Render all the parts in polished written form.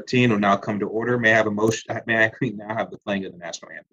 2014 will now come to order. May I have a motion? May I now have the playing of the national anthem?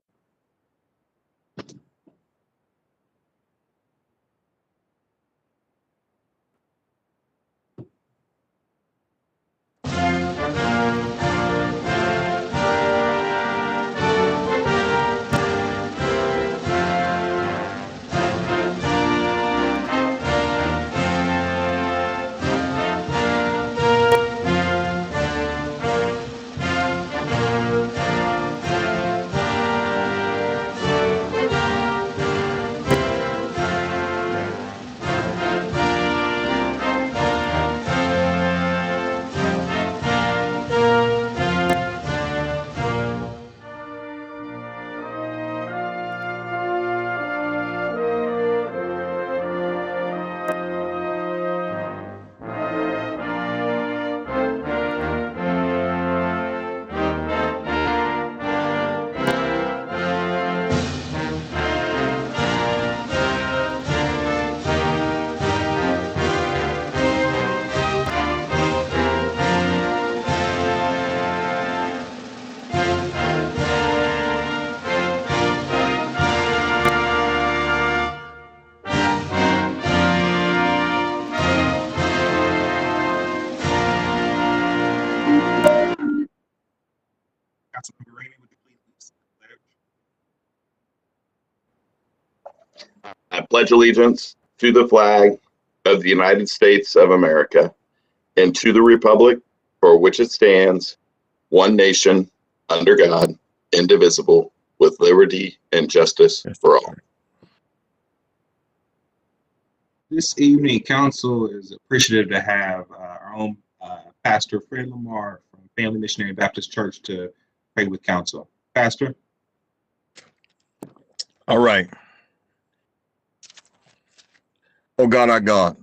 Councilmember Rainey, would you please lead us in the pledge? I pledge allegiance to the flag of the United States of America and to the republic for which it stands, one nation, under God, indivisible, with liberty and justice for all. This evening, council is appreciative to have our own Pastor Fred Lamar from Family Missionary Baptist Church to pray with council. Pastor. All right. Oh God, our God,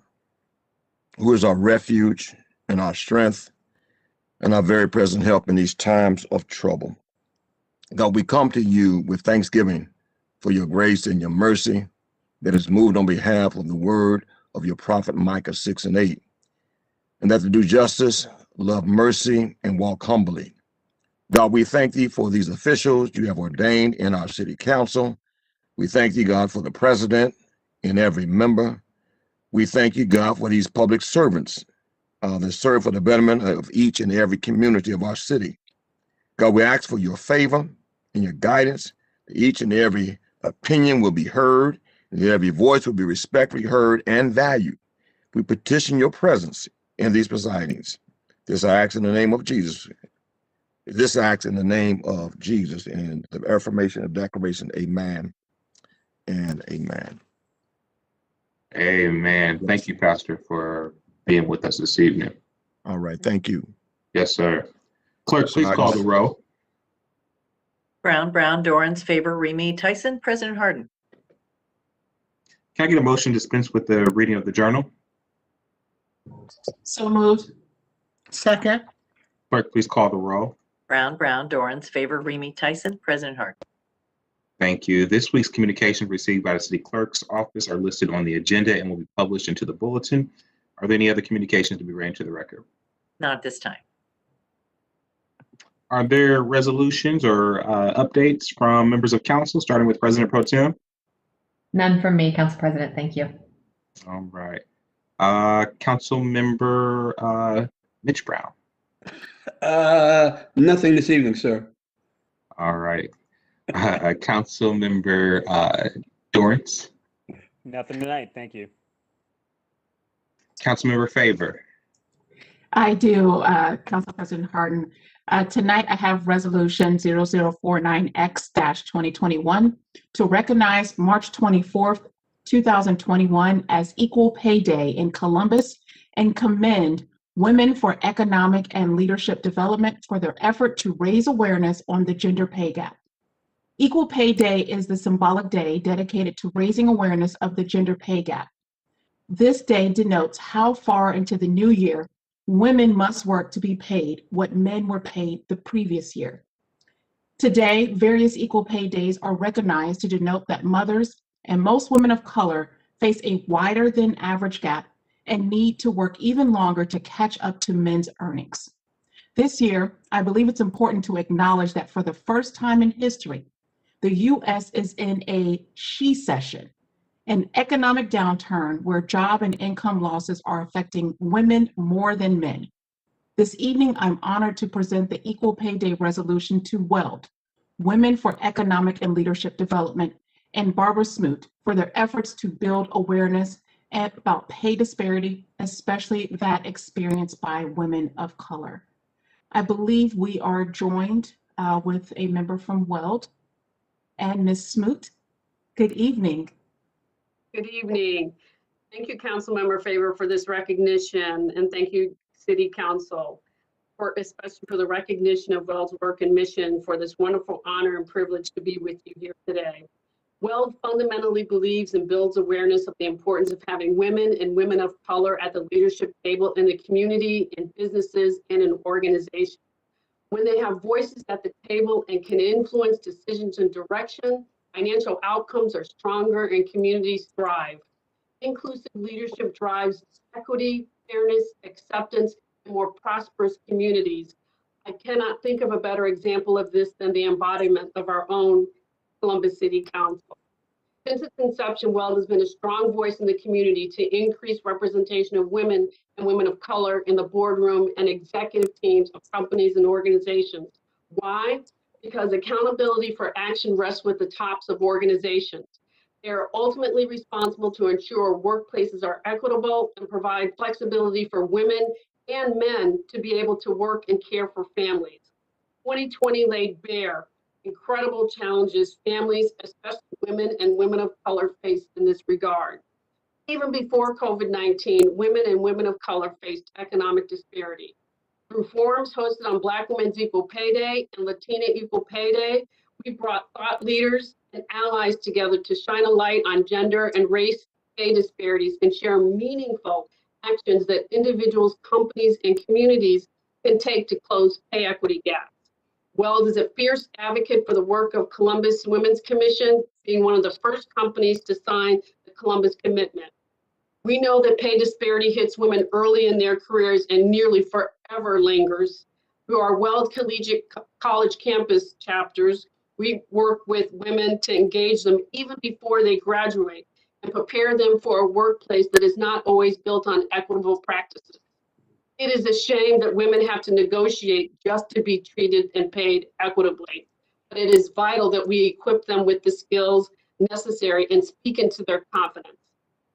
who is our refuge and our strength and our very present help in these times of trouble. God, we come to you with thanksgiving for your grace and your mercy that is moved on behalf of the word of your prophet Micah 6:8, and that to do justice, love mercy, and walk humbly. God, we thank thee for these officials you have ordained in our city council. We thank thee, God, for the president and every member. We thank you, God, for these public servants that serve for the betterment of each and every community of our city. God, we ask for your favor and your guidance. That each and every opinion will be heard, and that every voice will be respectfully heard and valued. We petition your presence in these proceedings. This I ask in the name of Jesus. This I ask in the name of Jesus, and the affirmation of declaration, amen and amen. Amen. Thank you, Pastor, for being with us this evening. All right, thank you. Yes, sir. Clerk, please call the roll. Brown, Dorans, Faber, Remy, Tyson, President Harden. Can I get a motion to dispense with the reading of the journal? So moved. Second. Clerk, please call the roll. Brown, Dorans, Faber, Remy, Tyson, President Harden. Thank you. This week's communications received by the city clerk's office are listed on the agenda and will be published into the bulletin. Are there any other communications to be read into the record? Not at this time. Are there resolutions or updates from members of council, starting with President Pro Tem? None from me, Council President. Thank you. All right. Council member Mitch Brown. Nothing this evening, sir. All right. Council member Dorrance. Nothing tonight. Thank you. Council member Faber. I do, Council President Harden. Tonight, I have Resolution 0049X-2021 to recognize March 24th, 2021 as Equal Pay Day in Columbus and commend Women for Economic and Leadership Development for their effort to raise awareness on the gender pay gap. Equal Pay Day is the symbolic day dedicated to raising awareness of the gender pay gap. This day denotes how far into the new year women must work to be paid what men were paid the previous year. Today, various equal pay days are recognized to denote that mothers and most women of color face a wider than average gap and need to work even longer to catch up to men's earnings. This year, I believe it's important to acknowledge that for the first time in history, the U.S. is in a she-cession, an economic downturn where job and income losses are affecting women more than men. This evening, I'm honored to present the Equal Pay Day resolution to WELD, Women for Economic and Leadership Development, and Barbara Smoot for their efforts to build awareness about pay disparity, especially that experienced by women of color. I believe we are joined with a member from WELD, and Ms. Smoot, good evening. Good evening. Thank you, Councilmember Faber, for this recognition, and thank you, City Council, especially for the recognition of WELD's work and mission, for this wonderful honor and privilege to be with you here today. WELD fundamentally believes and builds awareness of the importance of having women and women of color at the leadership table in the community, in businesses, and in organizations. When they have voices at the table and can influence decisions and direction, financial outcomes are stronger and communities thrive. Inclusive leadership drives equity, fairness, acceptance, and more prosperous communities. I cannot think of a better example of this than the embodiment of our own Columbus City Council. Since its inception, WELD has been a strong voice in the community to increase representation of women and women of color in the boardroom and executive teams of companies and organizations. Why? Because accountability for action rests with the tops of organizations. They are ultimately responsible to ensure workplaces are equitable and provide flexibility for women and men to be able to work and care for families. 2020 laid bare incredible challenges families, especially women and women of color, faced in this regard. Even before COVID-19, women and women of color faced economic disparity. Through forums hosted on Black Women's Equal Pay Day and Latina Equal Pay Day, we brought thought leaders and allies together to shine a light on gender and race pay disparities and share meaningful actions that individuals, companies, and communities can take to close pay equity gaps. WELD is a fierce advocate for the work of Columbus Women's Commission, being one of the first companies to sign the Columbus Commitment. We know that pay disparity hits women early in their careers and nearly forever lingers. Through our WELD Collegiate College campus chapters, we work with women to engage them even before they graduate and prepare them for a workplace that is not always built on equitable practices. It is a shame that women have to negotiate just to be treated and paid equitably, but it is vital that we equip them with the skills necessary and speak into their confidence.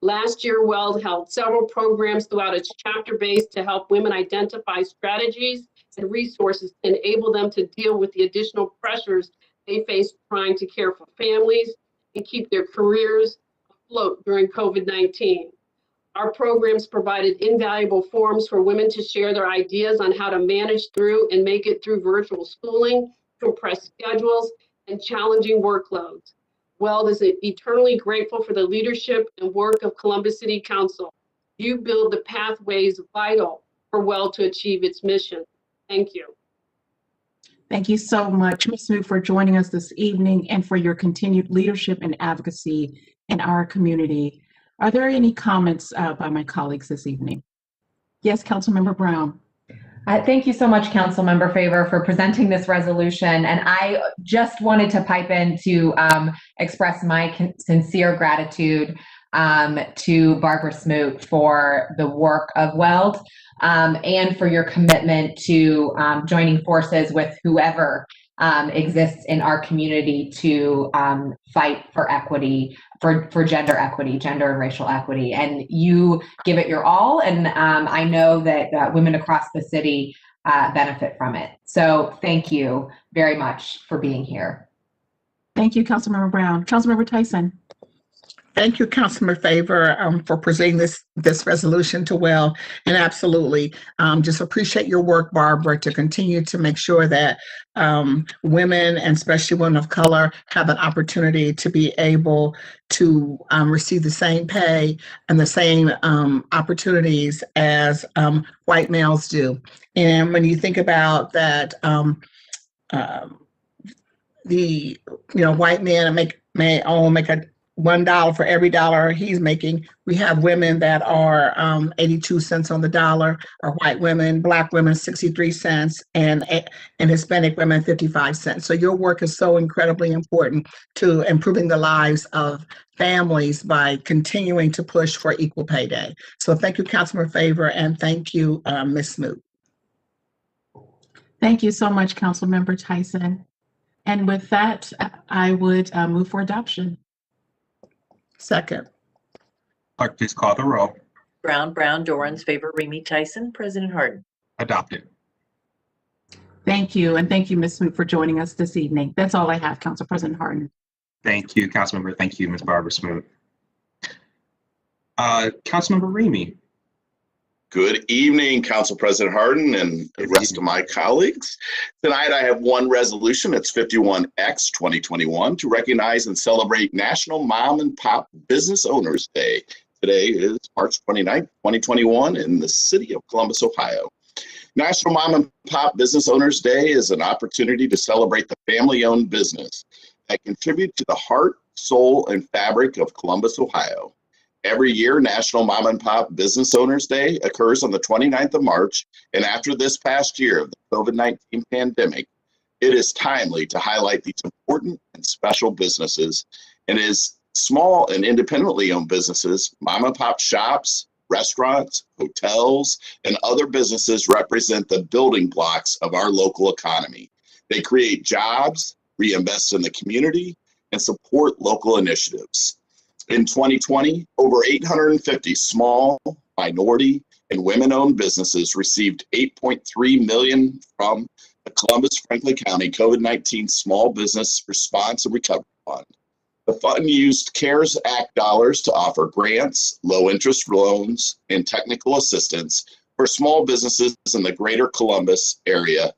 Last year, WELD held several programs throughout its chapter base to help women identify strategies and resources to enable them to deal with the additional pressures they face trying to care for families and keep their careers afloat during COVID-19. Our programs provided invaluable forums for women to share their ideas on how to manage through and make it through virtual schooling, compressed schedules, and challenging workloads. WELD is eternally grateful for the leadership and work of Columbus City Council. You build the pathways vital for WELD to achieve its mission. Thank you. Thank you so much, Ms. Smoot, for joining us this evening and for your continued leadership and advocacy in our community. Are there any comments by my colleagues this evening? Yes, Councilmember Brown. Thank you so much, Councilmember Faber, for presenting this resolution. And I just wanted to pipe in to express my sincere gratitude to Barbara Smoot for the work of WELD and for your commitment to joining forces with whoever exists in our community to fight for equity, for gender equity, gender and racial equity. And you give it your all. And I know that women across the city benefit from it. So thank you very much for being here. Thank you, Councilmember Brown. Councilmember Tyson. Thank you, Councilmember Faber, for presenting this resolution to WELD. And absolutely, just appreciate your work, Barbara, to continue to make sure that women, and especially women of color, have an opportunity to be able to receive the same pay and the same opportunities as white males do. And when you think about that, white men may only make $1 for every dollar he's making. We have women that are 82 cents on the dollar, or white women, Black women 63 cents, and Hispanic women 55 cents. So your work is so incredibly important to improving the lives of families by continuing to push for equal pay day. So thank you, Councilmember Favor, and thank you, Ms. Smoot. Thank you so much, Councilmember Tyson. And with that, I would move for adoption. Second. Clerk, please call the roll. Brown, Dorans, favor, Remy Tyson, President Harden. Adopted. Thank you, and thank you, Ms. Smoot, for joining us this evening. That's all I have, Council President Harden. Thank you, Councilmember. Thank you, Ms. Barbara Smoot. Councilmember Remy. Good evening, Council President Harden and the rest of my colleagues. Tonight I have one resolution, it's 51X 2021, to recognize and celebrate National Mom and Pop Business Owners Day. Today is March 29th, 2021 in the city of Columbus, Ohio. National Mom and Pop Business Owners Day is an opportunity to celebrate the family-owned business that contribute to the heart, soul, and fabric of Columbus, Ohio. Every year, National Mom and Pop Business Owners Day occurs on the 29th of March, and after this past year of the COVID-19 pandemic, it is timely to highlight these important and special businesses. And as small and independently owned businesses, mom and pop shops, restaurants, hotels, and other businesses represent the building blocks of our local economy. They create jobs, reinvest in the community, and support local initiatives. In 2020, over 850 small, minority, and women-owned businesses received $8.3 million from the Columbus-Franklin County COVID-19 Small Business Response and Recovery Fund. The fund used CARES Act dollars to offer grants, low-interest loans, and technical assistance for small businesses in the greater Columbus area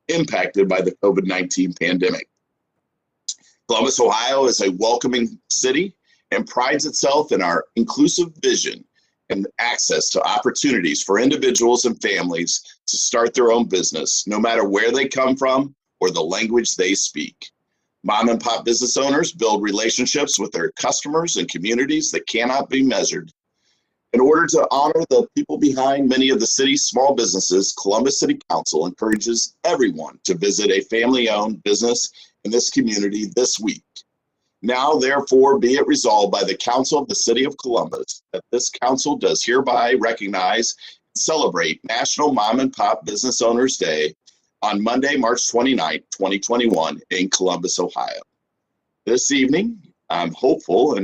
impacted by the COVID-19 pandemic. Columbus, Ohio is a welcoming city and prides itself in our inclusive vision and access to opportunities for individuals and families to start their own business, no matter where they come from or the language they speak. Mom and pop business owners build relationships with their customers and communities that cannot be measured. In order to honor the people behind many of the city's small businesses, Columbus City Council encourages everyone to visit a family-owned business in this community this week. Now, therefore, be it resolved by the Council of the City of Columbus that this council does hereby recognize and celebrate National Mom and Pop Business Owners Day on Monday, March 29, 2021 in Columbus, Ohio. This evening, I'm hopeful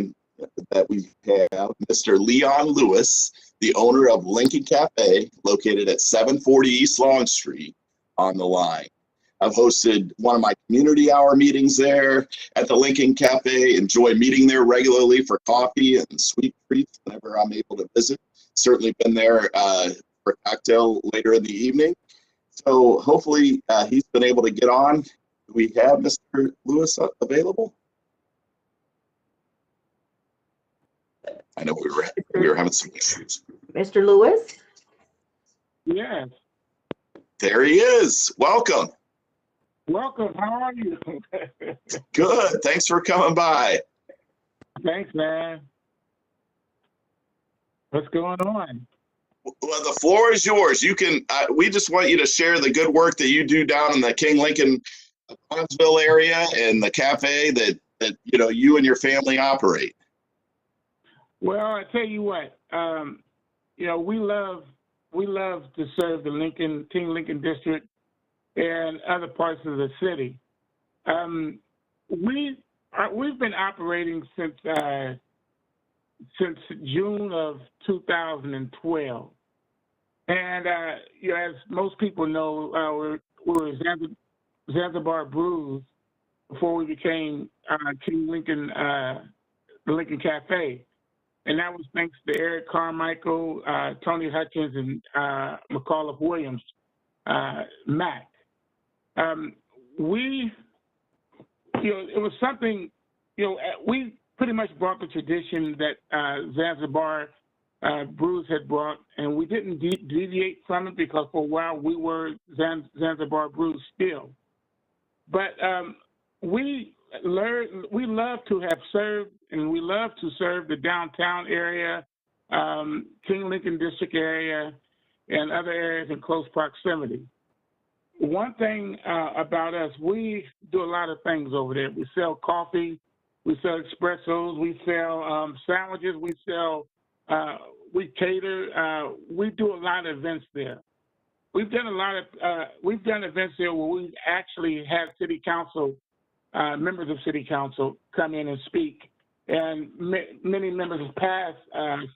that we have Mr. Leon Lewis, the owner of Lincoln Cafe, located at 740 East Long Street, on the line. I've hosted one of my community hour meetings there at the Lincoln Cafe. Enjoy meeting there regularly for coffee and sweet treats whenever I'm able to visit. Certainly been there for a cocktail later in the evening. So hopefully he's been able to get on. Do we have Mr. Lewis available? I know we were having some issues. Mr. Lewis? Yes. There he is. Welcome. Welcome. How are you? Good. Thanks for coming by. Thanks, man. What's going on? Well, the floor is yours. You can. We just want you to share the good work that you do down in the King Lincoln, Bronzeville area, and the cafe that you and your family operate. Well, I tell you what. We love to serve the King Lincoln district and other parts of the city. We've been operating since June of 2012, and as most people know, we were Zanzibar Brews before we became King Lincoln, the Lincoln Cafe, and that was thanks to Eric Carmichael, Tony Hutchins, and McAuliffe Williams, Mac. It was something, we pretty much brought the tradition that Zanzibar Brews had brought, and we didn't deviate from it because for a while we were Zanzibar Brews still. But we we love to have served, and we love to serve the downtown area, King Lincoln District area, and other areas in close proximity. One thing about us, we do a lot of things over there. We sell coffee, we sell espressos, we sell sandwiches, we cater, we do a lot of events there. We've done events there where we actually have city council, members of city council come in and speak, and many members of past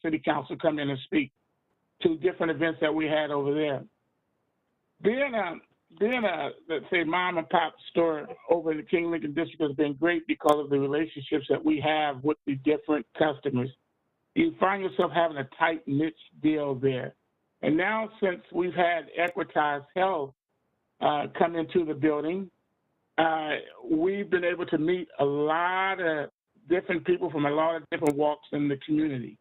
city council come in and speak to different events that we had over there. Being a, let's say, mom and pop store over in the King Lincoln District has been great because of the relationships that we have with the different customers. You find yourself having a tight niche deal there. And now, since we've had Equitas Health come into the building, we've been able to meet a lot of different people from a lot of different walks in the community.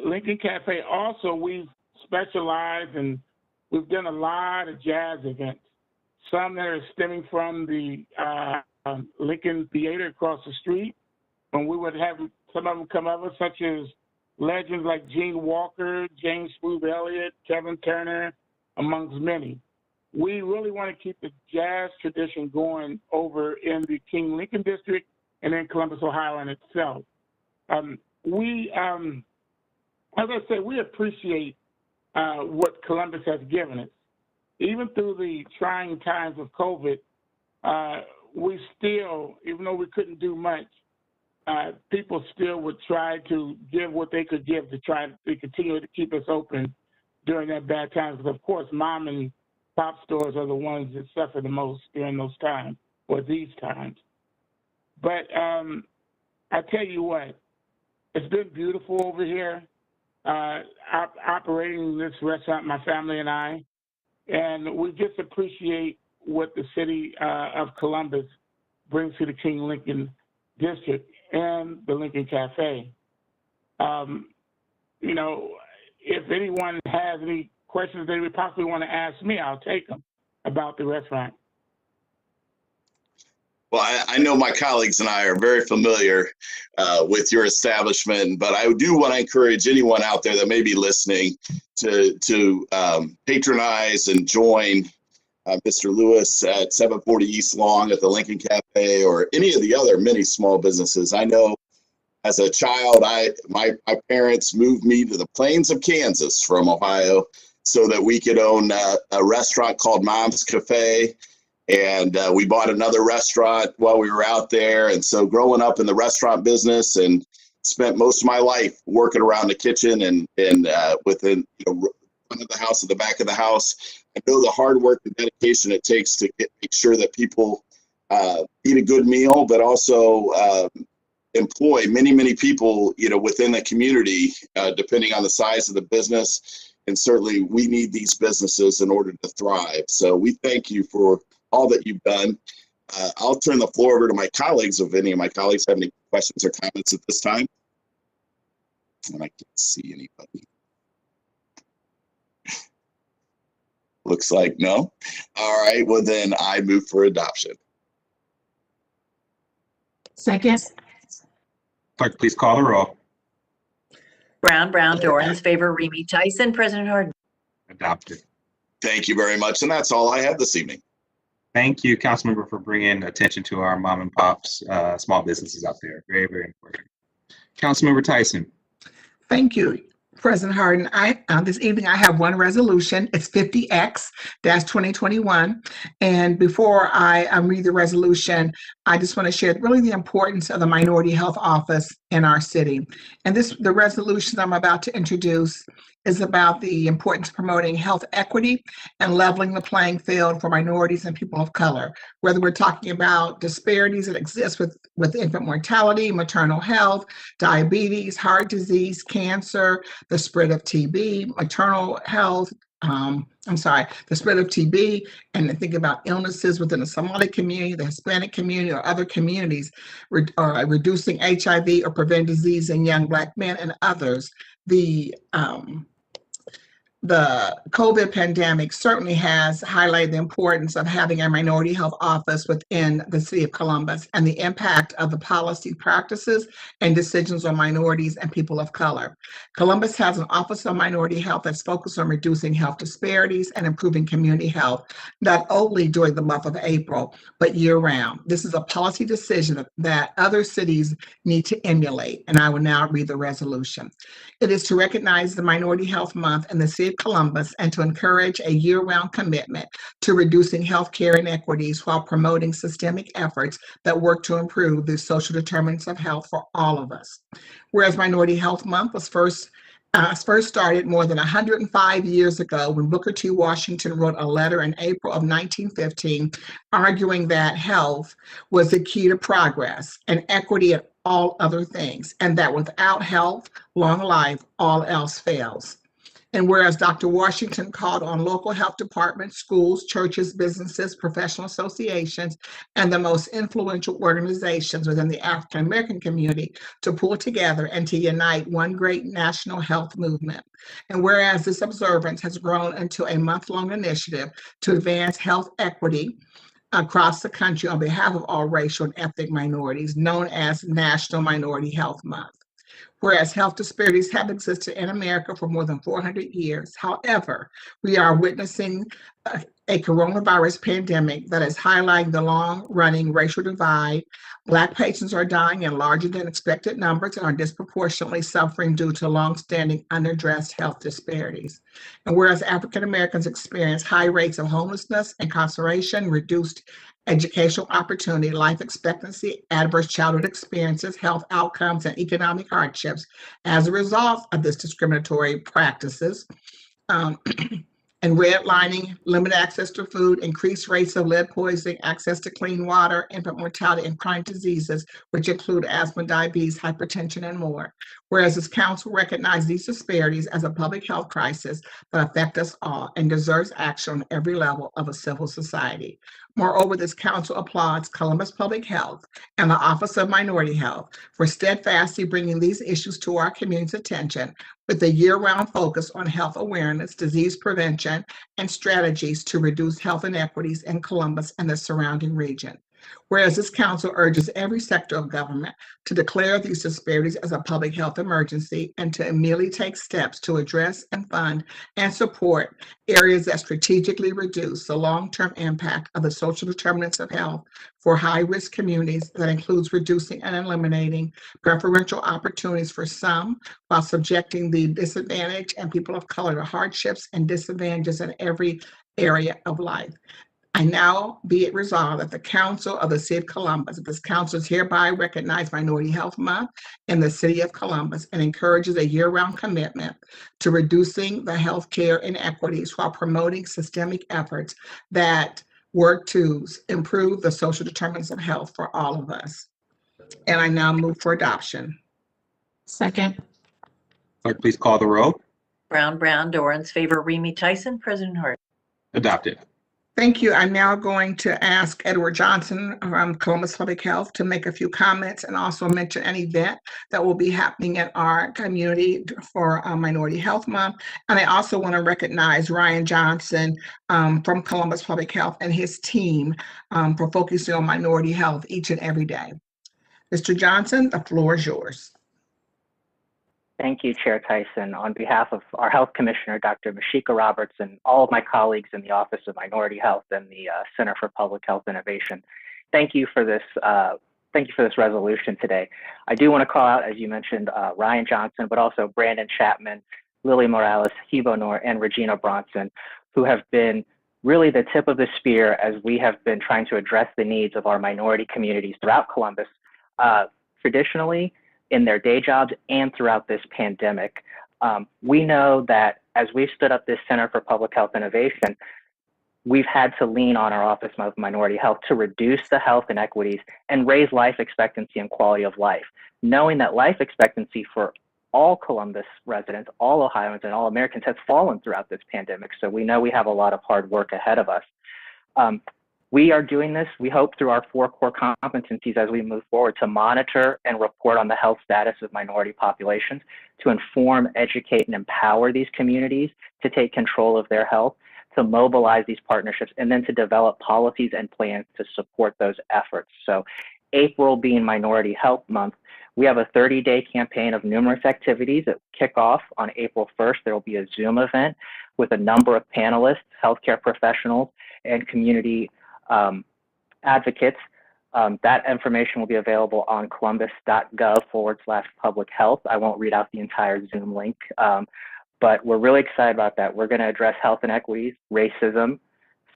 Lincoln Cafe also, we've specialized and we've done a lot of jazz events. Some that are stemming from the Lincoln Theater across the street, when we would have some of them come over, such as legends like Gene Walker, James Smooth Elliott, Kevin Turner, amongst many. We really want to keep the jazz tradition going over in the King Lincoln District and in Columbus, Ohio in itself. As I said, we appreciate what Columbus has given us. Even through the trying times of COVID, we still, even though we couldn't do much, people still would try to give what they could give to try to continue to keep us open during that bad times. Because of course, mom and pop stores are the ones that suffer the most during those times, or these times. But I tell you what, it's been beautiful over here, operating this restaurant, my family and I, and we just appreciate what the city of Columbus brings to the King Lincoln District and the Lincoln Cafe. You know, if anyone has any questions they would possibly want to ask me, I'll take them about the restaurant. Well, I know my colleagues and I are very familiar with your establishment, but I do want to encourage anyone out there that may be listening to patronize and join Mr. Lewis at 740 East Long at the Lincoln Cafe, or any of the other many small businesses. I know as a child, my parents moved me to the plains of Kansas from Ohio so that we could own a restaurant called Mom's Cafe. And we bought another restaurant while we were out there. And so growing up in the restaurant business and spent most of my life working around the kitchen and within, front of the house and the back of the house, I know the hard work and dedication it takes to make sure that people eat a good meal, but also employ many, many people, within the community, depending on the size of the business. And certainly we need these businesses in order to thrive. So we thank you for all that you've done. I'll turn the floor over to my colleagues if any of my colleagues have any questions or comments at this time. And I can't see anybody. Looks like no. All right, well then I move for adoption. Second. Clerk, please call the roll. Brown, Dorans, favor, Remy Tyson, President Harden. Adopted. Thank you very much. And that's all I have this evening. Thank you, Councilmember, for bringing attention to our mom and pops, small businesses out there. Very, very important. Councilmember Tyson. Thank you, President Harden. This evening I have one resolution. It's 50X-2021. And before I read the resolution, I just want to share really the importance of the Minority Health Office in our city. And the resolution I'm about to introduce is about the importance of promoting health equity and leveling the playing field for minorities and people of color. Whether we're talking about disparities that exist with infant mortality, maternal health, diabetes, heart disease, cancer, the spread of TB, maternal health, the spread of TB, and think about illnesses within the Somali community, the Hispanic community, or other communities, reducing HIV or prevent disease in young Black men and others. the COVID pandemic certainly has highlighted the importance of having a minority health office within the city of Columbus and the impact of the policy practices and decisions on minorities and people of color. Columbus has an Office of Minority Health that's focused on reducing health disparities and improving community health, not only during the month of April, but year-round. This is a policy decision that other cities need to emulate, and I will now read the resolution. It is to recognize the Minority Health Month in the city of Columbus and to encourage a year-round commitment to reducing healthcare inequities while promoting systemic efforts that work to improve the social determinants of health for all of us. Whereas Minority Health Month was first started more than 105 years ago when Booker T. Washington wrote a letter in April of 1915 arguing that health was the key to progress and equity in all other things, and that without health, long life, all else fails. And whereas Dr. Washington called on local health departments, schools, churches, businesses, professional associations, and the most influential organizations within the African American community to pull together and to unite one great national health movement. And whereas this observance has grown into a month-long initiative to advance health equity across the country on behalf of all racial and ethnic minorities, known as National Minority Health Month. Whereas health disparities have existed in America for more than 400 years. However, we are witnessing a coronavirus pandemic that is highlighting the long-running racial divide. Black patients are dying in larger than expected numbers and are disproportionately suffering due to long-standing unaddressed health disparities. And whereas African Americans experience high rates of homelessness, incarceration, reduced educational opportunity, life expectancy, adverse childhood experiences, health outcomes, and economic hardships as a result of this discriminatory practices, and redlining, limited access to food, increased rates of lead poisoning, access to clean water, infant mortality, and chronic diseases, which include asthma, diabetes, hypertension, and more. Whereas this council recognizes these disparities as a public health crisis that affect us all and deserves action on every level of a civil society. Moreover, this council applauds Columbus Public Health and the Office of Minority Health for steadfastly bringing these issues to our community's attention with a year-round focus on health awareness, disease prevention, and strategies to reduce health inequities in Columbus and the surrounding region. Whereas this council urges every sector of government to declare these disparities as a public health emergency and to immediately take steps to address and fund and support areas that strategically reduce the long-term impact of the social determinants of health for high-risk communities that includes reducing and eliminating preferential opportunities for some while subjecting the disadvantaged and people of color to hardships and disadvantages in every area of life. I now be it resolved that the Council of the City of Columbus, this council is hereby recognize Minority Health Month in the City of Columbus and encourages a year-round commitment to reducing the healthcare inequities while promoting systemic efforts that work to improve the social determinants of health for all of us. And I now move for adoption. Second. Clerk, please call the roll. Brown, Dorans, favor, Remy Tyson, President Hart. Adopted. Thank you. I'm now going to ask Edward Johnson from Columbus Public Health to make a few comments and also mention an event that will be happening in our community for Minority Health Month. And I also want to recognize Ryan Johnson from Columbus Public Health and his team for focusing on minority health each and every day. Mr. Johnson, the floor is yours. Thank you, Chair Tyson. On behalf of our Health Commissioner, Dr. Mashika Roberts, and all of my colleagues in the Office of Minority Health and the Center for Public Health Innovation, thank you for this resolution today. I do want to call out, as you mentioned, Ryan Johnson, but also Brandon Chapman, Lily Morales, Hebo Noor, and Regina Bronson, who have been really the tip of the spear as we have been trying to address the needs of our minority communities throughout Columbus. Traditionally, in their day jobs and throughout this pandemic. We know that as we've stood up this Center for Public Health Innovation, we've had to lean on our Office of Minority Health to reduce the health inequities and raise life expectancy and quality of life, knowing that life expectancy for all Columbus residents, all Ohioans, and all Americans has fallen throughout this pandemic. So we know we have a lot of hard work ahead of us. We are doing this, we hope, through our 4 core competencies as we move forward to monitor and report on the health status of minority populations, to inform, educate, and empower these communities to take control of their health, to mobilize these partnerships, and then to develop policies and plans to support those efforts. So April being Minority Health Month, we have a 30-day campaign of numerous activities that kick off on April 1st. There will be a Zoom event with a number of panelists, healthcare professionals, and community advocates. That information will be available on columbus.gov/public health. I won't read out the entire Zoom link, but we're really excited about that. We're going to address health inequities, racism,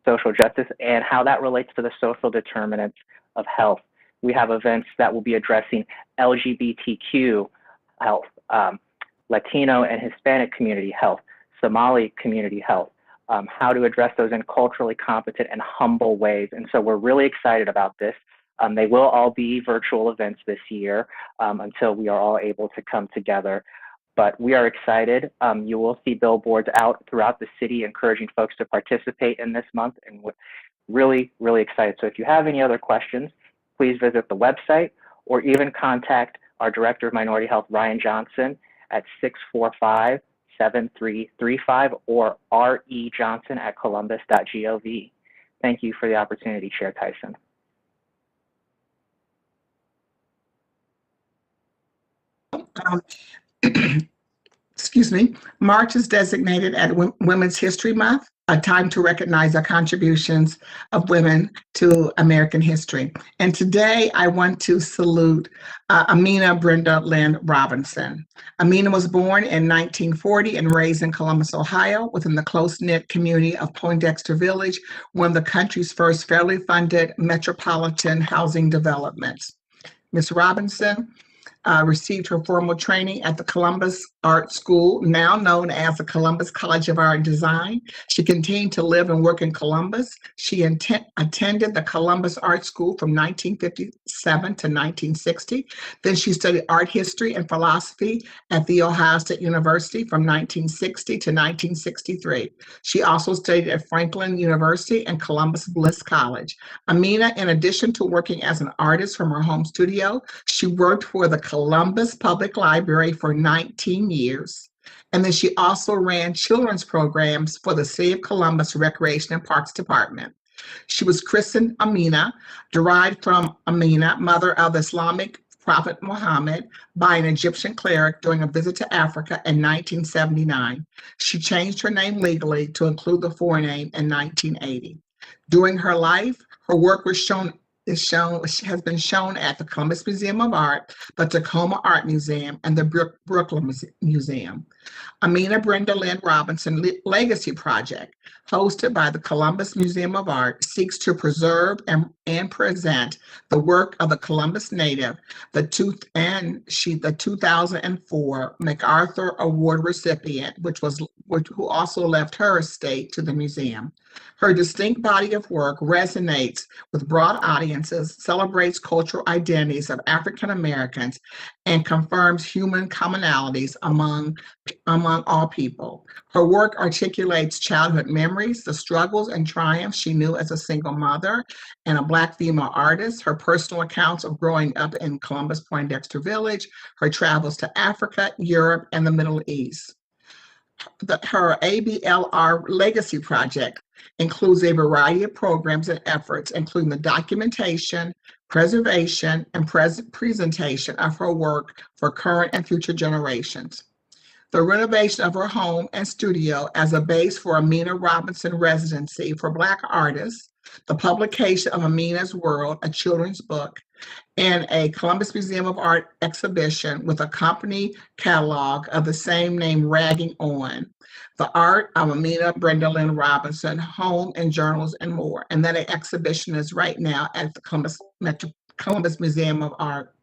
social justice, and how that relates to the social determinants of health. We have events that will be addressing LGBTQ health, Latino and Hispanic community health, Somali community health, how to address those in culturally competent and humble ways. And so we're really excited about this. They will all be virtual events this year until we are all able to come together. But we are excited. You will see billboards out throughout the city encouraging folks to participate in this month, and we're really, really excited. So if you have any other questions, please visit the website or even contact our Director of Minority Health, Ryan Johnson, at 645-7335 or rejohnson@columbus.gov. Thank you for the opportunity, Chair Tyson. Excuse me. March is designated as Women's History Month, a time to recognize the contributions of women to American history. And today I want to salute Amina Brenda Lynn Robinson. Amina was born in 1940 and raised in Columbus, Ohio, within the close-knit community of Poindexter Village, one of the country's first fairly funded metropolitan housing developments. Ms. Robinson received her formal training at the Columbus Art School, now known as the Columbus College of Art and Design. She continued to live and work in Columbus. She attended the Columbus Art School from 1957 to 1960. Then she studied art history and philosophy at The Ohio State University from 1960 to 1963. She also studied at Franklin University and Columbus Bliss College. Amina, in addition to working as an artist from her home studio, she worked for the Columbus Public Library for 19 years. And then she also ran children's programs for the City of Columbus Recreation and Parks Department. She was christened Amina, derived from Amina, mother of the Islamic Prophet Muhammad, by an Egyptian cleric during a visit to Africa in 1979. She changed her name legally to include the forename in 1980. During her life, her work was has been shown at the Columbus Museum of Art, the Tacoma Art Museum, and the Brooklyn Museum. Amina Brenda Lynn Robinson Legacy Project, hosted by the Columbus Museum of Art, seeks to preserve and present the work of the Columbus native, the 2004 MacArthur Award recipient, who also left her estate to the museum. Her distinct body of work resonates with broad audiences, celebrates cultural identities of African Americans, and confirms human commonalities among all people. Her work articulates childhood memories, the struggles and triumphs she knew as a single mother and a Black female artist, her personal accounts of growing up in Columbus Poindexter Village, her travels to Africa, Europe, and the Middle East. Her ABLR Legacy Project includes a variety of programs and efforts, including the documentation, preservation, and presentation of her work for current and future generations. The renovation of her home and studio as a base for Amina Robinson residency for Black artists, the publication of Amina's World, a children's book, and a Columbus Museum of Art exhibition with a company catalog of the same name, Ragging On, the art of Amina Brenda Lynn Robinson, home and journals, and more. And that exhibition is right now at the Columbus Museum of Art.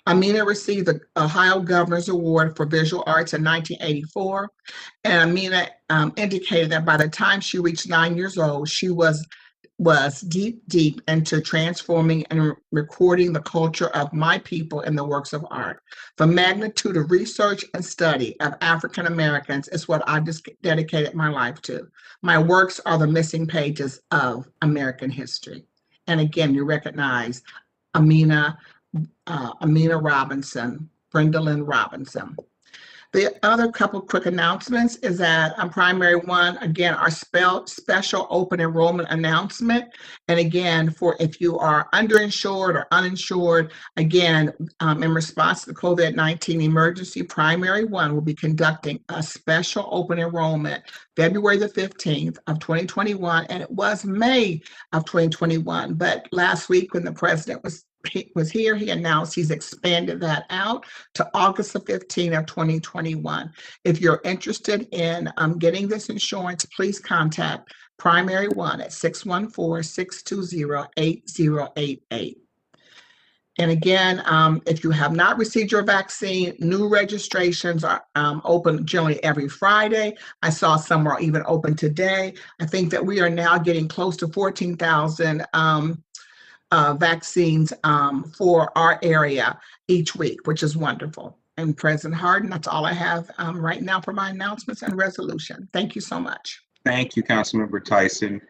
Amina received the Ohio Governor's Award for Visual Arts in 1984, and Amina indicated that by the time she reached 9 years old, she was deep into transforming and recording the culture of my people in the works of art. The magnitude of research and study of African Americans is what I just dedicated my life to. My works are the missing pages of American history. And again, you recognize Amina Robinson, Brenda Lynn Robinson. The other couple quick announcements is that on primary one, again, our special open enrollment announcement. And again, for if you are underinsured or uninsured, again, in response to the COVID-19 emergency, primary one will be conducting a special open enrollment February the 15th of 2021. And it was May of 2021. But last week when the president was here, he announced he's expanded that out to August the 15th of 2021. If you're interested in getting this insurance, please contact Primary One at 614-620-8088. And again, if you have not received your vaccine, new registrations are open generally every Friday. I saw some are even open today. I think that we are now getting close to 14,000 vaccines for our area each week, which is wonderful. And President Harden, that's all I have right now for my announcements and resolution. Thank you so much. Thank you, Councilmember Tyson.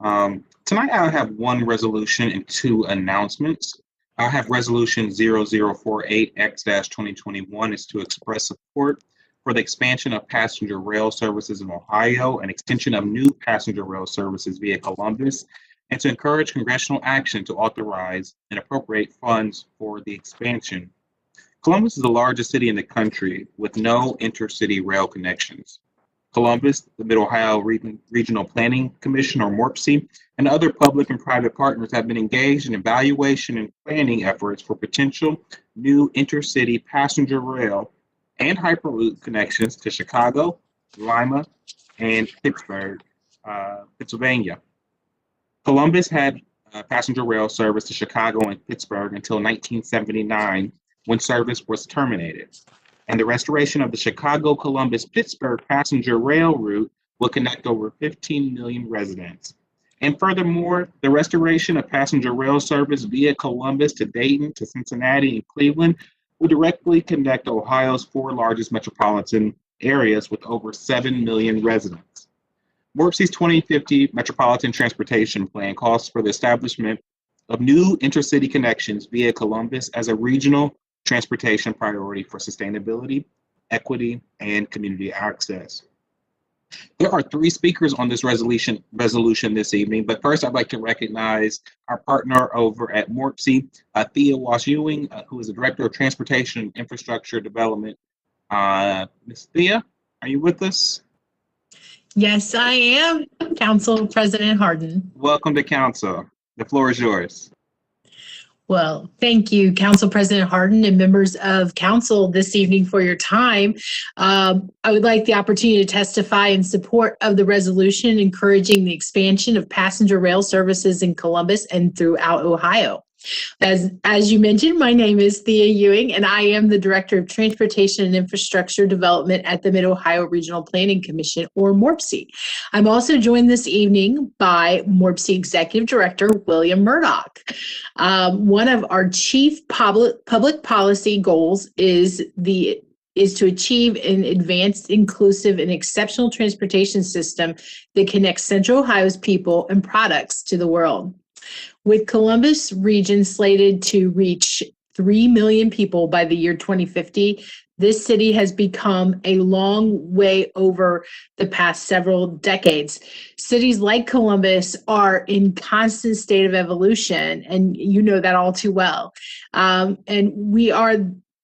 Tonight I have one resolution and two announcements. I have resolution 0048X-2021 is to express support for the expansion of passenger rail services in Ohio and extension of new passenger rail services via Columbus, and to encourage congressional action to authorize and appropriate funds for the expansion. Columbus is the largest city in the country with no intercity rail connections. Columbus, the Mid-Ohio Regional Planning Commission, or MORPC, and other public and private partners have been engaged in evaluation and planning efforts for potential new intercity passenger rail and Hyperloop connections to Chicago, Lima, and Pittsburgh, Pennsylvania. Columbus had passenger rail service to Chicago and Pittsburgh until 1979, when service was terminated. And the restoration of the Chicago-Columbus-Pittsburgh passenger rail route will connect over 15 million residents. And furthermore, the restoration of passenger rail service via Columbus to Dayton, to Cincinnati, and Cleveland will directly connect Ohio's four largest metropolitan areas with over 7 million residents. MORPC's 2050 Metropolitan Transportation Plan calls for the establishment of new intercity connections via Columbus as a regional transportation priority for sustainability, equity, and community access. There are three speakers on this resolution this evening, but first I'd like to recognize our partner over at MORPC, Thea Walsh-Ewing, who is the Director of Transportation and Infrastructure Development. Ms. Thea, are you with us? Yes, I am, Council President Harden. Welcome to Council. The floor is yours. Well, thank you, Council President Harden and members of Council this evening for your time. I would like the opportunity to testify in support of the resolution encouraging the expansion of passenger rail services in Columbus and throughout Ohio. As you mentioned, my name is Thea Ewing, and I am the Director of Transportation and Infrastructure Development at the Mid-Ohio Regional Planning Commission, or MORPC. I'm also joined this evening by MORPC Executive Director, William Murdoch. One of our chief public policy goals is to achieve an advanced, inclusive, and exceptional transportation system that connects Central Ohio's people and products to the world. With Columbus region slated to reach 3 million people by the year 2050, this city has become a long way over the past several decades. Cities like Columbus are in constant state of evolution, and you know that all too well. And we are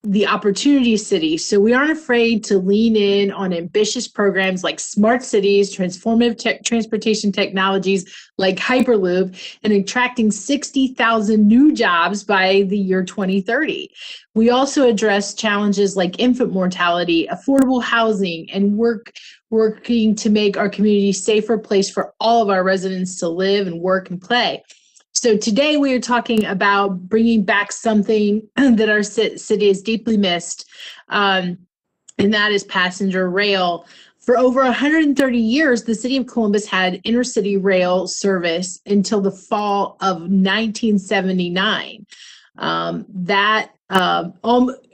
the opportunity city. So we aren't afraid to lean in on ambitious programs like smart cities, transformative transportation technologies like Hyperloop, and attracting 60,000 new jobs by the year 2030. We also address challenges like infant mortality, affordable housing, and working to make our community a safer place for all of our residents to live and work and play. So today we are talking about bringing back something that our city has deeply missed, and that is passenger rail. For over 130 years, the city of Columbus had intercity rail service until the fall of 1979.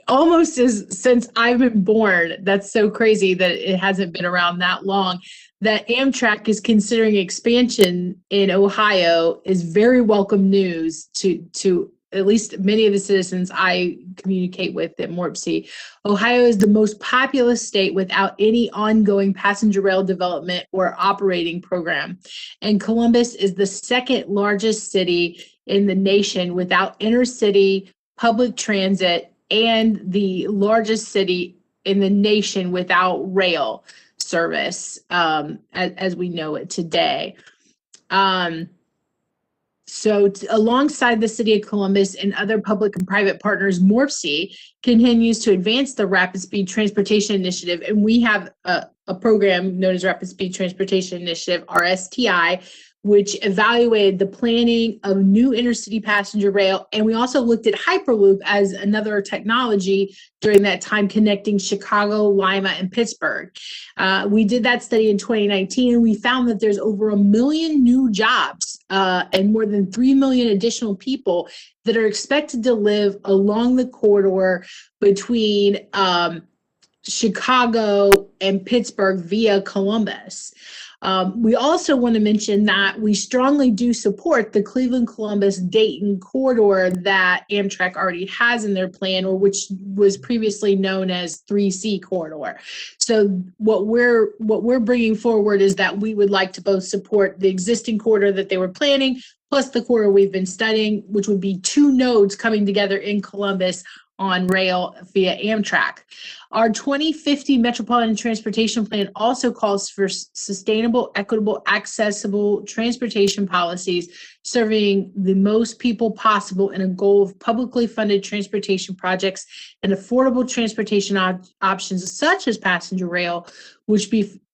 almost as since I've been born. That's so crazy that it hasn't been around that long. That Amtrak is considering expansion in Ohio is very welcome news to at least many of the citizens I communicate with at MORPC. Ohio is the most populous state without any ongoing passenger rail development or operating program. And Columbus is the second largest city in the nation without intercity public transit and the largest city in the nation without rail service as we know it today. Alongside the City of Columbus and other public and private partners, MORPC continues to advance the Rapid Speed Transportation Initiative, and we have a program known as Rapid Speed Transportation Initiative, RSTI, which evaluated the planning of new intercity passenger rail. And we also looked at Hyperloop as another technology during that time connecting Chicago, Lima, and Pittsburgh. We did that study in 2019, and we found that there's over 1 million new jobs and more than 3 million additional people that are expected to live along the corridor between Chicago and Pittsburgh via Columbus. We also want to mention that we strongly do support the Cleveland, Columbus, Dayton corridor that Amtrak already has in their plan, or which was previously known as 3C corridor. So what we're bringing forward is that we would like to both support the existing corridor that they were planning, plus the corridor we've been studying, which would be 2 nodes coming together in Columbus on rail via Amtrak. Our 2050 Metropolitan Transportation Plan also calls for sustainable, equitable, accessible transportation policies serving the most people possible in a goal of publicly funded transportation projects and affordable transportation options such as passenger rail, which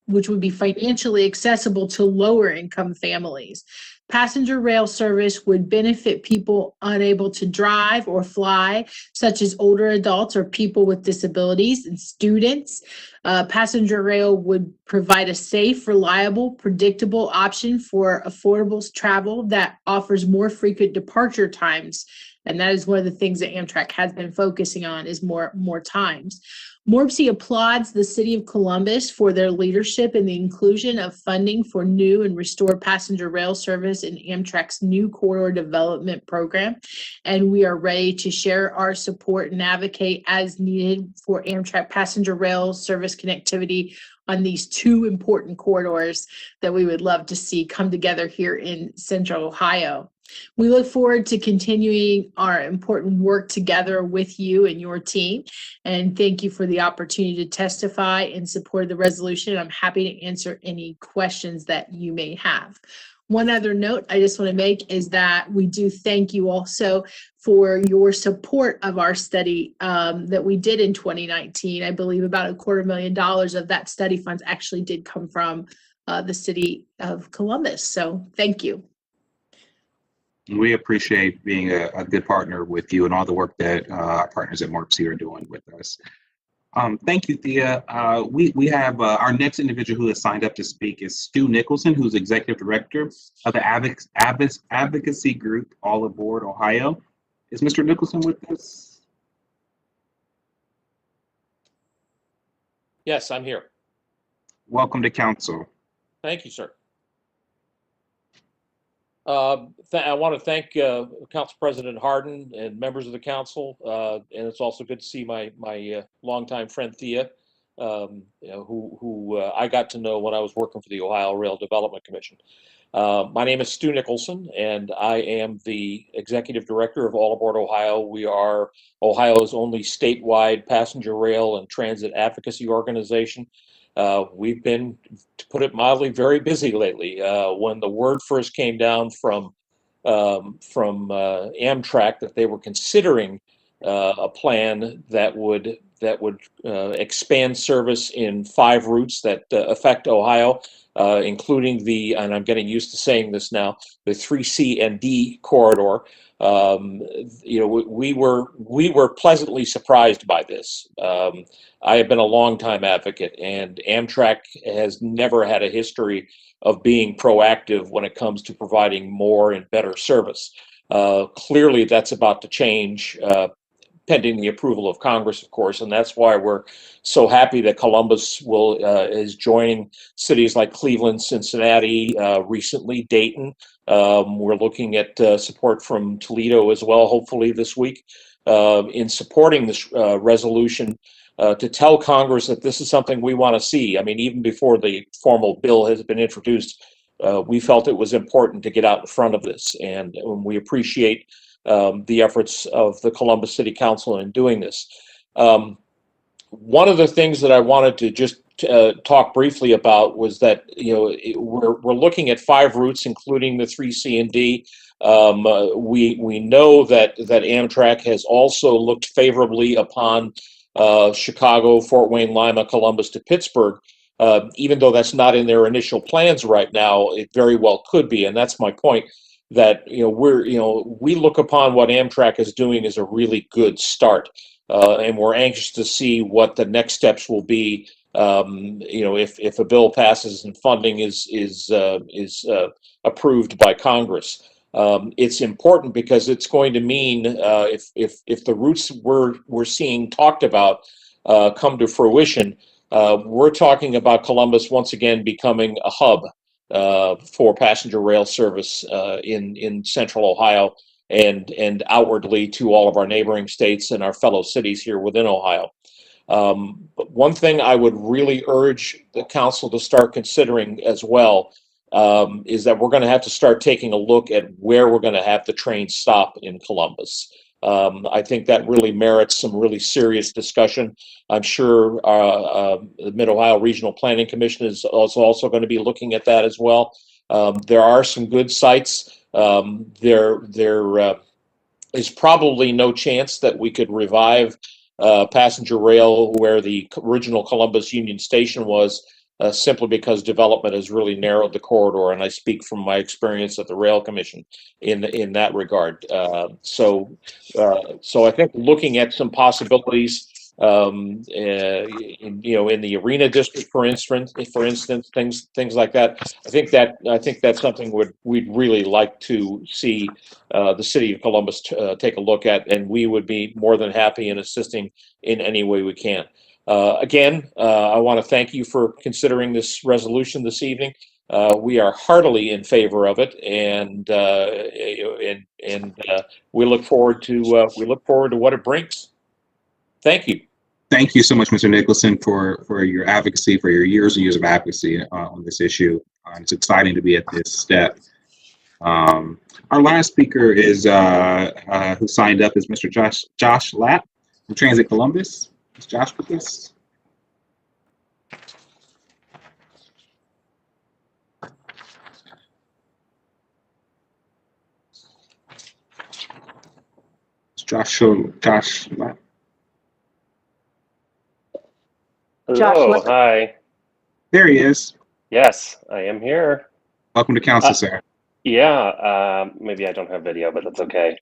would be financially accessible to lower income families. Passenger rail service would benefit people unable to drive or fly, such as older adults or people with disabilities and students. Passenger rail would provide a safe, reliable, predictable option for affordable travel that offers more frequent departure times. And that is one of the things that Amtrak has been focusing on is more times. MORPC applauds the City of Columbus for their leadership in the inclusion of funding for new and restored passenger rail service in Amtrak's new corridor development program. And we are ready to share our support and advocate as needed for Amtrak passenger rail service connectivity on these 2 important corridors that we would love to see come together here in Central Ohio. We look forward to continuing our important work together with you and your team. And thank you for the opportunity to testify in support of the resolution. I'm happy to answer any questions that you may have. One other note I just want to make is that we do thank you also for your support of our study that we did in 2019. I believe about $250,000 of that study funds actually did come from the City of Columbus. So thank you. We appreciate being a good partner with you and all the work that our partners at MORPC are doing with us. Thank you, Thea. We have our next individual who has signed up to speak is Stu Nicholson, who's Executive Director of the Advocacy Group All Aboard Ohio. Is Mr. Nicholson with us? Yes, I'm here. Welcome to Council. Thank you, sir. I want to thank Council President Hardin and members of the council, and it's also good to see my longtime friend Thea, who I got to know when I was working for the Ohio Rail Development Commission. My name is Stu Nicholson, and I am the Executive Director of All Aboard Ohio. We are Ohio's only statewide passenger rail and transit advocacy organization. We've been, to put it mildly, very busy lately. When the word first came down from Amtrak that they were considering a plan that would expand service in 5 routes that affect Ohio, including and I'm getting used to saying this now, the 3C and D corridor. We were pleasantly surprised by this. I have been a longtime advocate, and Amtrak has never had a history of being proactive when it comes to providing more and better service. Clearly, that's about to change. pending the approval of Congress, of course, and that's why we're so happy that Columbus is joining cities like Cleveland, Cincinnati, recently Dayton. We're looking at support from Toledo as well, hopefully this week, in supporting this resolution to tell Congress that this is something we want to see. I mean, even before the formal bill has been introduced, we felt it was important to get out in front of this, and we appreciate the efforts of the Columbus City Council in doing this. One of the things that I wanted to just talk briefly about was that, you know, we're looking at 5 routes, including the 3 C and D. We know that Amtrak has also looked favorably upon Chicago, Fort Wayne, Lima, Columbus to Pittsburgh. Even though that's not in their initial plans right now, it very well could be, and that's my point. That we look upon what Amtrak is doing as a really good start, and we're anxious to see what the next steps will be. If a bill passes and funding is approved by Congress. It's important because it's going to mean if the routes we're seeing talked about come to fruition, we're talking about Columbus once again becoming a hub for passenger rail service in Central Ohio and outwardly to all of our neighboring states and our fellow cities here within Ohio. But one thing I would really urge the council to start considering as well is that we're going to have to start taking a look at where we're going to have the train stop in Columbus. I think that really merits some really serious discussion. I'm sure the Mid-Ohio Regional Planning Commission is also going to be looking at that as well. There are some good sites. There is probably no chance that we could revive passenger rail where the original Columbus Union Station was, simply because development has really narrowed the corridor, and I speak from my experience at the Rail Commission in that regard. So I think looking at some possibilities, in the Arena District, for instance, things like that. I think that's something we'd really like to see the city of Columbus take a look at, and we would be more than happy in assisting in any way we can. Again, I want to thank you for considering this resolution this evening. We are heartily in favor of it, and we look forward to what it brings. Thank you. Thank you so much, Mr. Nicholson, for your advocacy, for your years and years of advocacy on this issue. It's exciting to be at this step. Our last speaker is who signed up is Mr. Josh Lapp from Transit Columbus. Is Josh with us? Josh Lapp. Hello, hi. There he is. Yes, I am here. Welcome to council, sir. Yeah, maybe I don't have video, but that's okay.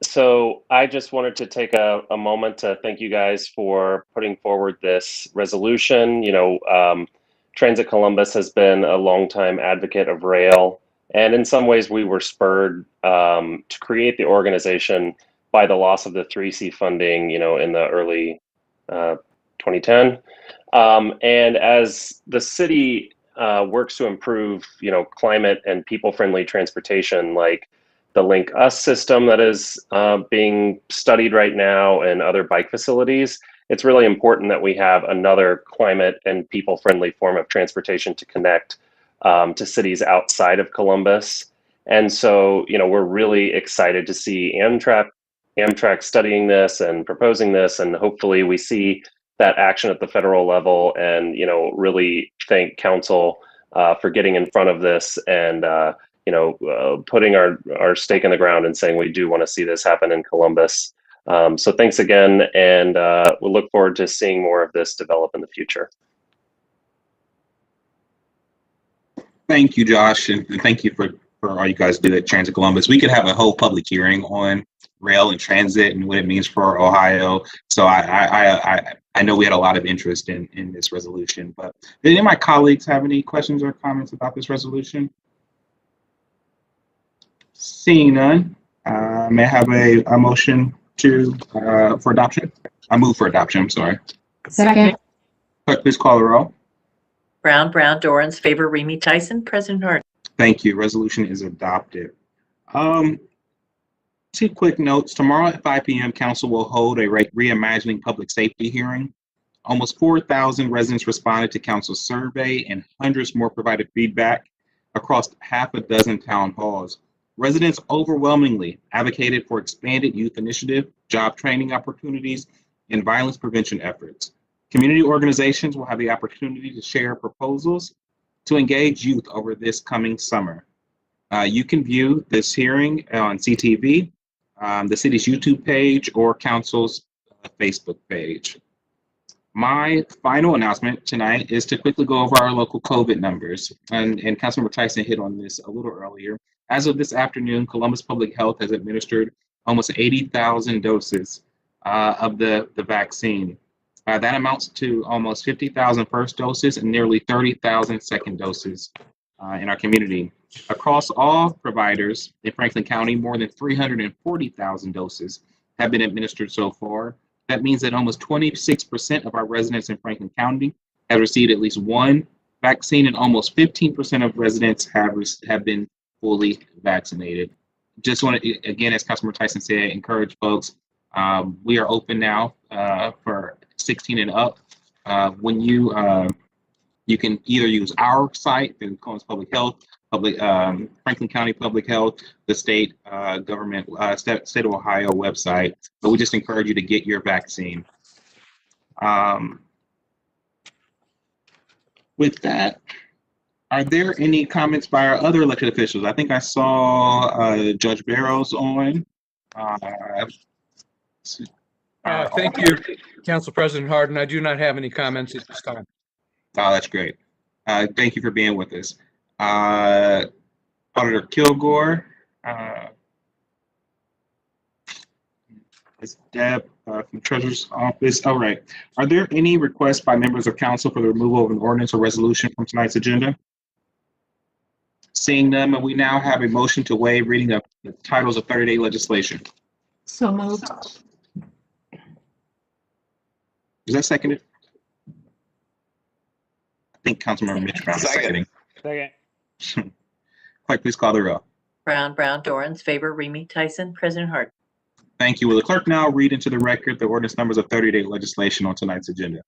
So I just wanted to take a moment to thank you guys for putting forward this resolution. Transit Columbus has been a longtime advocate of rail, and in some ways we were spurred to create the organization by the loss of the 3C funding, in the early 2010. And as the city works to improve, climate and people-friendly transportation, like the Link Us system that is being studied right now and other bike facilities, it's really important that we have another climate and people-friendly form of transportation to connect to cities outside of Columbus. And so, we're really excited to see Amtrak studying this and proposing this, and hopefully we see that action at the federal level, and really thank council for getting in front of this and putting our stake in the ground and saying we do want to see this happen in Columbus. So thanks again, and we'll look forward to seeing more of this develop in the future. Thank you, Josh, and thank you for all you guys do at Transit Columbus. We could have a whole public hearing on rail and transit and what it means for Ohio. So I know we had a lot of interest in this resolution, but did any of my colleagues have any questions or comments about this resolution? Seeing none, may I have a motion for adoption? I move for adoption, I'm sorry. Second. Clerk, please call the roll. Brown, Dorans, favor, Remy Tyson, President Harden. Thank you. Resolution is adopted. Two quick notes. Tomorrow at 5 p.m., Council will hold a reimagining public safety hearing. Almost 4,000 residents responded to Council's survey and hundreds more provided feedback across half a dozen town halls. Residents overwhelmingly advocated for expanded youth initiative, job training opportunities, and violence prevention efforts. Community organizations will have the opportunity to share proposals to engage youth over this coming summer. You can view this hearing on CTV, the city's YouTube page, or Council's Facebook page. My final announcement tonight is to quickly go over our local COVID numbers. And Councilmember Tyson hit on this a little earlier. As of this afternoon, Columbus Public Health has administered almost 80,000 doses of the vaccine. That amounts to almost 50,000 first doses and nearly 30,000 second doses in our community. Across all providers in Franklin County, more than 340,000 doses have been administered so far. That means that almost 26% of our residents in Franklin County have received at least one vaccine, and almost 15% of residents have been fully vaccinated. Just want to, again, as Councilmember Tyson said, encourage folks. We are open now for 16 and up. When you can either use our site, the Columbus Public Health, Franklin County Public Health, the state government, state of Ohio website, but we just encourage you to get your vaccine. With that, are there any comments by our other elected officials? I think I saw Judge Barrows on. Thank you, Council President Harden. I do not have any comments at this time. Oh, that's great. Thank you for being with us. Auditor Kilgore, it's Deb from Treasurer's Office. All right. Are there any requests by members of council for the removal of an ordinance or resolution from tonight's agenda? Seeing none, we now have a motion to waive reading of the titles of 30-day legislation. So moved. Is that seconded? I think Councilmember Mitch Brown is seconding. Second. Clerk, please call the roll. Brown, Dorans, favor, Remy Tyson, President Harden. Thank you. Will the clerk now read into the record the ordinance numbers of 30-day legislation on tonight's agenda?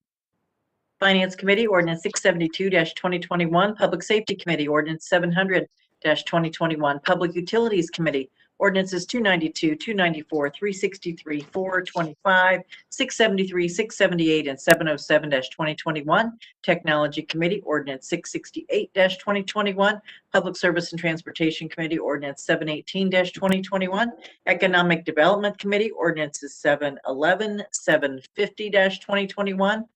Finance Committee, Ordinance 672-2021. Public Safety Committee, Ordinance 700-2021. Public Utilities Committee, Ordinances 292, 294, 363, 425, 673, 678, and 707-2021. Technology Committee, Ordinance 668-2021. Public Service and Transportation Committee, Ordinance 718-2021. Economic Development Committee, Ordinances 711, 750-2021.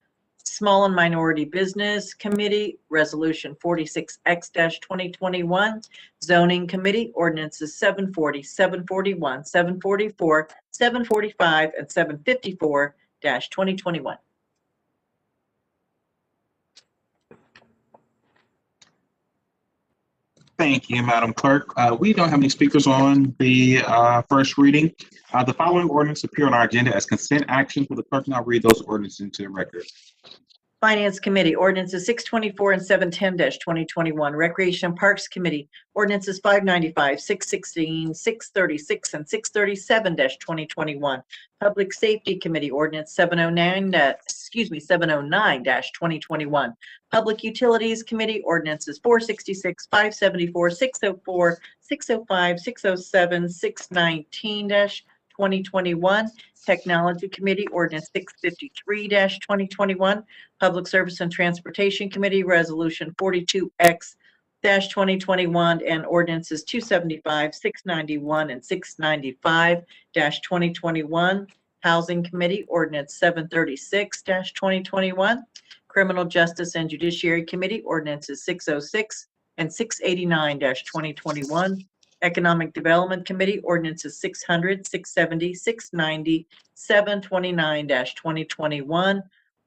Small and Minority Business Committee, Resolution 46X-2021. Zoning Committee, Ordinances 740, 741, 744, 745, and 754-2021. Thank you, Madam Clerk. We don't have any speakers on the first reading. The following ordinances appear on our agenda as consent actions. Will the clerk now read those ordinances into the record? Finance Committee, Ordinances 624 and 710-2021. Recreation and Parks Committee, Ordinances 595, 616, 636, and 637-2021. Public Safety Committee, Ordinance 709-2021. Public Utilities Committee, Ordinances 466, 574, 604, 605, 607, 619-2021. Technology Committee, Ordinance 653-2021. Public Service and Transportation Committee, Resolution 42X-2021, and Ordinances 275, 691, and 695-2021. Housing Committee, Ordinance 736-2021. Criminal Justice and Judiciary Committee, Ordinances 606 and 689-2021. Economic Development Committee, Ordinances 600, 670, 690, 729-2021.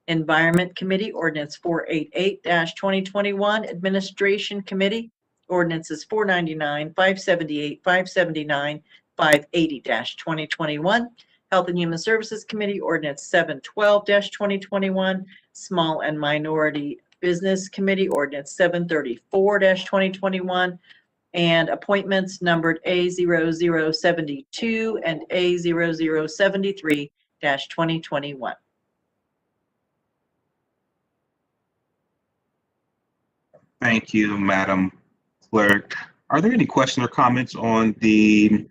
Environment Committee, Ordinance 488-2021. Administration Committee, Ordinances 499, 578, 579, 580-2021. Health and Human Services Committee, ordinance 712-2021. Small and Minority Business Committee, ordinance 734-2021. And appointments numbered A0072 and A0073-2021. Thank you, Madam Clerk. Are there any questions or comments on the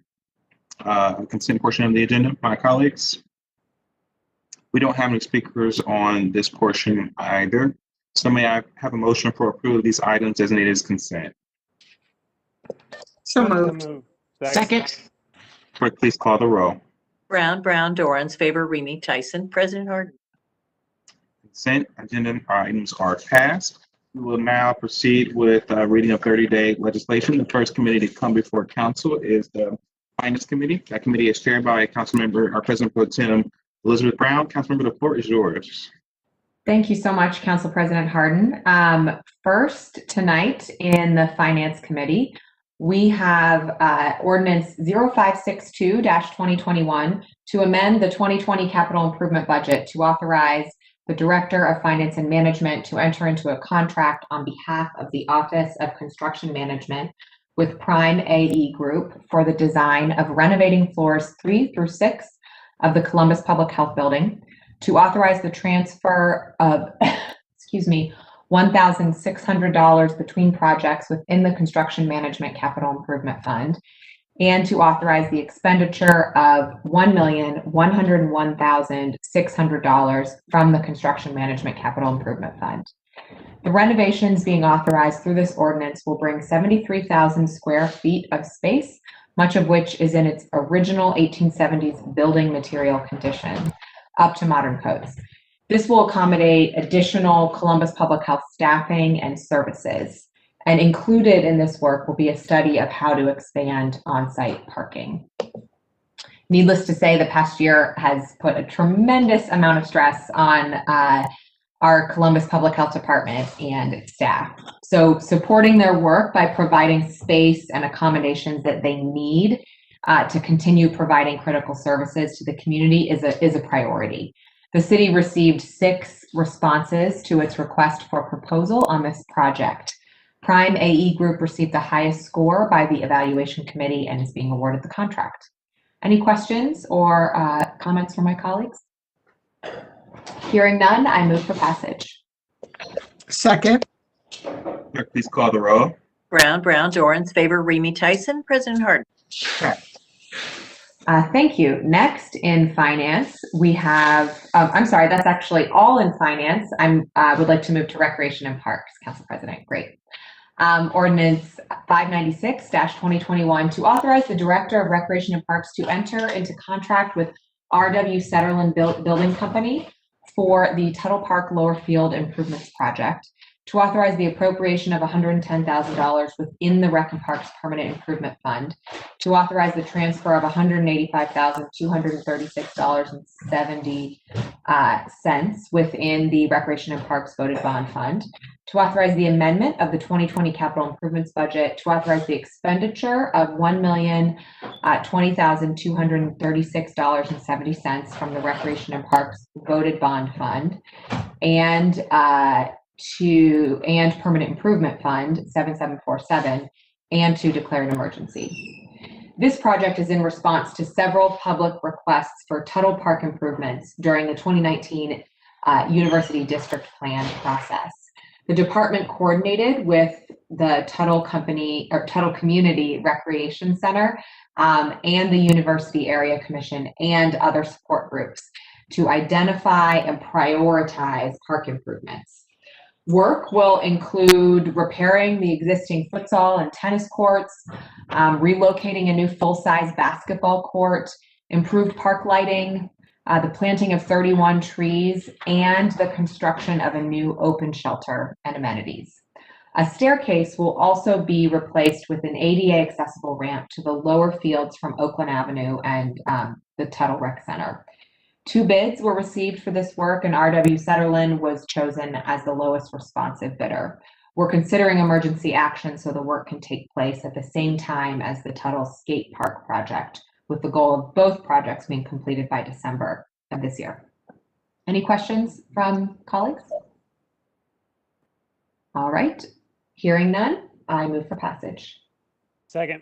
consent portion of the agenda, my colleagues? We don't have any speakers on this portion either. So may I have a motion for approval of these items designated as consent? So moved. Second. Clerk, please call the roll. Brown, Dorans, favor, Remy, Tyson, President Harden. Consent agenda items are passed. We will now proceed with reading of 30-day legislation. The first committee to come before council is the Finance Committee. That committee is chaired by Councilmember, our President Pro Tem, Elizabeth Brown. Councilmember, the floor is yours. Thank you so much, Council President Harden. First, tonight in the Finance Committee, we have ordinance 0562-2021 to amend the 2020 capital improvement budget to authorize the Director of Finance and Management to enter into a contract on behalf of the Office of Construction Management with Prime AE Group for the design of renovating floors 3 through 6 of the Columbus Public Health Building, to authorize the transfer of, $1,600 between projects within the Construction Management Capital Improvement Fund, and to authorize the expenditure of $1,101,600 from the Construction Management Capital Improvement Fund. The renovations being authorized through this ordinance will bring 73,000 square feet of space, much of which is in its original 1870s building material condition, up to modern codes. This will accommodate additional Columbus Public Health staffing and services. And included in this work will be a study of how to expand on-site parking. Needless to say, the past year has put a tremendous amount of stress on our Columbus Public Health Department and staff. So supporting their work by providing space and accommodations that they need to continue providing critical services to the community is a priority. The city received 6 responses to its request for proposal on this project. Prime AE Group received the highest score by the evaluation committee and is being awarded the contract. Any questions or comments from my colleagues? Hearing none, I move for passage. Second. Clerk, please call the roll. Brown, Dorans, favor, Remy, Tyson, President Harden. Thank you. Next in finance, we have, I'm sorry, that's actually all in finance. I would like to move to Recreation and Parks, Council President. Great. Ordinance 596-2021 to authorize the Director of Recreation and Parks to enter into contract with R.W. Sutherland Building Company for the Tuttle Park Lower Field Improvements Project, to authorize the appropriation of $110,000 within the Rec and Parks Permanent Improvement Fund, to authorize the transfer of $185,236.70 within the Recreation and Parks Voted Bond Fund, to authorize the amendment of the 2020 capital improvements budget, to authorize the expenditure of $1,020,236.70 from the Recreation and Parks Voted Bond Fund, and Permanent Improvement Fund 7747, and to declare an emergency. This project is in response to several public requests for Tuttle Park improvements during the 2019 University District Plan process. The department coordinated with the Tuttle Community Recreation Center and the University Area Commission and other support groups to identify and prioritize park improvements. Work will include repairing the existing futsal and tennis courts, relocating a new full-size basketball court, improved park lighting, the planting of 31 trees, and the construction of a new open shelter and amenities. A staircase will also be replaced with an ADA accessible ramp to the lower fields from Oakland Avenue and the Tuttle Rec Center. 2 bids were received for this work, and R.W. Sutherland was chosen as the lowest responsive bidder. We're considering emergency action so the work can take place at the same time as the Tuttle Skate Park project, with the goal of both projects being completed by December of this year. Any questions from colleagues? All right, hearing none, I move for passage. Second.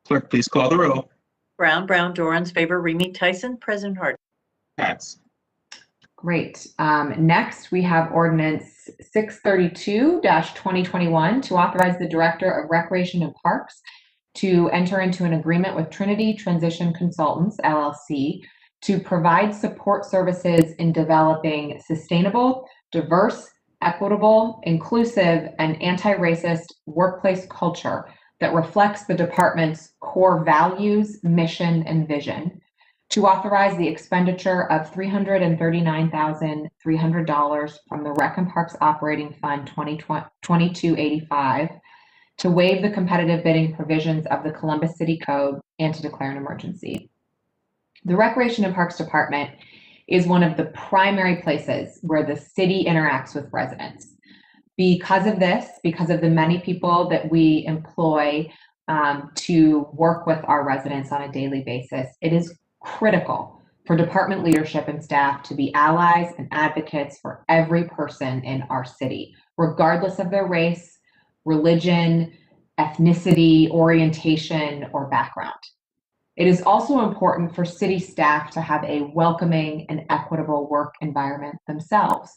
Clerk, please call the row. Brown, Dorans, favor, Remy Tyson, President Harden. Pass. Great. Next, we have ordinance 632-2021 to authorize the Director of Recreation and Parks to enter into an agreement with Trinity Transition Consultants, LLC, to provide support services in developing sustainable, diverse, equitable, inclusive, and anti-racist workplace culture that reflects the department's core values, mission, and vision, to authorize the expenditure of $339,300 from the Rec and Parks Operating Fund 2285, to waive the competitive bidding provisions of the Columbus City Code, and to declare an emergency. The Recreation and Parks Department is one of the primary places where the city interacts with residents. Because of this, because of the many people that we employ to work with our residents on a daily basis, it is critical for department leadership and staff to be allies and advocates for every person in our city, regardless of their race, religion, ethnicity, orientation, or background. It is also important for city staff to have a welcoming and equitable work environment themselves.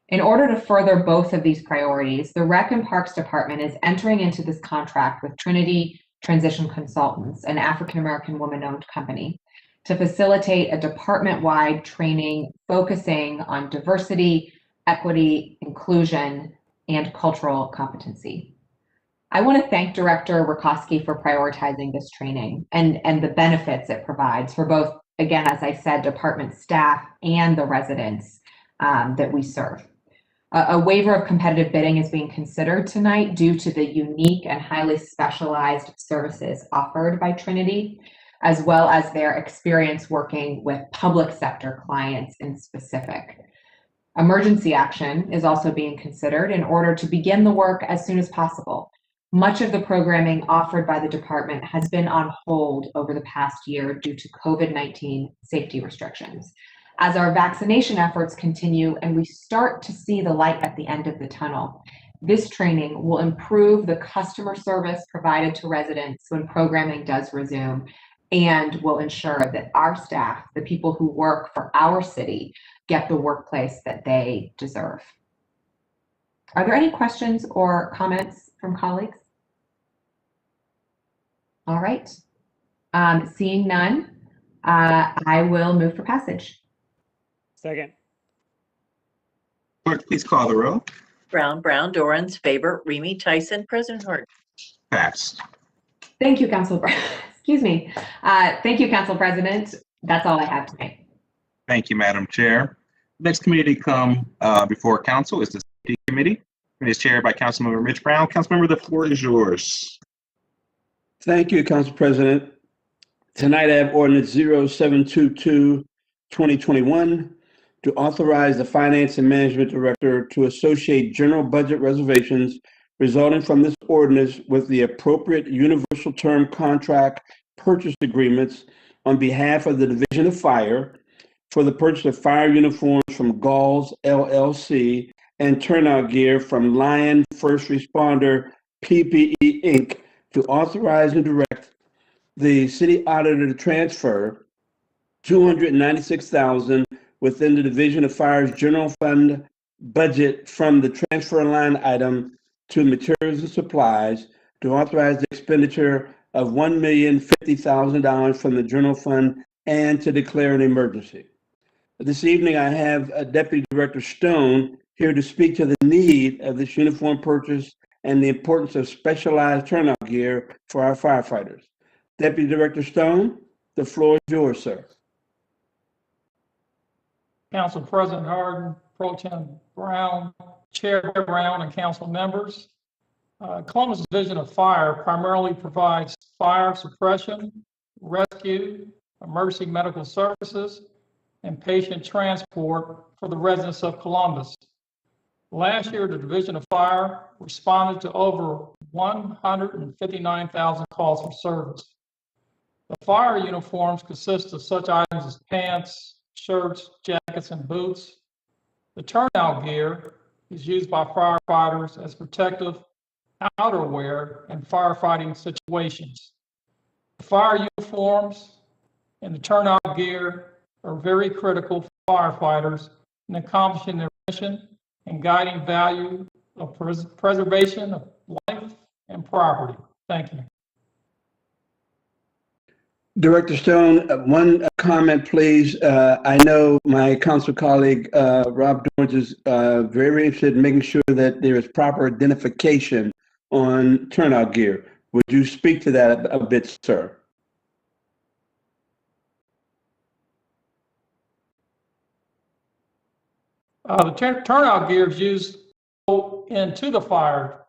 In order to further both of these priorities, the Rec and Parks Department is entering into this contract with Trinity Transition Consultants, an African-American woman-owned company, to facilitate a department-wide training focusing on diversity, equity, inclusion, and cultural competency. I want to thank Director Rakowski for prioritizing this training and the benefits it provides for both, again, as I said, department staff and the residents that we serve. A waiver of competitive bidding is being considered tonight due to the unique and highly specialized services offered by Trinity, as well as their experience working with public sector clients in specific. Emergency action is also being considered in order to begin the work as soon as possible. Much of the programming offered by the department has been on hold over the past year due to COVID-19 safety restrictions. As our vaccination efforts continue and we start to see the light at the end of the tunnel, this training will improve the customer service provided to residents when programming does resume, and will ensure that our staff, the people who work for our city, get the workplace that they deserve. Are there any questions or comments from colleagues? All right. Seeing none, I will move for passage. Second. Clerk, please call the row. Brown, Dorans, favor, Remy Tyson, President Harden. Pass. Thank you, Council. Excuse me. Thank you, Council President. That's all I have tonight. Thank you, Madam Chair. Next committee to come before council is the Safety Committee. It is chaired by Councilmember Mitch Brown. Councilmember, the floor is yours. Thank you, Council President. Tonight I have ordinance 0722-2021 to authorize the Finance and Management Director to associate general budget reservations resulting from this ordinance with the appropriate universal term contract purchase agreements on behalf of the Division of Fire for the purchase of fire uniforms from Galls LLC and turnout gear from Lion First Responder PPE Inc. to authorize and direct the city auditor to transfer $296,000 within the Division of Fire's general fund budget from the transfer line item to materials and supplies to authorize the expenditure of $1,050,000 from the general fund and to declare an emergency. This evening, I have Deputy Director Stone here to speak to the need of this uniform purchase and the importance of specialized turnout gear for our firefighters. Deputy Director Stone, the floor is yours, sir. Council President Harden, Pro Tem Brown, Chair Brown, and council members. Columbus Division of Fire primarily provides fire suppression, rescue, emergency medical services, and patient transport for the residents of Columbus. Last year, the Division of Fire responded to over 159,000 calls for service. The fire uniforms consist of such items as pants, shirts, jackets, and boots. The turnout gear is used by firefighters as protective outerwear in firefighting situations. The fire uniforms and the turnout gear are very critical for firefighters in accomplishing their mission and guiding value of preservation of life and property. Thank you. Director Stone, one comment, please. I know my council colleague, Rob Dorrance, is very interested in making sure that there is proper identification on turnout gear. Would you speak to that a bit, sir? The turnout gear is used into the fire,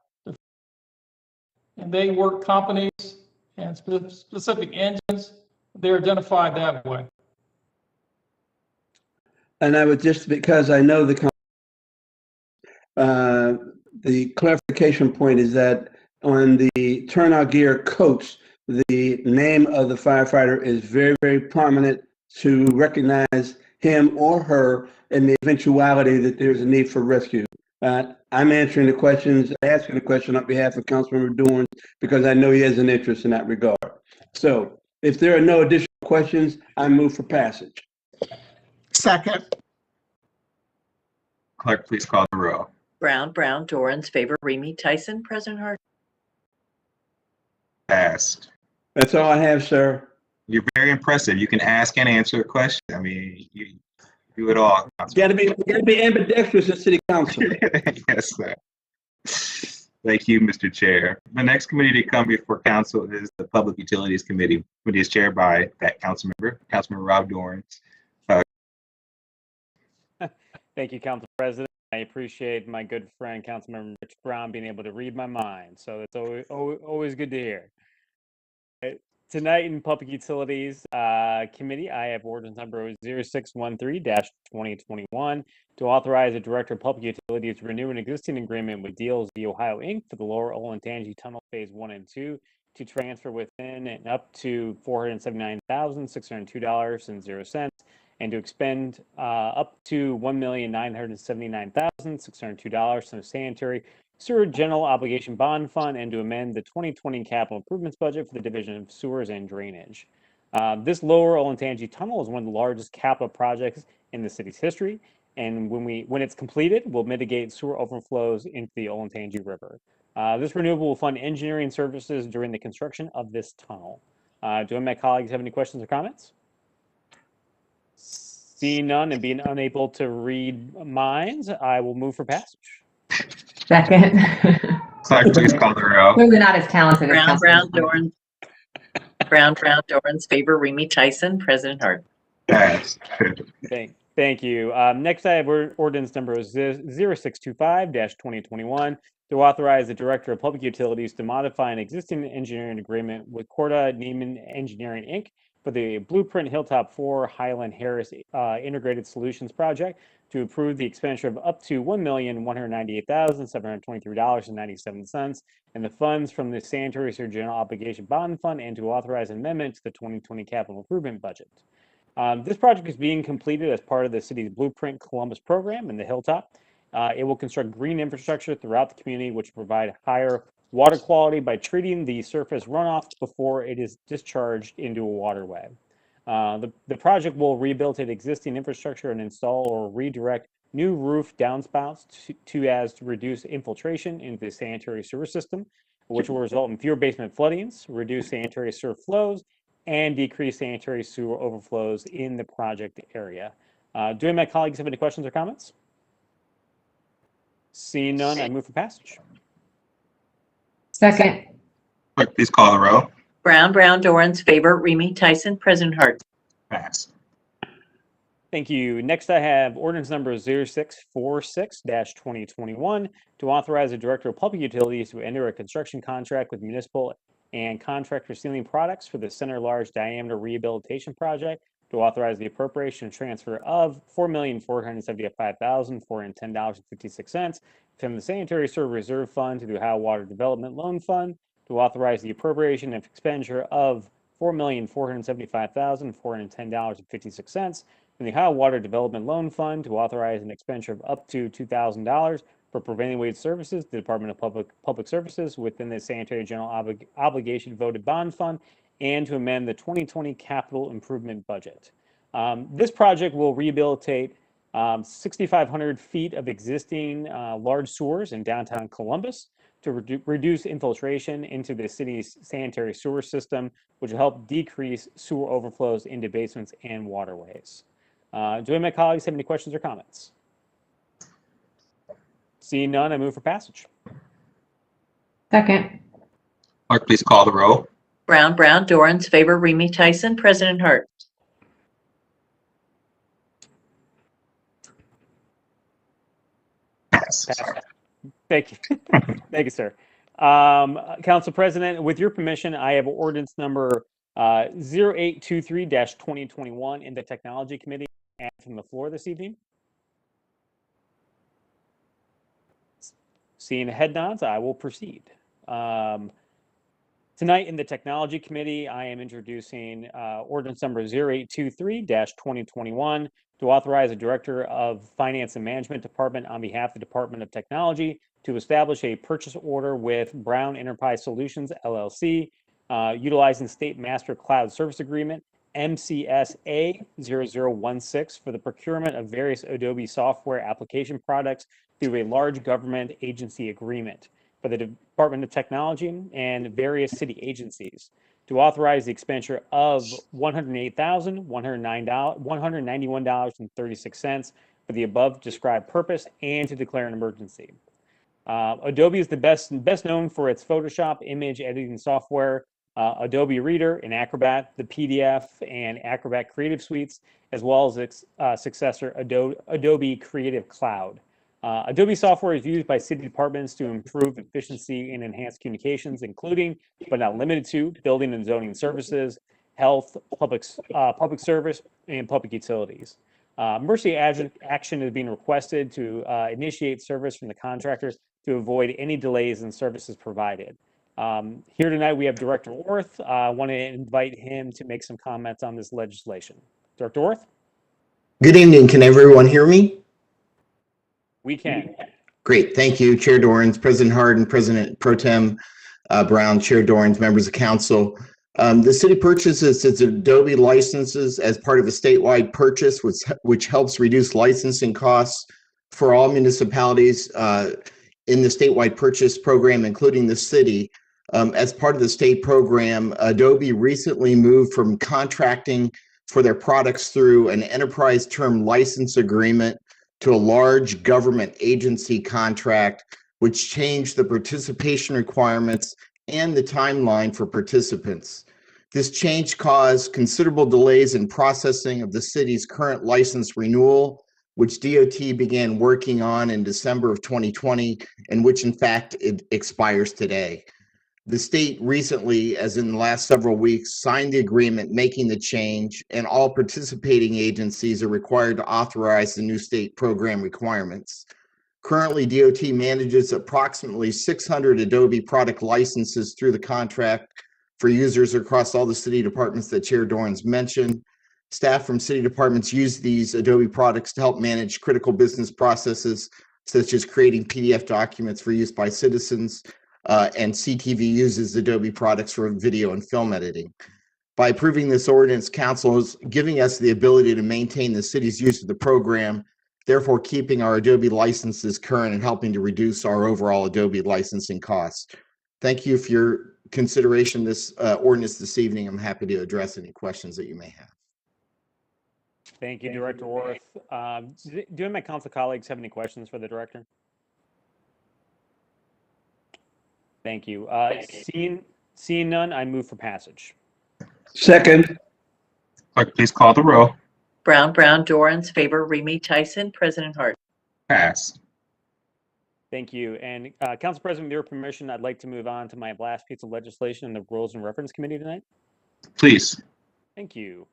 and they work companies and specific engines. They're identified that way. And I would just, because I know the clarification point is that on the turnout gear coats, the name of the firefighter is very, very prominent to recognize him or her in the eventuality that there's a need for rescue. I'm answering the questions, asking the question on behalf of Councilmember Dorrance because I know he has an interest in that regard. So if there are no additional questions, I move for passage. Second. Clerk, please call the roll. Brown, Dorans, favor, Remy, Tyson, President Harden. Passed. That's all I have, sir. You're very impressive. You can ask and answer a question. I mean, you do it all. Gotta be ambidextrous in city council. Yes, sir. Thank you, Mr. Chair. The next committee to come before council is the Public Utilities Committee. Committee is chaired by that Councilmember Rob Dorrance. Thank you, Council President. I appreciate my good friend, Councilmember Rich Brown, being able to read my mind. So it's always good to hear. Tonight in Public Utilities Committee, I have ordinance number 0613-2021 to authorize the Director of Public Utilities to renew an existing agreement with DLZ Ohio Inc. for the Lower Olentangy Tunnel Phase 1 and 2 to transfer within and up to $479,602.00 and to expend up to $1,979,602 from the Sanitary Sewer General Obligation Bond Fund and to amend the 2020 capital improvements budget for the Division of Sewers and Drainage. This Lower Olentangy Tunnel is one of the largest capital projects in the city's history, and when it's completed, will mitigate sewer overflows into the Olentangy River. This renewal will fund engineering services during the construction of this tunnel. Do any of my colleagues have any questions or comments? Seeing none and being unable to read minds, I will move for passage. Second. Clerk, please call the roll. Clearly not as talented as Brown, Dorans, favor, Remy, Tyson, President Harden. Passed. Thank you. Next, I have ordinance number 0625-2021 to authorize the Director of Public Utilities to modify an existing engineering agreement with Corda Neiman Engineering, Inc. for the Blueprint Hilltop 4 Highland Harris Integrated Solutions Project to approve the expenditure of up to $1,198,723.97 and the funds from the Sanitary Sewer General Obligation Bond Fund and to authorize an amendment to the 2020 capital improvement budget. This project is being completed as part of the city's Blueprint Columbus program in the Hilltop. It will construct green infrastructure throughout the community, which will provide higher water quality by treating the surface runoff before it is discharged into a waterway. The project will rehabilitate existing infrastructure and install or redirect new roof downspouts to reduce infiltration into the sanitary sewer system, which will result in fewer basement floodings, reduce sanitary sewer flows, and decrease sanitary sewer overflows in the project area. Do any of my colleagues have any questions or comments? Seeing none, I move for passage. Second. Clerk, please call the roll. Brown, Dorans, favor, Remy, Tyson, President Harden. Pass. Thank you. Next, I have ordinance number 0646-2021 to authorize the Director of Public Utilities to enter a construction contract with municipal and contractor Sealing Products for the Center Large Diameter Rehabilitation Project to authorize the appropriation and transfer of $4,475,410.56 from the Sanitary Sewer Reserve Fund to the Ohio Water Development Loan Fund, to authorize the appropriation and expenditure of $4,475,410.56 from the Ohio Water Development Loan Fund to authorize an expenditure of up to $2,000 for prevailing wage services, the Department of Public Services within the Sanitary General Obligation Voted Bond Fund, and to amend the 2020 capital improvement budget. This project will rehabilitate 6,500 feet of existing large sewers in downtown Columbus to reduce infiltration into the city's sanitary sewer system, which will help decrease sewer overflows into basements and waterways. Do any of my colleagues have any questions or comments? Seeing none, I move for passage. Second. Clerk, please call the roll. Brown, Dorans, favor, Remy Tyson, President Hart. Pass. Thank you. Thank you, sir. Council President, with your permission, I have ordinance number 0823-2021 in the Technology Committee and from the floor this evening. Seeing head nods, I will proceed. Tonight in the Technology Committee, I am introducing ordinance number 0823-2021 to authorize the Director of Finance and Management Department on behalf of the Department of Technology to establish a purchase order with Brown Enterprise Solutions, LLC, utilizing State Master Cloud Service Agreement, MCSA 0016, for the procurement of various Adobe software application products through a large government agency agreement for the Department of Technology and various city agencies, to authorize the expenditure of $108,191.36 for the above described purpose and to declare an emergency. Adobe is the best known for its Photoshop image editing software, Adobe Reader and Acrobat, the PDF and Acrobat Creative Suites, as well as its successor, Adobe Creative Cloud. Adobe software is used by city departments to improve efficiency and enhance communications, including, but not limited to, building and zoning services, health, public service, and public utilities. Emergency action is being requested to initiate service from the contractors to avoid any delays in services provided. Here tonight we have Director Orth. I want to invite him to make some comments on this legislation. Director Orth? Good evening. Can everyone hear me? We can. Great. Thank you, Chair Dorans, President Hardin, President Pro Tem Brown, Chair Dorans, members of council. The city purchases its Adobe licenses as part of a statewide purchase, which helps reduce licensing costs for all municipalities in the statewide purchase program, including the city. As part of the state program, Adobe recently moved from contracting for their products through an enterprise term license agreement to a large government agency contract, which changed the participation requirements and the timeline for participants. This change caused considerable delays in processing of the city's current license renewal, which DOT began working on in December of 2020, and which in fact it expires today. The state recently, as in the last several weeks, signed the agreement making the change, and all participating agencies are required to authorize the new state program requirements. Currently, DOT manages approximately 600 Adobe product licenses through the contract for users across all the city departments that Chair Dorans mentioned. Staff from city departments use these Adobe products to help manage critical business processes, such as creating PDF documents for use by citizens, and CTV uses Adobe products for video and film editing. By approving this ordinance, council is giving us the ability to maintain the city's use of the program, therefore keeping our Adobe licenses current and helping to reduce our overall Adobe licensing costs. Thank you for your consideration of this ordinance this evening. I'm happy to address any questions that you may have. Thank you, Director Orth. Do any of my council colleagues have any questions for the director? Thank you. Seeing none, I move for passage. Second. Clerk, please call the roll. Brown, Dorans, favor, Remy Tyson, President Hart. Pass. Thank you. And Council President, with your permission, I'd like to move on to my last piece of legislation in the Rules and Reference Committee tonight. Please. Thank you.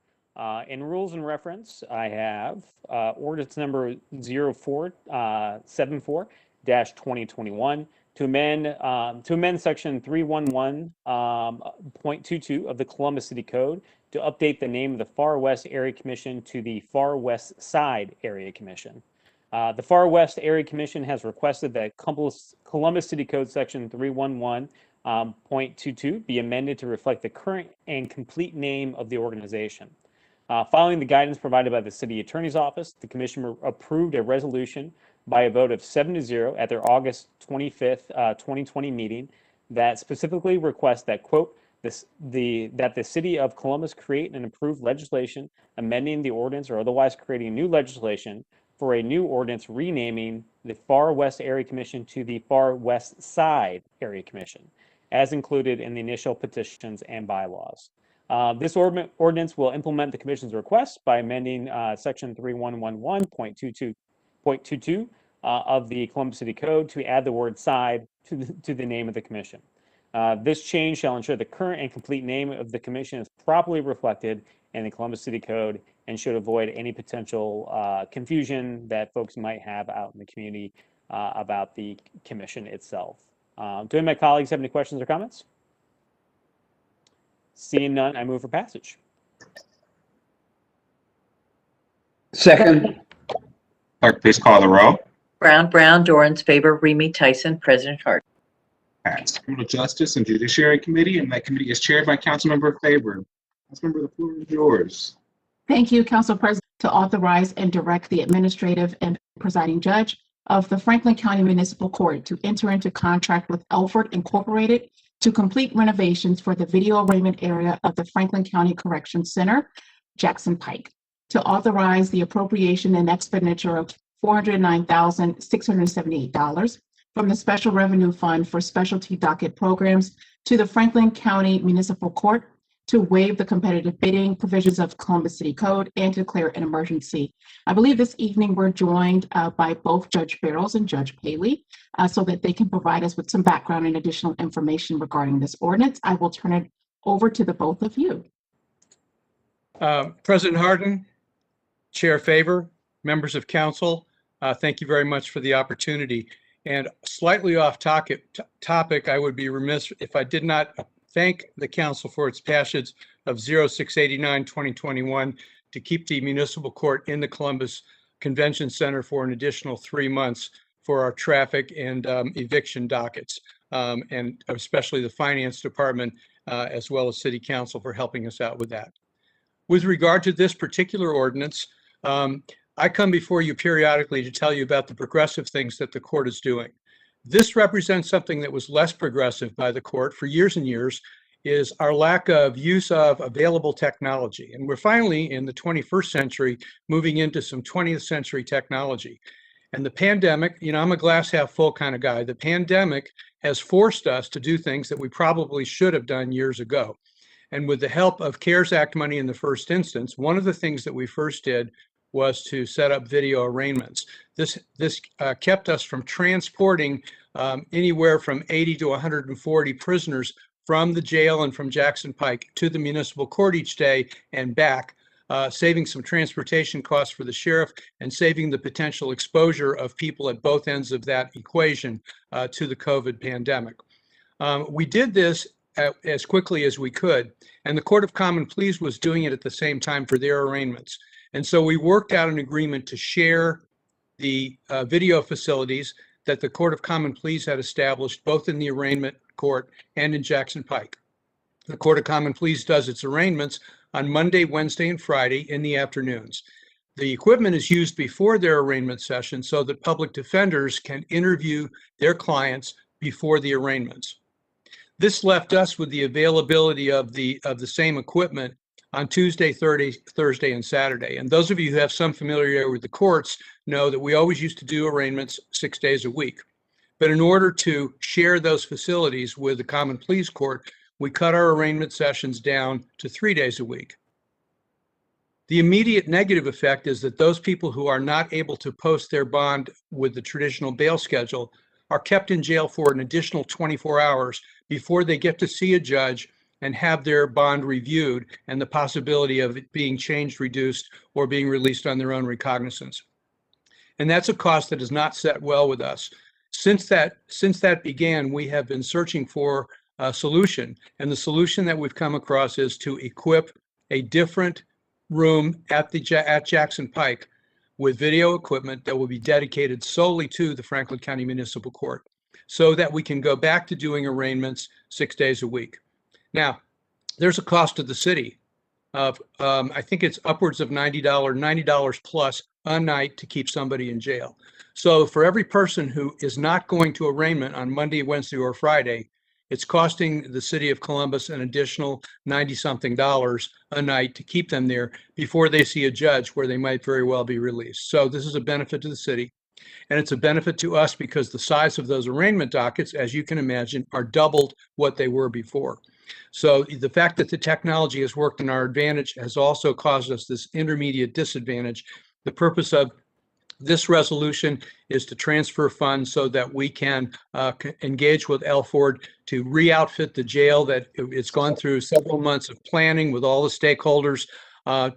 In Rules and Reference, I have ordinance number 0474-2021 to amend section 311.22 of the Columbus City Code to update the name of the Far West Area Commission to the Far West Side Area Commission. The Far West Area Commission has requested that Columbus City Code section 311.22 be amended to reflect the current and complete name of the organization. Following the guidance provided by the City Attorney's Office, the Commission approved a resolution by a vote of 7-0 at their August 25th, 2020 meeting that specifically requests that, quote, that the City of Columbus create and approve legislation amending the ordinance or otherwise creating new legislation for a new ordinance renaming the Far West Area Commission to the Far West Side Area Commission, as included in the initial petitions and bylaws. This ordinance will implement the Commission's request by amending section 3111.22 of the Columbus City Code to add the word side to the name of the commission. This change shall ensure the current and complete name of the commission is properly reflected in the Columbus City Code and should avoid any potential confusion that folks might have out in the community about the commission itself. Do any of my colleagues have any questions or comments? Seeing none, I move for passage. Second. Clerk, please call the roll. Brown, Dorans, favor, Remy Tyson, President Harden. Passed. Criminal Justice and Judiciary Committee, and that committee is chaired by Councilmember Faber. Councilmember, the floor is yours. Thank you, Council President, to authorize and direct the administrative and presiding judge of the Franklin County Municipal Court to enter into contract with Elford Incorporated to complete renovations for the video arraignment area of the Franklin County Correction Center, Jackson Pike, to authorize the appropriation and expenditure of $409,678 from the Special Revenue Fund for Specialty Docket Programs to the Franklin County Municipal Court to waive the competitive bidding provisions of Columbus City Code and to declare an emergency. I believe this evening we're joined by both Judge Barrows and Judge Paley so that they can provide us with some background and additional information regarding this ordinance. I will turn it over to the both of you. President Harden, Chair Faber, members of council, thank you very much for the opportunity. And slightly off topic, I would be remiss if I did not thank the council for its passage of 0689-2021 to keep the municipal court in the Columbus Convention Center for an additional 3 months for our traffic and eviction dockets, and especially the finance department as well as city council for helping us out with that. With regard to this particular ordinance, I come before you periodically to tell you about the progressive things that the court is doing. This represents something that was less progressive by the court for years and years, is our lack of use of available technology. And we're finally in the 21st century moving into some 20th century technology. And the pandemic, you know, I'm a glass half full kind of guy. The pandemic has forced us to do things that we probably should have done years ago. And with the help of CARES Act money in the first instance, one of the things that we first did was to set up video arraignments. This kept us from transporting anywhere from 80 to 140 prisoners from the jail and from Jackson Pike to the municipal court each day and back, saving some transportation costs for the sheriff and saving the potential exposure of people at both ends of that equation to the COVID pandemic. We did this as quickly as we could, and the Court of Common Pleas was doing it at the same time for their arraignments. And so we worked out an agreement to share the video facilities that the Court of Common Pleas had established both in the arraignment court and in Jackson Pike. The Court of Common Pleas does its arraignments on Monday, Wednesday, and Friday in the afternoons. The equipment is used before their arraignment session so that public defenders can interview their clients before the arraignments. This left us with the availability of the same equipment on Tuesday, Thursday, and Saturday. And those of you who have some familiarity with the courts know that we always used to do arraignments 6 days a week. But in order to share those facilities with the Common Pleas Court, we cut our arraignment sessions down to 3 days a week. The immediate negative effect is that those people who are not able to post their bond with the traditional bail schedule are kept in jail for an additional 24 hours before they get to see a judge and have their bond reviewed and the possibility of it being changed, reduced, or being released on their own recognizance. And that's a cost that is not set well with us. Since that began, we have been searching for a solution, and the solution that we've come across is to equip a different room at Jackson Pike with video equipment that will be dedicated solely to the Franklin County Municipal Court, so that we can go back to doing arraignments 6 days a week. Now, there's a cost to the city of, I think it's upwards of $90 plus a night to keep somebody in jail. So for every person who is not going to arraignment on Monday, Wednesday, or Friday, it's costing the city of Columbus an additional $90-something a night to keep them there before they see a judge, where they might very well be released. So this is a benefit to the city, and it's a benefit to us because the size of those arraignment dockets, as you can imagine, are doubled what they were before. So the fact that the technology has worked in our advantage has also caused us this intermediate disadvantage. The purpose of this resolution is to transfer funds so that we can engage with Elford to re-outfit the jail that it's gone through several months of planning with all the stakeholders.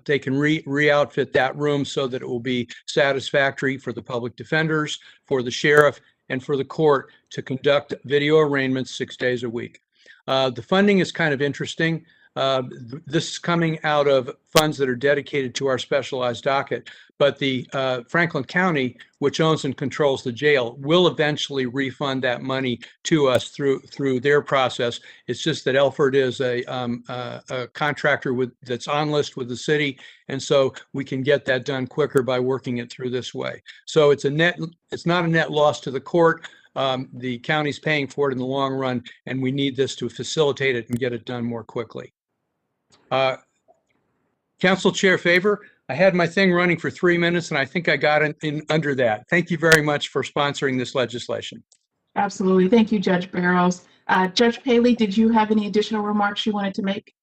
They can re-outfit that room so that it will be satisfactory for the public defenders, for the sheriff, and for the court to conduct video arraignments 6 days a week. The funding is kind of interesting. This is coming out of funds that are dedicated to our specialized docket, but the Franklin County, which owns and controls the jail, will eventually refund that money to us through their process. It's just that Elford is a contractor that's on list with the city, and so we can get that done quicker by working it through this way. So it's not a net loss to the court. The county's paying for it in the long run, and we need this to facilitate it and get it done more quickly. Council Chair Favor, I had my thing running for 3 minutes, and I think I got in under that. Thank you very much for sponsoring this legislation. Absolutely. Thank you, Judge Barrows. Judge Paley, did you have any additional remarks you wanted to make?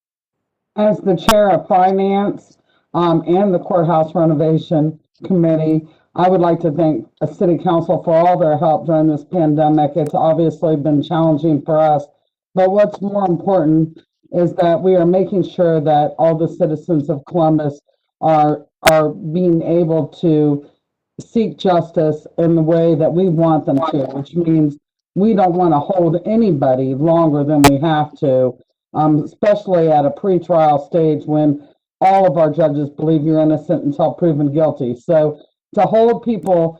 As the Chair of Finance and the Courthouse Renovation Committee, I would like to thank City Council for all their help during this pandemic. It's obviously been challenging for us, but what's more important is that we are making sure that all the citizens of Columbus are being able to seek justice in the way that we want them to, which means we don't want to hold anybody longer than we have to, especially at a pretrial stage when all of our judges believe you're innocent until proven guilty. So to hold people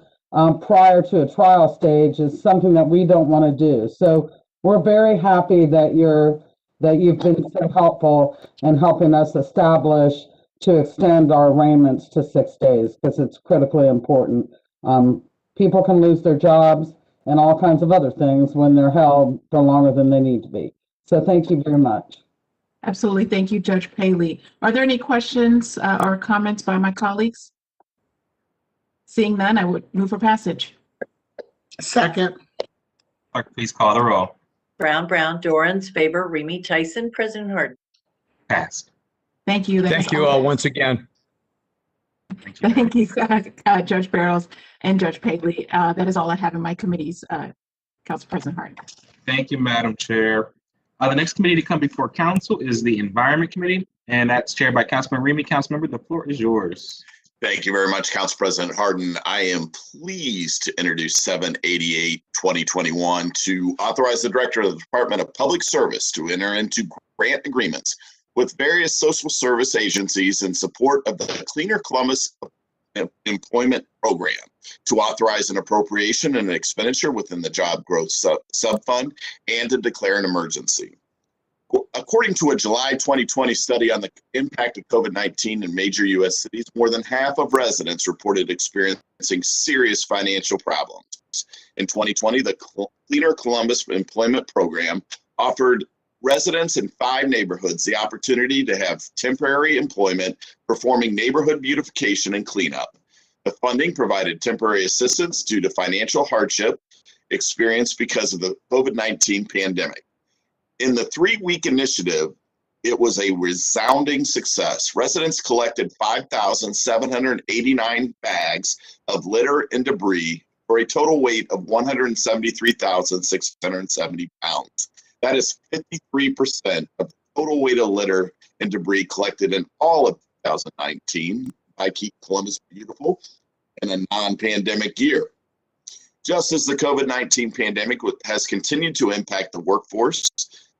prior to a trial stage is something that we don't want to do. So we're very happy that you've been so helpful in helping us establish to extend our arraignments to 6 days, because it's critically important. People can lose their jobs and all kinds of other things when they're held for longer than they need to be. So thank you very much. Absolutely. Thank you, Judge Paley. Are there any questions or comments by my colleagues? Seeing none, I would move for passage. Second. Clerk, please call the roll. Brown, Dorans, Favor, Remy, Tyson, President Harden. Passed. Thank you. Thank you all once again. Thank you, Judge Barrows and Judge Paley. That is all I have in my committees, Council President Harden. Thank you, Madam Chair. The next committee to come before council is the Environment Committee, and that's chaired by Councilman Remy. Councilmember, the floor is yours. Thank you very much, Council President Harden. I am pleased to introduce 788-2021 to authorize the Director of the Department of Public Service to enter into grant agreements with various social service agencies in support of the Cleaner Columbus Employment Program, to authorize an appropriation and an expenditure within the Job Growth Subfund, and to declare an emergency. According to a July 2020 study on the impact of COVID-19 in major U.S. cities, more than half of residents reported experiencing serious financial problems. In 2020, the Cleaner Columbus Employment Program offered residents in 5 neighborhoods the opportunity to have temporary employment performing neighborhood beautification and cleanup. The funding provided temporary assistance due to financial hardship experienced because of the COVID-19 pandemic. In the 3-week initiative, it was a resounding success. Residents collected 5,789 bags of litter and debris for a total weight of 173,670 pounds. That is 53% of the total weight of litter and debris collected in all of 2019 by Keep Columbus Beautiful in a non-pandemic year. Just as the COVID-19 pandemic has continued to impact the workforce,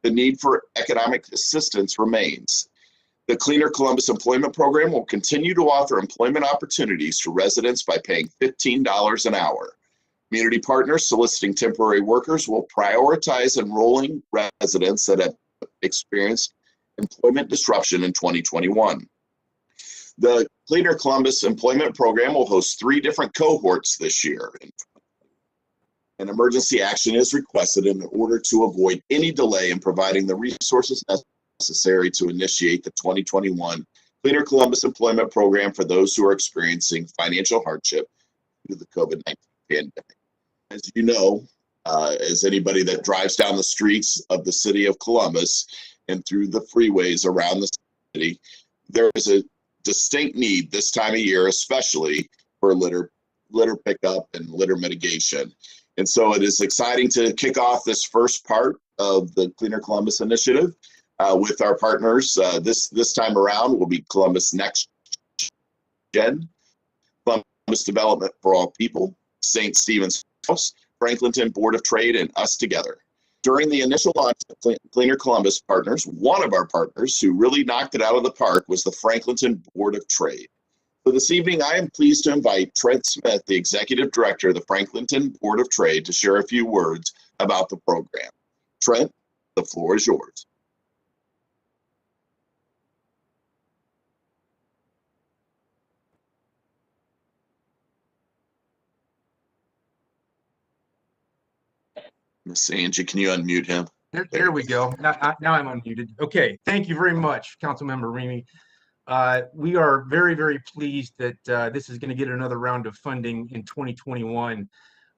the need for economic assistance remains. The Cleaner Columbus Employment Program will continue to offer employment opportunities to residents by paying $15 an hour. Community partners soliciting temporary workers will prioritize enrolling residents that have experienced employment disruption in 2021. The Cleaner Columbus Employment Program will host 3 different cohorts this year. An emergency action is requested in order to avoid any delay in providing the resources necessary to initiate the 2021 Cleaner Columbus Employment Program for those who are experiencing financial hardship due to the COVID-19 pandemic. As you know, as anybody that drives down the streets of the city of Columbus and through the freeways around the city, there is a distinct need this time of year, especially for litter pickup and litter mitigation. And so it is exciting to kick off this first part of the Cleaner Columbus initiative with our partners. This time around will be Columbus Next Gen, Columbus Development for All People, St. Stephen's House, Franklinton Board of Trade, and Us Together. During the initial launch of Cleaner Columbus Partners, one of our partners who really knocked it out of the park was the Franklinton Board of Trade. So this evening, I am pleased to invite Trent Smith, the Executive Director of the Franklinton Board of Trade, to share a few words about the program. Trent, the floor is yours. Miss Angie, can you unmute him? There we go. Now I'm unmuted. Okay, thank you very much, Councilmember Remy. We are very, very pleased that this is going to get another round of funding in 2021.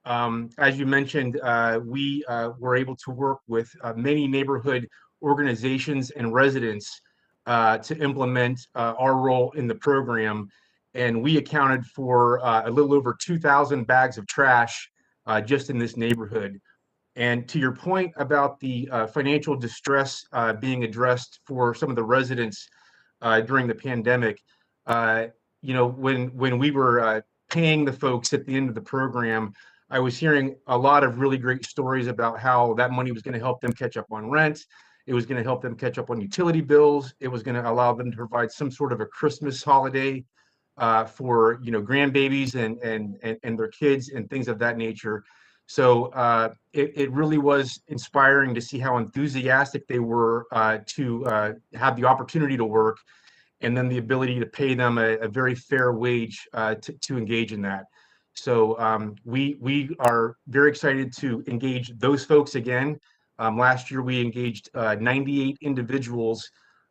As you mentioned, we were able to work with many neighborhood organizations and residents to implement our role in the program. And we accounted for a little over 2,000 bags of trash just in this neighborhood. And to your point about the financial distress being addressed for some of the residents during the pandemic, when we were paying the folks at the end of the program, I was hearing a lot of really great stories about how that money was going to help them catch up on rent. It was going to help them catch up on utility bills. It was going to allow them to provide some sort of a Christmas holiday for grandbabies and their kids and things of that nature. So it really was inspiring to see how enthusiastic they were to have the opportunity to work, and then the ability to pay them a very fair wage to engage in that. So we are very excited to engage those folks again. Last year we engaged 98 individuals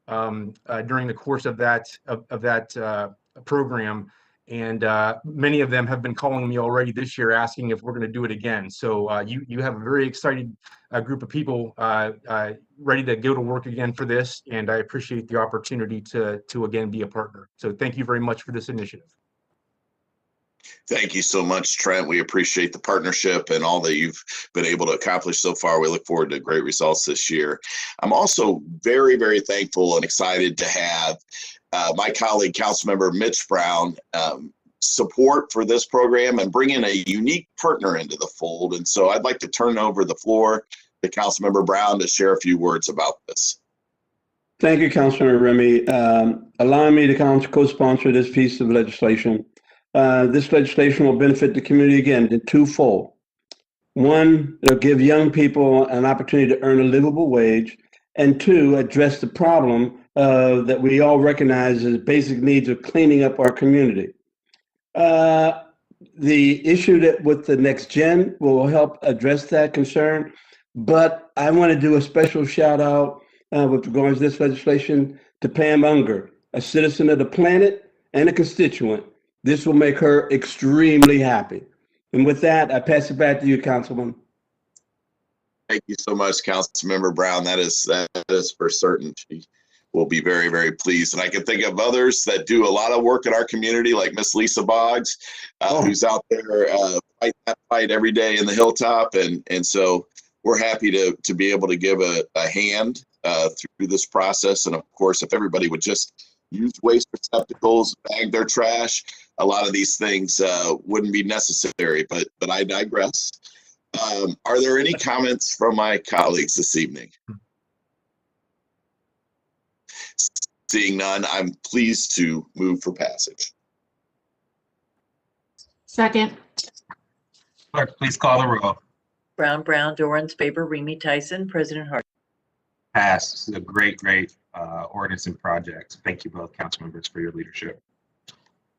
during the course of that program. And many of them have been calling me already this year asking if we're going to do it again. So you have a very excited group of people ready to go to work again for this. And I appreciate the opportunity to again be a partner. So thank you very much for this initiative. Thank you so much, Trent. We appreciate the partnership and all that you've been able to accomplish so far. We look forward to great results this year. I'm also very, very thankful and excited to have my colleague, Councilmember Mitch Brown, support for this program and bring in a unique partner into the fold. And so I'd like to turn over the floor to Councilmember Brown to share a few words about this. Thank you, Councilmember Remy. Allowing me to co-sponsor this piece of legislation. This legislation will benefit the community again in twofold. One, it'll give young people an opportunity to earn a livable wage, and two, address the problem that we all recognize as basic needs of cleaning up our community. The issue that with the Next Gen will help address that concern, but I want to do a special shout out with regards to this legislation to Pam Unger, a citizen of the planet and a constituent. This will make her extremely happy. And with that, I pass it back to you, Councilman. Thank you so much, Councilmember Brown. That is for certain. She will be very, very pleased. And I can think of others that do a lot of work in our community, like Miss Lisa Boggs, who's out there fighting that fight every day in the Hilltop. And so we're happy to be able to give a hand through this process. And of course, if everybody would just use waste receptacles, bag their trash. A lot of these things wouldn't be necessary, but I digress. Are there any comments from my colleagues this evening? Seeing none, I'm pleased to move for passage. Second. Clerk, please call the roll. Brown, Dorans, favor, Remy Tyson, President Harden. Pass. This is a great ordinance and project. Thank you both council members for your leadership.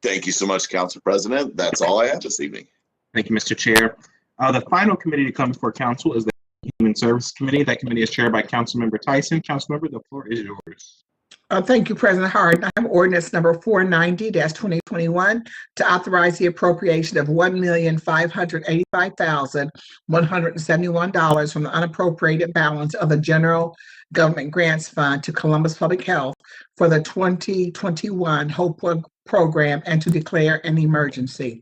Thank you so much, Council President. That's all I have this evening. Thank you, Mr. Chair. The final committee to come before council is the Human Services Committee. That committee is chaired by Councilmember Tyson. Councilmember, the floor is yours. Thank you, President Harden. I have ordinance number 490-2021 to authorize the appropriation of $1,585,171 from the unappropriated balance of the General Government Grants Fund to Columbus Public Health for the 2021 HOPA program and to declare an emergency.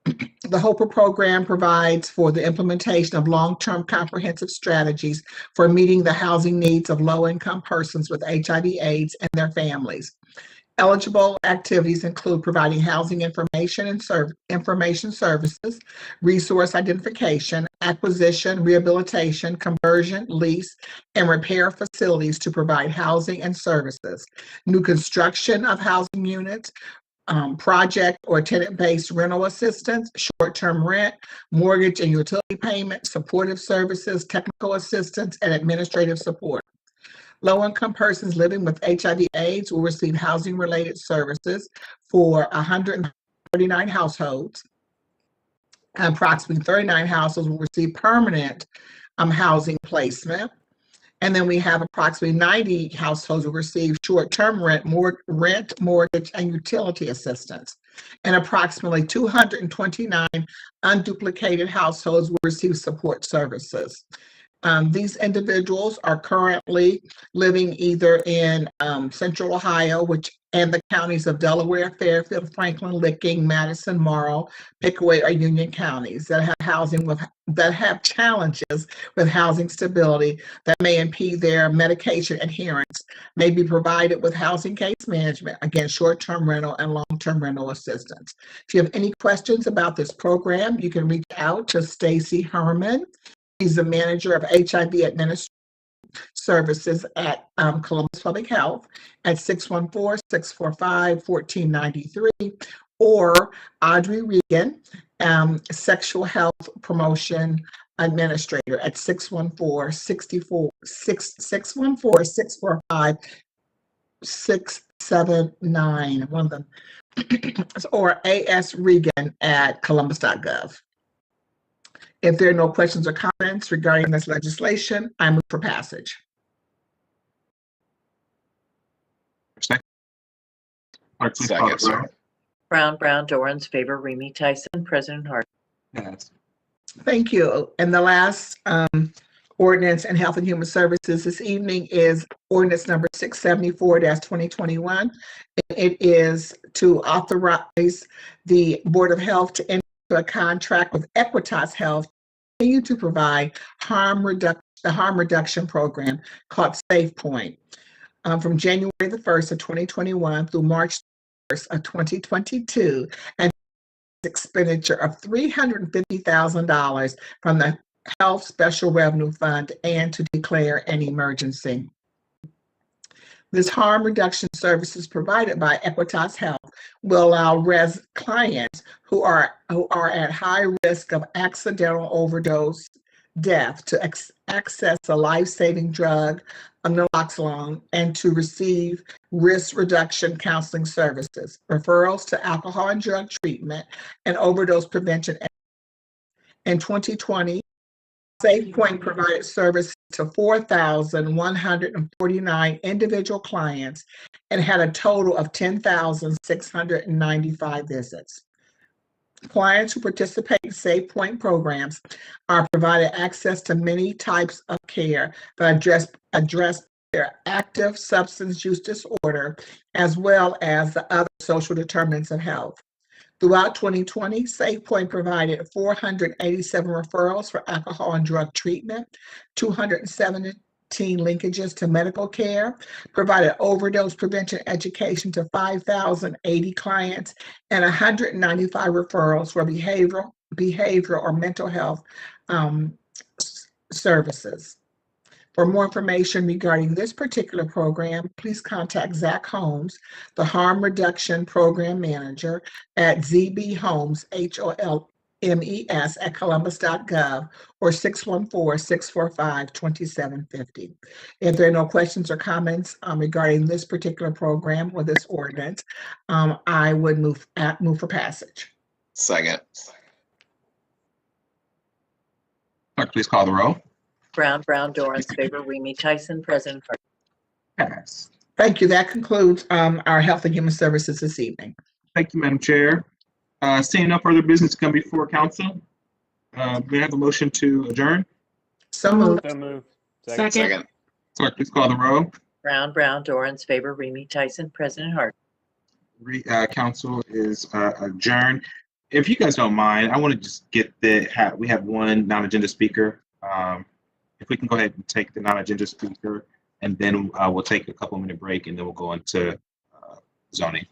The HOPA program provides for the implementation of long-term comprehensive strategies for meeting the housing needs of low-income persons with HIV/AIDS and their families. Eligible activities include providing housing information and information services, resource identification, acquisition, rehabilitation, conversion, lease, and repair facilities to provide housing and services, new construction of housing units, project or tenant-based rental assistance, short-term rent, mortgage and utility payment, supportive services, technical assistance, and administrative support. Low-income persons living with HIV/AIDS will receive housing-related services for 139 households. Approximately 39 households will receive permanent housing placement. And then we have approximately 90 households who receive short-term rent, mortgage, and utility assistance. And approximately 229 unduplicated households will receive support services. These individuals are currently living either in Central Ohio, and the counties of Delaware, Fairfield, Franklin, Licking, Madison, Morrow, Pickaway, or Union counties that have challenges with housing stability that may impede their medication adherence, may be provided with housing case management, again, short-term rental and long-term rental assistance. If you have any questions about this program, you can reach out to Stacy Herman. He's the manager of HIV administration services at Columbus Public Health at 614-645-1493, or Audrey Regan, sexual health promotion administrator at 614-645-679, one of them, or AS Regan at columbus.gov. If there are no questions or comments regarding this legislation, I move for passage. Second. Clerk, please call the roll. Second. Brown, Dorans, favor, Remy Tyson, President Harden. Yes. Thank you. And the last ordinance in Health and Human Services this evening is ordinance number 674-2021. It is to authorize the Board of Health to enter a contract with Equitas Health to continue to provide the harm reduction program called SafePoint from January the 1st of 2021 through March 1st of 2022, and expenditure of $350,000 from the Health Special Revenue Fund and to declare an emergency. This harm reduction services provided by Equitas Health will allow clients who are at high risk of accidental overdose death to access a life-saving drug, naloxone, and to receive risk reduction counseling services, referrals to alcohol and drug treatment, and overdose prevention. In 2020, SafePoint provided service to 4,149 individual clients and had a total of 10,695 visits. Clients who participate in SafePoint programs are provided access to many types of care that address their active substance use disorder, as well as the other social determinants of health. Throughout 2020, SafePoint provided 487 referrals for alcohol and drug treatment, 270 teen linkages to medical care, provided overdose prevention education to 5,080 clients, and 195 referrals for behavioral or mental health services. For more information regarding this particular program, please contact Zach Holmes, the Harm Reduction Program Manager at zbholmes, HOLMES, at columbus.gov or 614-645-2750. If there are no questions or comments regarding this particular program or this ordinance, I would move for passage. Second. Clerk, please call the roll. Brown, Dorans, favor, Remy Tyson, President Harden. Pass. Thank you. That concludes our Health and Human Services this evening. Thank you, Madam Chair. Seeing no further business to come before council, may I have a motion to adjourn? So moved. So moved. Second. Clerk, please call the roll. Brown, Dorans, favor, Remy Tyson, President Harden. Council is adjourned. If you guys don't mind, I want to just get we have one non-agenda speaker. If we can go ahead and take the non-agenda speaker, and then we'll take a couple-minute break, and then we'll go into zoning.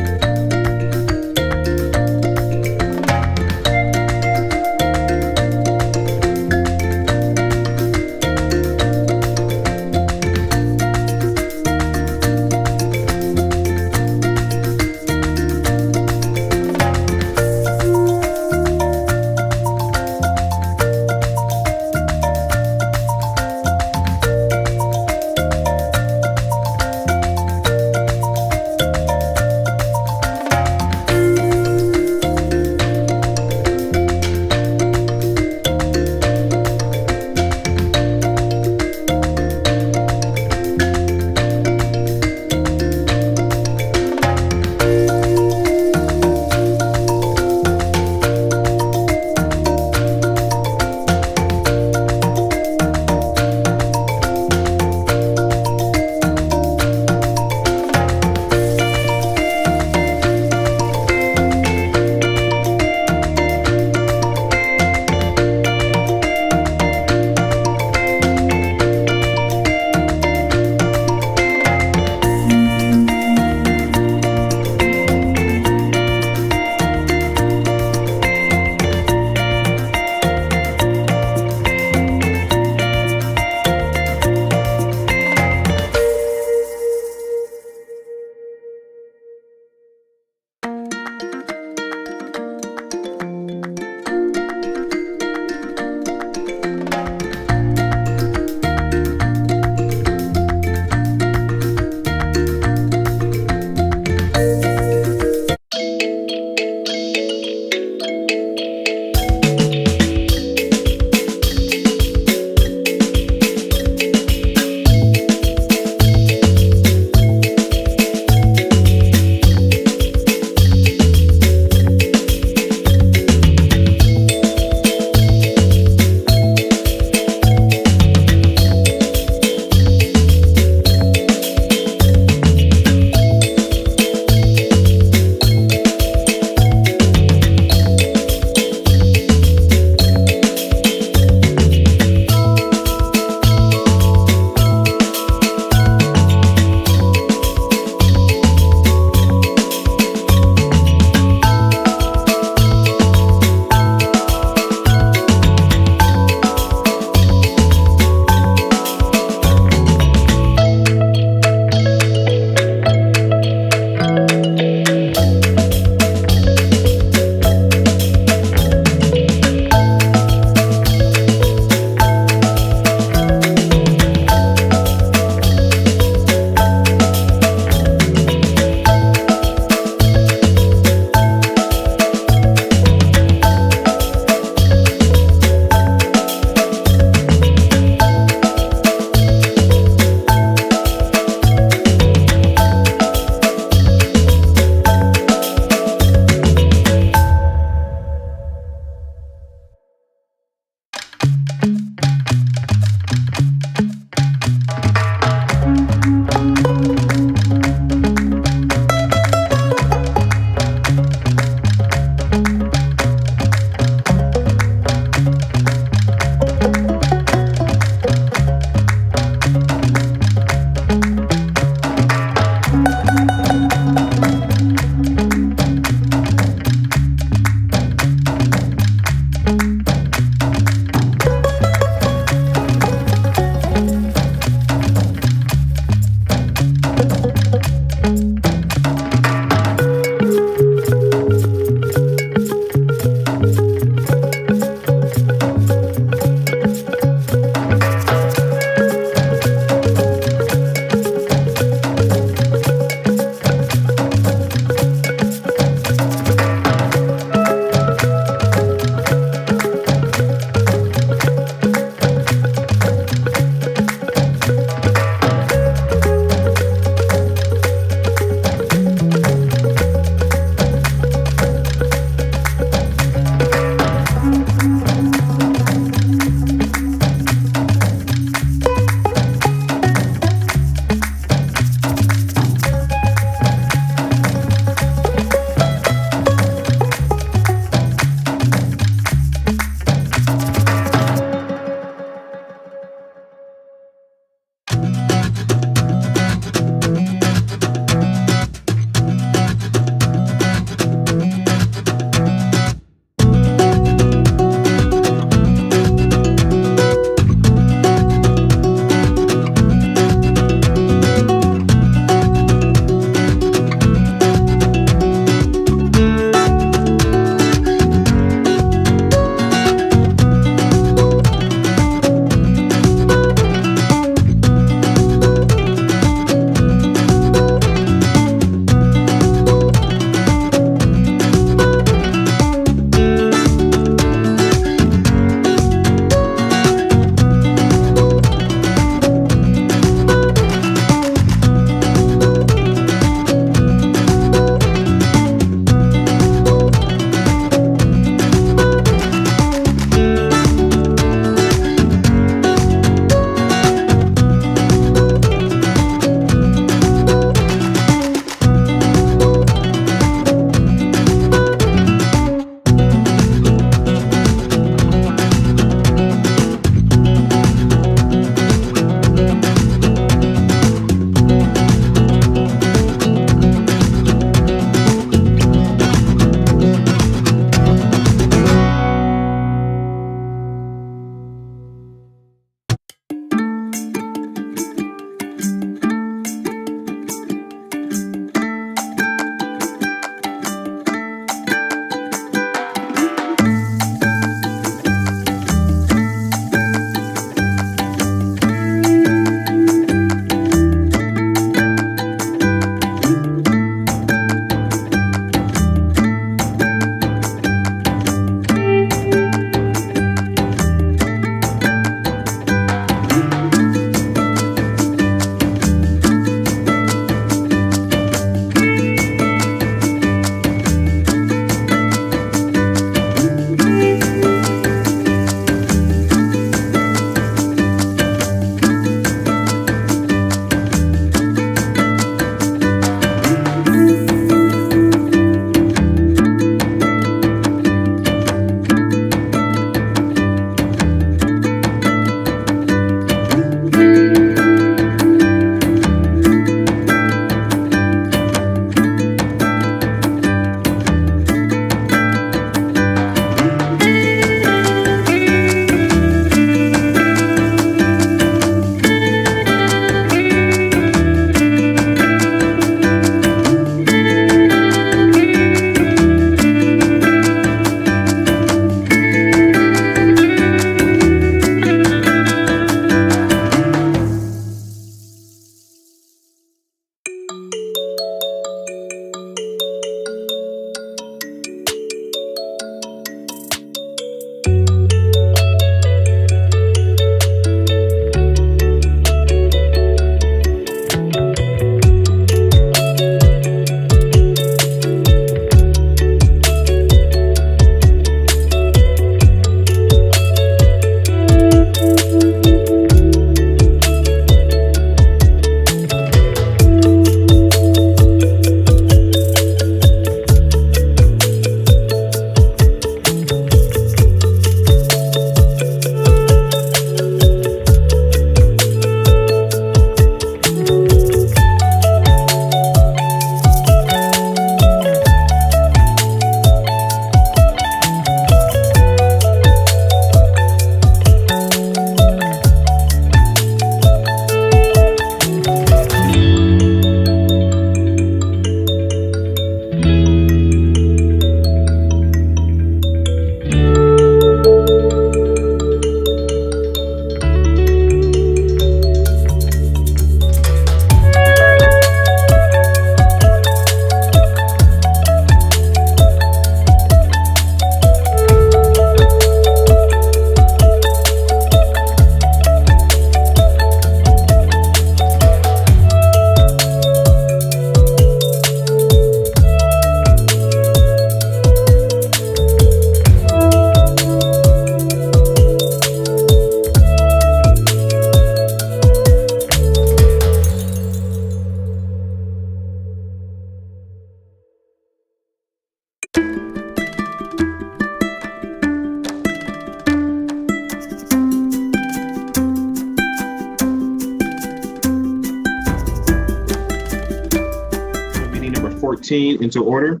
14 into order.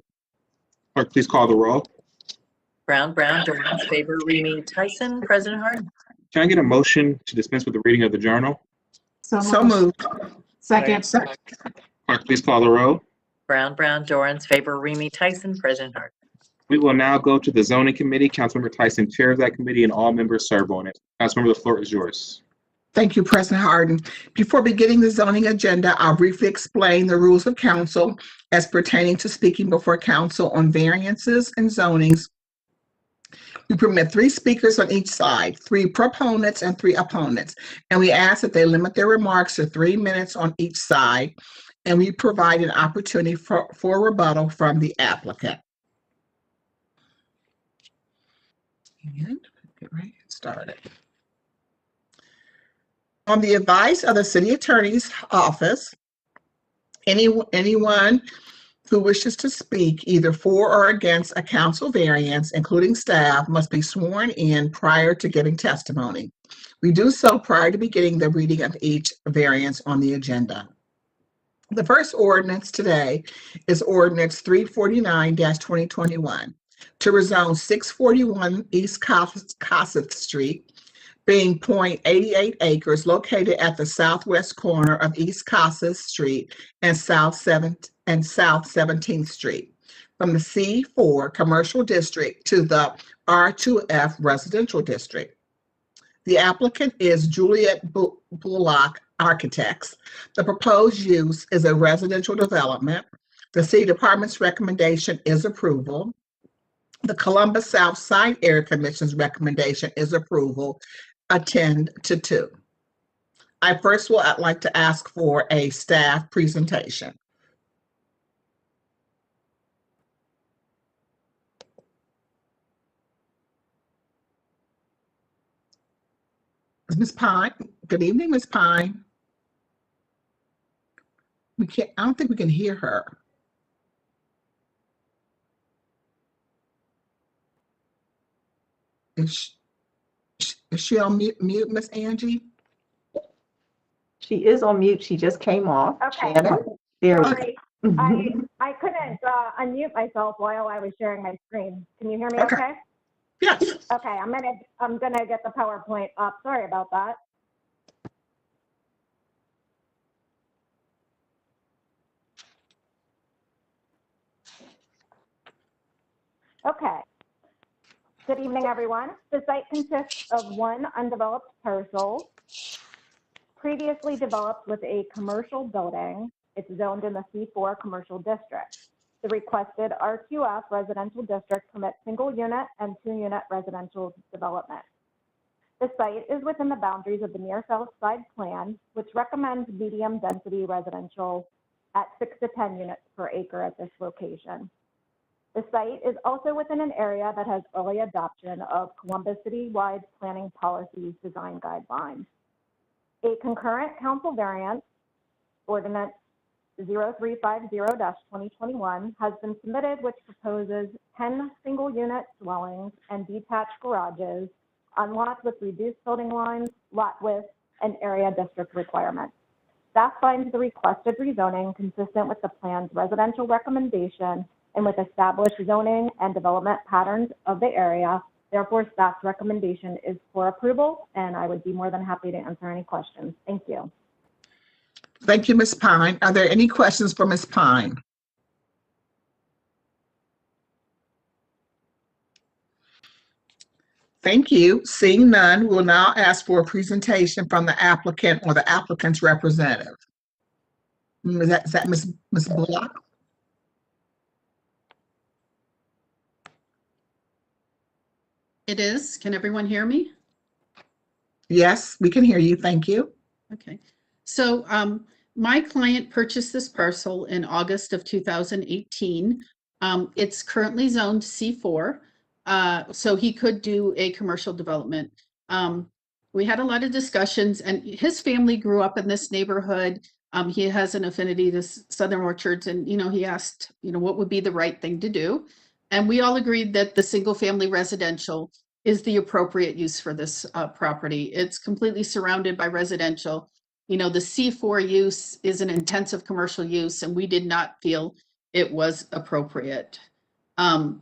Clerk, please call the roll. Brown, Dorans, favor, Remy Tyson, President Harden. Can I get a motion to dispense with the reading of the journal? So moved. Second. Clerk, please call the roll. Brown, Dorans, favor, Remy Tyson, President Harden. We will now go to the zoning committee. Councilmember Tyson chairs that committee and all members serve on it. Councilmember, the floor is yours. Thank you, President Harden. Before beginning the zoning agenda, I'll briefly explain the rules of council as pertaining to speaking before council on variances and zonings. We permit 3 speakers on each side, 3 proponents and 3 opponents, and we ask that they limit their remarks to 3 minutes on each side, and we provide an opportunity for rebuttal from the applicant. And get ready to get started. On the advice of the city attorney's office, anyone who wishes to speak either for or against a council variance, including staff, must be sworn in prior to giving testimony. We do so prior to beginning the reading of each variance on the agenda. The first ordinance today is Ordinance 349-2021 to rezone 641 East Kossuth Street, being 0.88 acres located at the southwest corner of East Kossuth Street and South 17th Street, from the C4 Commercial District to the R2F Residential District. The applicant is Juliet Bullock Architects. The proposed use is a residential development. The city department's recommendation is approval. The Columbus South Side Area Commission's recommendation is approval, a 10-2. I first would like to ask for a staff presentation. Ms. Pine, good evening, Ms. Pine. I don't think we can hear her. Is she on mute, Miss Angie? She is on mute. She just came off. Okay. Shannon, there we go. Sorry. I couldn't unmute myself while I was sharing my screen. Can you hear me okay? Yes. Okay, I'm gonna get the PowerPoint up. Sorry about that. Okay. Good evening, everyone. The site consists of one undeveloped parcel, previously developed with a commercial building. It's zoned in the C4 Commercial District. The requested R2F Residential District permits single unit and 2-unit residential development. The site is within the boundaries of the Near South Side Plan, which recommends medium density residential at 6 to 10 units per acre at this location. The site is also within an area that has early adoption of Columbus City-wide planning policies design guidelines. A concurrent council variance, Ordinance 0350-2021, has been submitted, which proposes 10 single-unit dwellings and detached garages on lots with reduced building lines, lot width, and area district requirements. Staff finds the requested rezoning consistent with the plan's residential recommendation and with established zoning and development patterns of the area. Therefore, staff's recommendation is for approval, and I would be more than happy to answer any questions. Thank you. Thank you, Ms. Pine. Are there any questions for Ms. Pine? Thank you. Seeing none, we'll now ask for a presentation from the applicant or the applicant's representative. Is that Ms. Bullock? It is. Can everyone hear me? Yes, we can hear you. Thank you. Okay. So my client purchased this parcel in August of 2018. It's currently zoned C4, so he could do a commercial development. We had a lot of discussions, and his family grew up in this neighborhood. He has an affinity to Southern Orchards, and he asked, what would be the right thing to do. And we all agreed that the single family residential is the appropriate use for this property. It's completely surrounded by residential. The C4 use is an intensive commercial use, and we did not feel it was appropriate. So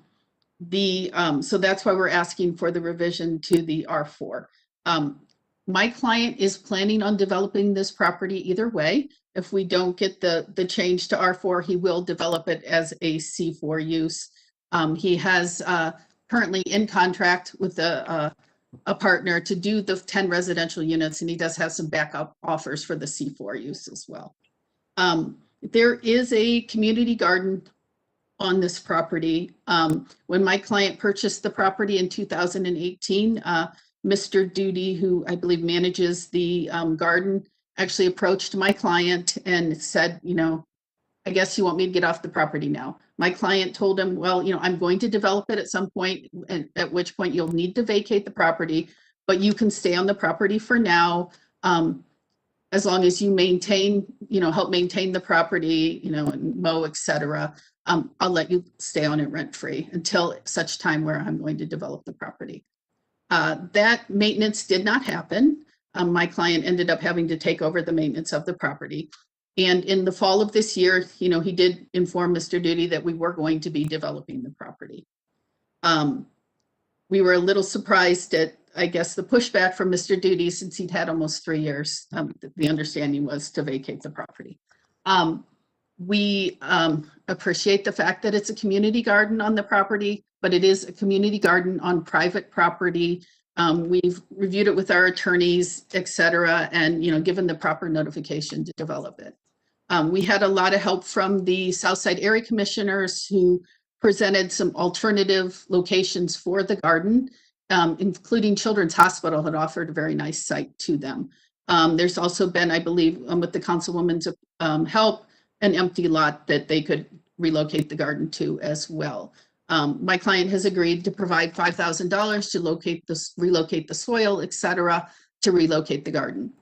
that's why we're asking for the revision to the R4. My client is planning on developing this property either way. If we don't get the change to R4, he will develop it as a C4 use. He has currently in contract with a partner to do the 10 residential units, and he does have some backup offers for the C4 use as well. There is a community garden on this property. When my client purchased the property in 2018, Mr. Duty, who I believe manages the garden, actually approached my client and said, you know, I guess you want me to get off the property now. My client told him, well, you know, I'm going to develop it at some point, and at which point you'll need to vacate the property, but you can stay on the property for now. As long as you maintain, you know, help maintain the property, you know, and mow, et cetera. I'll let you stay on it rent-free until such time where I'm going to develop the property. That maintenance did not happen. My client ended up having to take over the maintenance of the property. And in the fall of this year, you know, he did inform Mr. Duty that we were going to be developing the property. We were a little surprised at, I guess, the pushback from Mr. Duty, since he'd had almost 3 years. The understanding was to vacate the property. We appreciate the fact that it's a community garden on the property, but it is a community garden on private property. We've reviewed it with our attorneys, et cetera, and, you know, given the proper notification to develop it. We had a lot of help from the Southside Area Commissioners, who presented some alternative locations for the garden, including Children's Hospital had offered a very nice site to them. There's also been, I believe, with the Councilwoman's help, an empty lot that they could relocate the garden to as well. My client has agreed to provide $5,000 to relocate the soil, et cetera, to relocate the garden.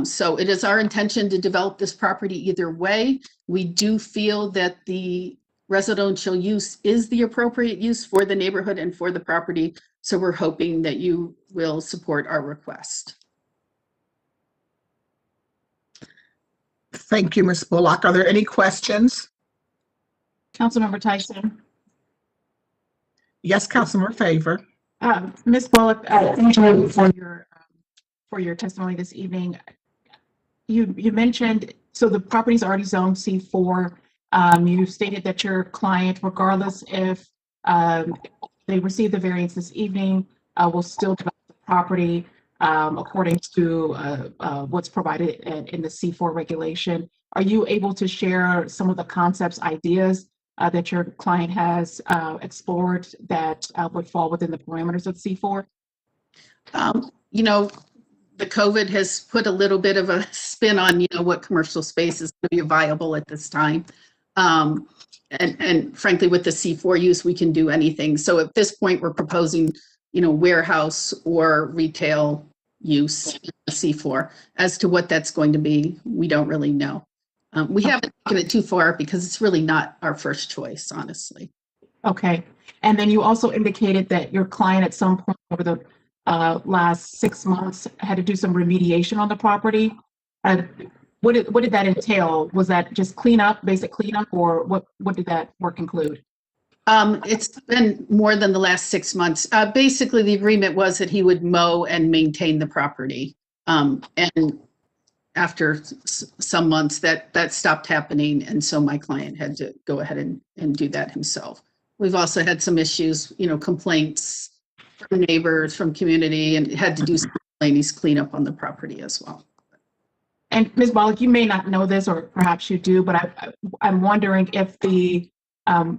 So it is our intention to develop this property either way. We do feel that the residential use is the appropriate use for the neighborhood and for the property. So we're hoping that you will support our request. Thank you, Ms. Bullock. Are there any questions? Councilmember Tyson. Yes, Councilmember Favor. Ms. Bullock, thank you for your testimony this evening. You mentioned, so the property's already zoned C4. You stated that your client, regardless if they receive the variance this evening, will still develop the property according to what's provided in the C4 regulation. Are you able to share some of the concepts, ideas that your client has explored that would fall within the parameters of C4? You know, the COVID has put a little bit of a spin on, you know, what commercial space is going to be viable at this time. And frankly, with the C4 use, we can do anything. So at this point, we're proposing, you know, warehouse or retail use in C4. As to what that's going to be, we don't really know. We haven't taken it too far because it's really not our first choice, honestly. Okay. And then you also indicated that your client at some point over the last 6 months had to do some remediation on the property. What did that entail? Was that just cleanup, basic cleanup, or what did that work include? It's been more than the last 6 months. Basically, the agreement was that he would mow and maintain the property. And after some months, that stopped happening, and so my client had to go ahead and do that himself. We've also had some issues, you know, complaints from neighbors, from community, and had to do some miscellaneous cleanup on the property as well. And Ms. Bullock, you may not know this, or perhaps you do, but I'm wondering if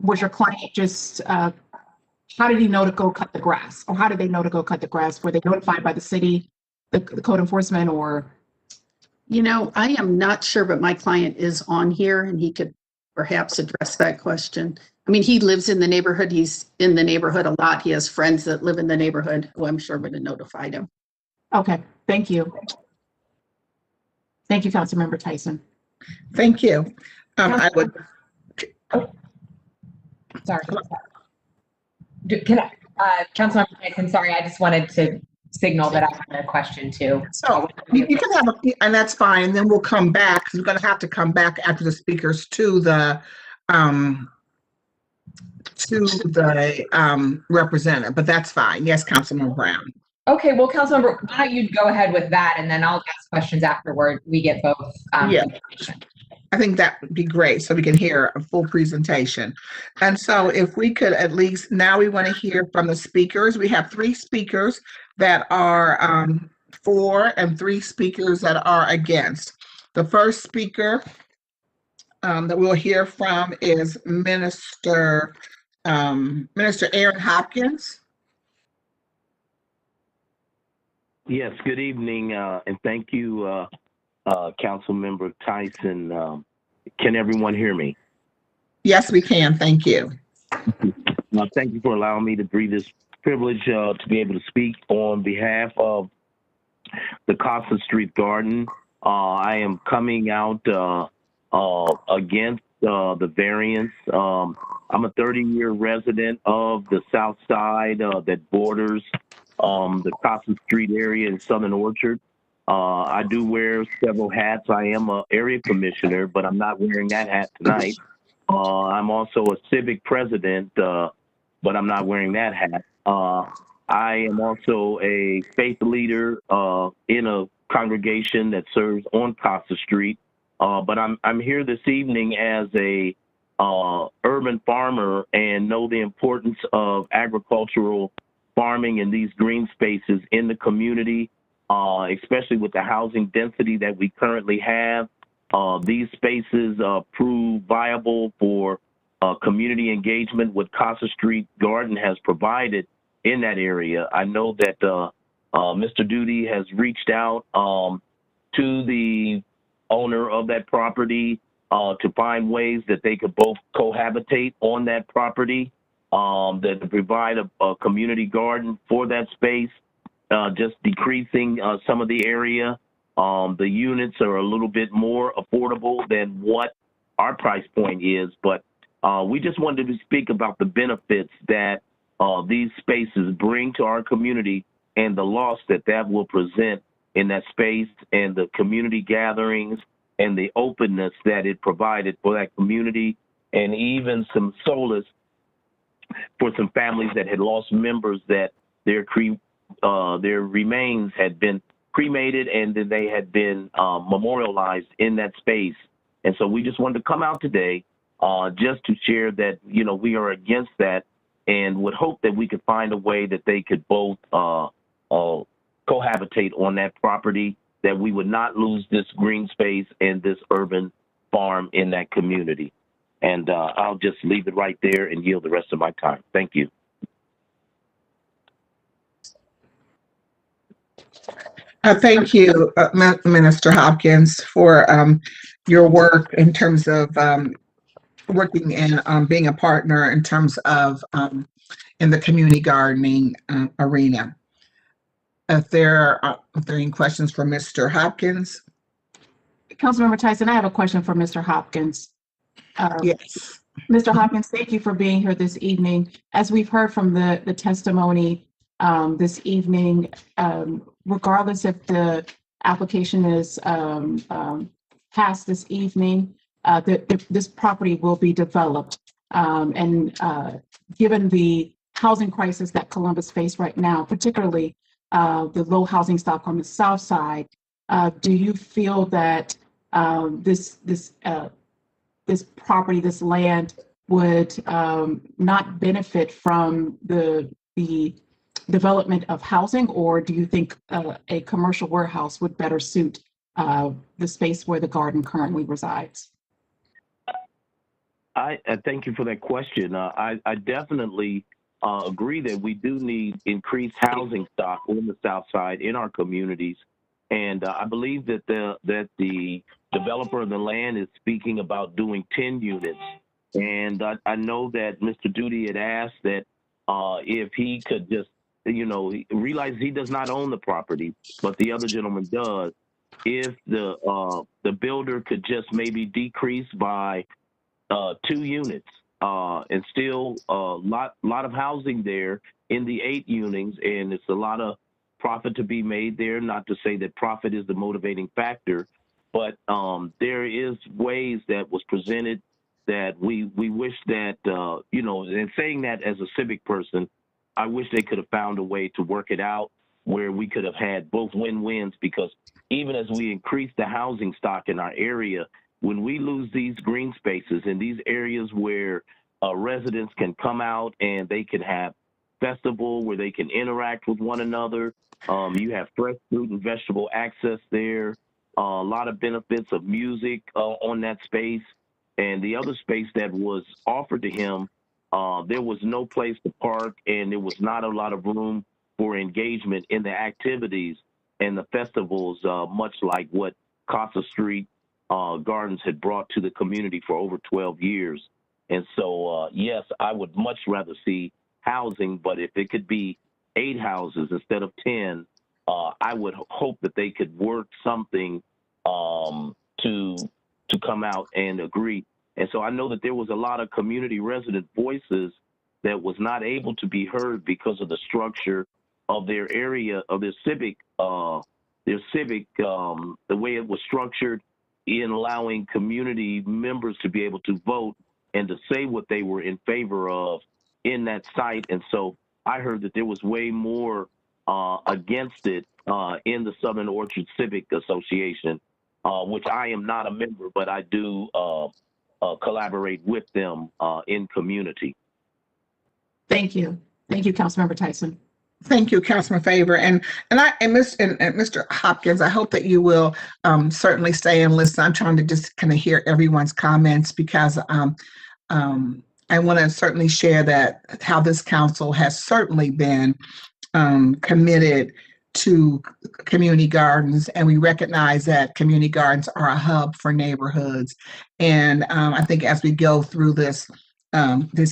was your client just, how did he know to go cut the grass? Or how did they know to go cut the grass? Were they notified by the city, the code enforcement, or? You know, I am not sure, but my client is on here and he could perhaps address that question. I mean, he lives in the neighborhood. He's in the neighborhood a lot. He has friends that live in the neighborhood who I'm sure would have notified him. Okay, thank you. Thank you, Councilmember Tyson. Thank you. I would. Sorry. Can I, Councilmember Tyson, sorry, I just wanted to signal that I had a question too. So you can have and that's fine. And then we'll come back, because we're going to have to come back after the speakers to the to the representative, but that's fine. Yes, Councilman Brown. Okay, well, Councilmember, why don't you go ahead with that, and then I'll ask questions afterward. We get both. Yeah. I think that would be great, so we can hear a full presentation. And so if we could at least, now we want to hear from the speakers. We have 3 speakers that are for and 3 speakers that are against. The first speaker that we'll hear from is Minister Aaron Hopkins. Yes, good evening, and thank you, Councilmember Tyson. Can everyone hear me? Yes, we can. Thank you. Thank you for allowing me to breathe this privilege to be able to speak on behalf of the Costa Street Garden. I am coming out against the variance. I'm a 30-year resident of the South Side that borders the Costa Street area in Southern Orchard. I do wear several hats. I am an area commissioner, but I'm not wearing that hat tonight. I'm also a civic president, but I'm not wearing that hat. I am also a faith leader in a congregation that serves on Costa Street. But I'm here this evening as a urban farmer and know the importance of agricultural farming in these green spaces in the community, especially with the housing density that we currently have. These spaces prove viable for community engagement, what Costa Street Garden has provided in that area. I know that Mr. Duty has reached out to the owner of that property to find ways that they could both cohabitate on that property, that to provide a community garden for that space, just decreasing some of the area. The units are a little bit more affordable than what our price point is, but we just wanted to speak about the benefits that these spaces bring to our community and the loss that that will present in that space and the community gatherings and the openness that it provided for that community, and even some solace for some families that had lost members that their remains had been cremated and then they had been memorialized in that space. And so we just wanted to come out today just to share that, you know, we are against that and would hope that we could find a way that they could both cohabitate on that property, that we would not lose this green space and this urban farm in that community. And I'll just leave it right there and yield the rest of my time. Thank you. Thank you, Minister Hopkins, for your work in terms of working and being a partner in terms of in the community gardening arena. If there are any questions for Mr. Hopkins? Councilmember Tyson, I have a question for Mr. Hopkins. Yes. Mr. Hopkins, thank you for being here this evening. As we've heard from the testimony this evening, regardless if the application is passed this evening, this property will be developed. And given the housing crisis that Columbus faces right now, particularly the low housing stock on the south side, do you feel that this property, this land, would not benefit from the development of housing, or do you think a commercial warehouse would better suit the space where the garden currently resides? I thank you for that question. I definitely agree that we do need increased housing stock on the south side in our communities. And I believe that the developer of the land is speaking about doing 10 units. And I know that Mr. Duty had asked that if he could just, you know, realize he does not own the property, but the other gentleman does. If the builder could just maybe decrease by 2 units and still a lot of housing there in the 8 units, and it's a lot of profit to be made there. Not to say that profit is the motivating factor, but there is ways that was presented that we wish that, and saying that as a civic person, I wish they could have found a way to work it out where we could have had both win-wins, because even as we increase the housing stock in our area, when we lose these green spaces in these areas where residents can come out and they can have festival where they can interact with one another, you have fresh fruit and vegetable access there, a lot of benefits of music on that space. And the other space that was offered to him, there was no place to park, and there was not a lot of room for engagement in the activities and the festivals, much like what Casa Street Gardens had brought to the community for over 12 years. And so, yes, I would much rather see housing, but if it could be 8 houses instead of 10, I would hope that they could work something to come out and agree. And so I know that there was a lot of community resident voices that was not able to be heard because of the structure of their area, of their civic, the way it was structured in allowing community members to be able to vote and to say what they were in favor of in that site. And so I heard that there was way more against it in the Southern Orchard Civic Association, which I am not a member, but I do collaborate with them in community. Thank you. Thank you, Councilmember Tyson. Thank you, Councilman Favor. And Mr. Hopkins, I hope that you will certainly stay and listen. I'm trying to just kind of hear everyone's comments, because I want to certainly share that how this council has certainly been committed to community gardens, and we recognize that community gardens are a hub for neighborhoods. And I think as we go through this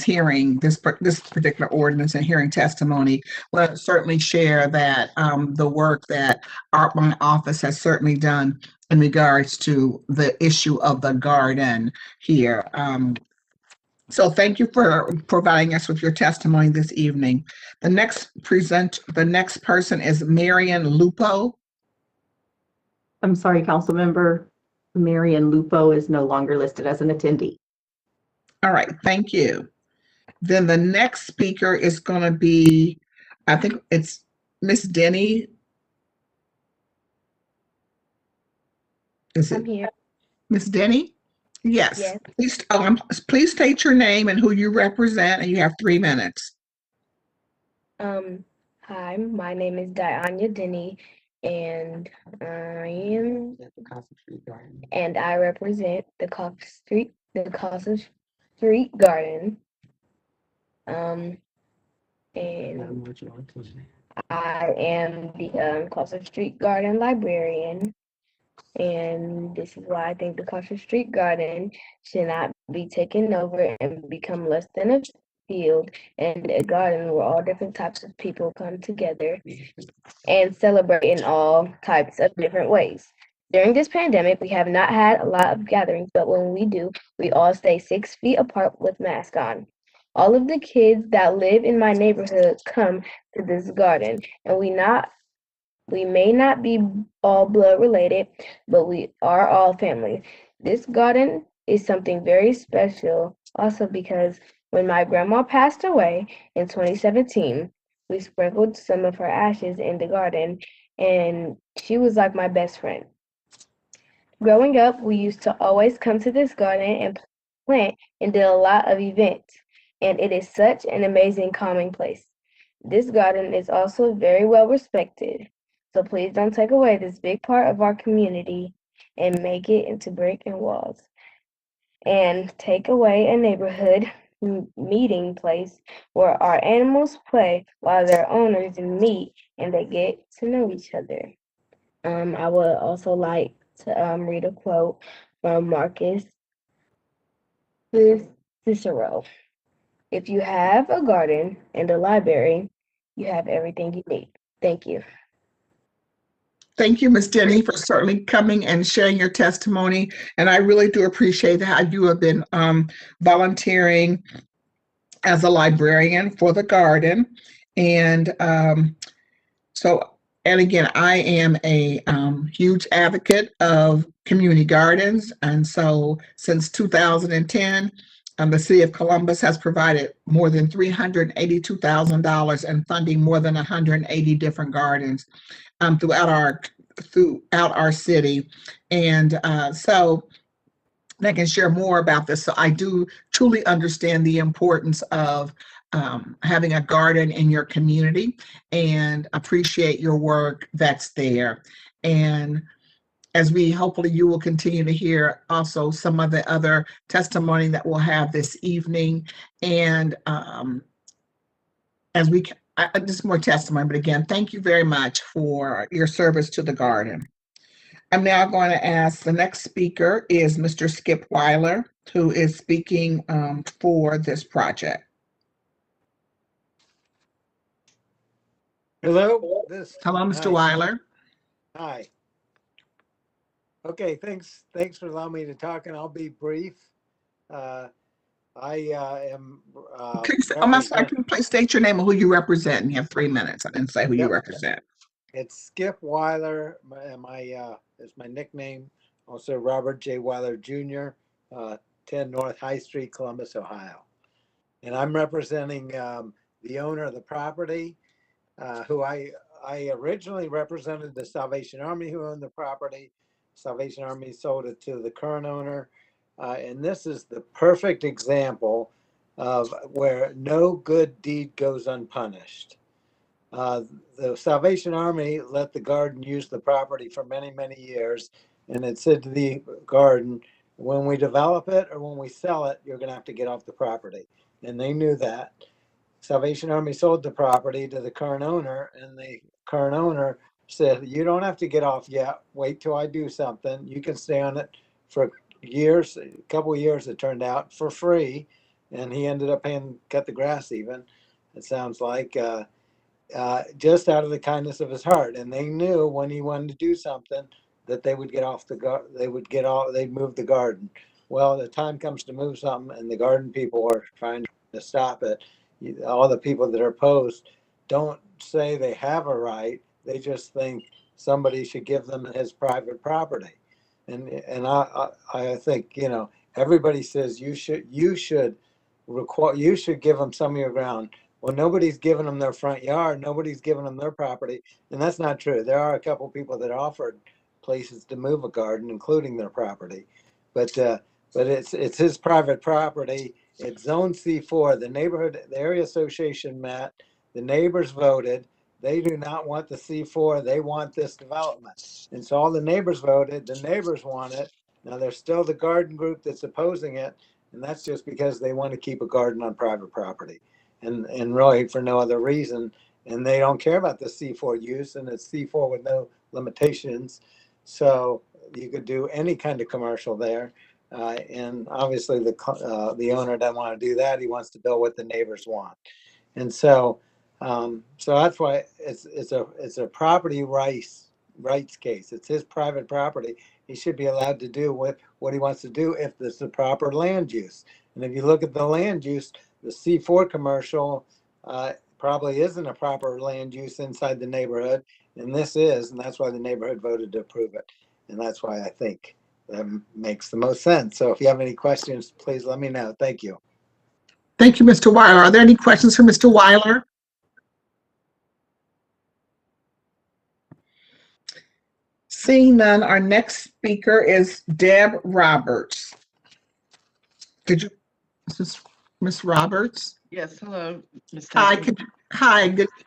hearing, this particular ordinance and hearing testimony, we'll certainly share that the work that my office has certainly done in regards to the issue of the garden here. So thank you for providing us with your testimony this evening. The next person is Marion Lupo. I'm sorry, Councilmember. Marion Lupo is no longer listed as an attendee. All right, thank you. Then the next speaker is going to be, I think it's Miss Denny. Is it? I'm here. Miss Denny? Yes. Yes. Please state your name and who you represent, and you have 3 minutes. Hi, my name is Dianya Denny, and I represent the Casa Street Garden. And I am the Casa Street Garden librarian. And this is why I think the Casa Street Garden should not be taken over and become less than a field and a garden where all different types of people come together and celebrate in all types of different ways. During this pandemic, we have not had a lot of gatherings, but when we do, we all stay 6 feet apart with masks on. All of the kids that live in my neighborhood come to this garden, and we may not be all blood related, but we are all family. This garden is something very special also because when my grandma passed away in 2017, we sprinkled some of her ashes in the garden, and she was like my best friend. Growing up, we used to always come to this garden and plant and did a lot of events, and it is such an amazing calming place. This garden is also very well respected. So please don't take away this big part of our community and make it into brick and walls. And take away a neighborhood meeting place where our animals play while their owners meet and they get to know each other. I would also like to read a quote from Marcus Cicero. If you have a garden and a library, you have everything you need. Thank you. Thank you, Ms. Denny, for certainly coming and sharing your testimony. And I really do appreciate how you have been volunteering as a librarian for the garden. And so And again, I am a huge advocate of community gardens. And so since 2010, the City of Columbus has provided more than $382,000 in funding more than 180 different gardens throughout our city. And so I can share more about this. So I do truly understand the importance of having a garden in your community and appreciate your work that's there. And as we hopefully you will continue to hear also some of the other testimony that we'll have this evening. And as we just more testimony, but again, thank you very much for your service to the garden. I'm now going to ask the next speaker is Mr. Skip Weiler, who is speaking for this project. Hello. Hello, Mr. Hi. Weiler. Hi. Okay, thanks for allowing me to talk, and I'll be brief. I am. I'm sorry, can you please state your name and who you represent? You have 3 minutes. I didn't say who you represent. It's Skip Weiler. It's my nickname. Also, Robert J. Weiler Jr., 10 North High Street, Columbus, Ohio. And I'm representing the owner of the property, who I originally represented the Salvation Army who owned the property. Salvation Army sold it to the current owner. And this is the perfect example of where no good deed goes unpunished. The Salvation Army let the garden use the property for many, many years. And it said to the garden, when we develop it or when we sell it, you're going to have to get off the property. And they knew that. Salvation Army sold the property to the current owner, and the current owner said, you don't have to get off yet. Wait till I do something. You can stay on it for years, a couple of years it turned out, for free. And he ended up paying, cut the grass even, it sounds like, just out of the kindness of his heart. And they knew when he wanted to do something that they would get off they'd move the garden. Well, the time comes to move something and the garden people are trying to stop it. All the people that are opposed don't say they have a right. They just think somebody should give them his private property. And I think, everybody says you should give them some of your ground. Well, nobody's giving them their front yard. Nobody's giving them their property. And that's not true. There are a couple people that offered places to move a garden, including their property. But it's his private property. It's zone C4. The area association met. The neighbors voted. They do not want the C4. They want this development. And so all the neighbors voted. The neighbors want it. Now there's still the garden group that's opposing it. And that's just because they want to keep a garden on private property. And really for no other reason. And they don't care about the C4 use, and it's C4 with no limitations. So you could do any kind of commercial there. And obviously the owner doesn't want to do that. He wants to build what the neighbors want. And so that's why it's a property rights case. It's his private property. He should be allowed to do what he wants to do if it's the proper land use. And if you look at the land use, the C4 commercial probably isn't a proper land use inside the neighborhood, and this is, and that's why the neighborhood voted to approve it. And that's why I think that makes the most sense. So if you have any questions, please let me know. Thank you. Thank you, Mr. Weiler. Are there any questions for Mr. Weiler? Seeing none, our next speaker is Deb Roberts. Ms. Roberts? Yes, hello, Ms. Hi, Thompson.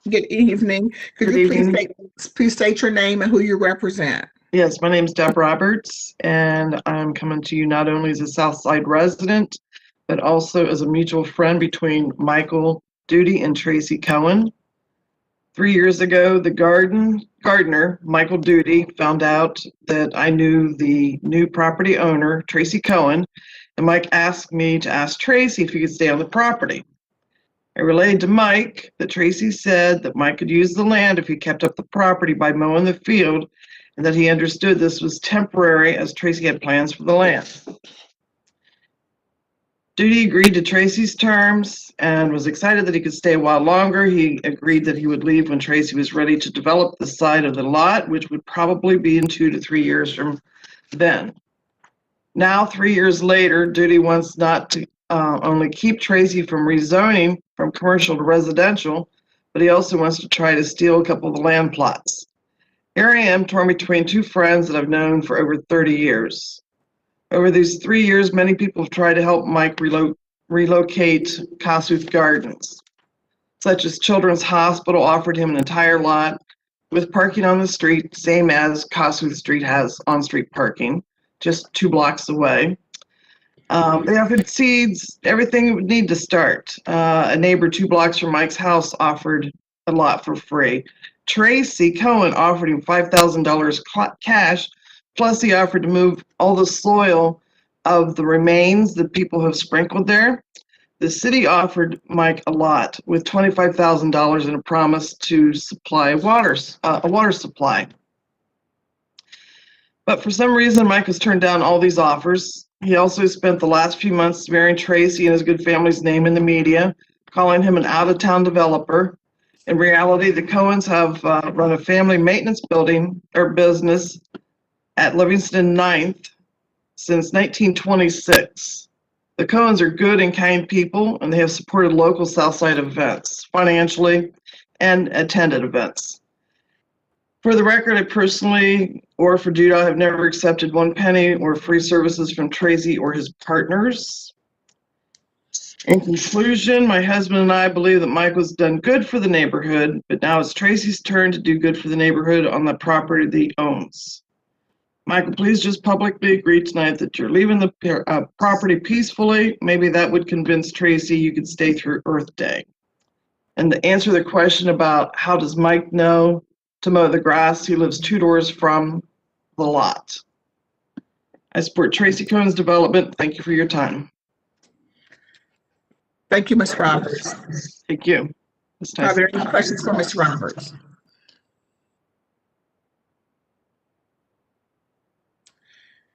good evening. Could you please state your name and who you represent? Yes, my name is Deb Roberts, and I'm coming to you not only as a Southside resident, but also as a mutual friend between Michael Duty and Tracy Cohen. 3 years ago, the gardener, Michael Duty, found out that I knew the new property owner, Tracy Cohen, and Mike asked me to ask Tracy if he could stay on the property. I relayed to Mike that Tracy said that Mike could use the land if he kept up the property by mowing the field, and that he understood this was temporary as Tracy had plans for the land. Duty agreed to Tracy's terms and was excited that he could stay a while longer. He agreed that he would leave when Tracy was ready to develop the side of the lot, which would probably be in 2 to 3 years from then. Now, 3 years later, Duty wants not to only keep Tracy from rezoning from commercial to residential, but he also wants to try to steal a couple of the land plots. Here I am torn between two friends that I've known for over 30 years. Over these 3 years, many people have tried to help Mike relocate Kossuth Gardens, such as Children's Hospital offered him an entire lot with parking on the street, same as Kossuth Street has on-street parking, just 2 blocks away. They offered seeds, everything it would need to start. A neighbor 2 blocks from Mike's house offered a lot for free. Tracy Cohen offered him $5,000 cash, plus he offered to move all the soil of the remains that people have sprinkled there. The city offered Mike a lot with $25,000 and a promise to supply a water supply. But for some reason, Mike has turned down all these offers. He also spent the last few months smearing Tracy and his good family's name in the media, calling him an out-of-town developer. In reality, the Cohens have run a family maintenance building or business at Livingston 9th since 1926. The Cohens are good and kind people, and they have supported local Southside events financially and attended events. For the record, I personally, or for Duda, have never accepted 1 penny or free services from Tracy or his partners. In conclusion, my husband and I believe that Mike has done good for the neighborhood, but now it's Tracy's turn to do good for the neighborhood on the property that he owns. Michael, please just publicly agree tonight that you're leaving the property peacefully. Maybe that would convince Tracy you could stay through Earth Day. And to answer the question about how does Mike know to mow the grass, he lives 2 doors from the lot. I support Tracy Cohen's development. Thank you for your time. Thank you, Ms. Roberts. Thank you. Are there any questions for Ms. Roberts?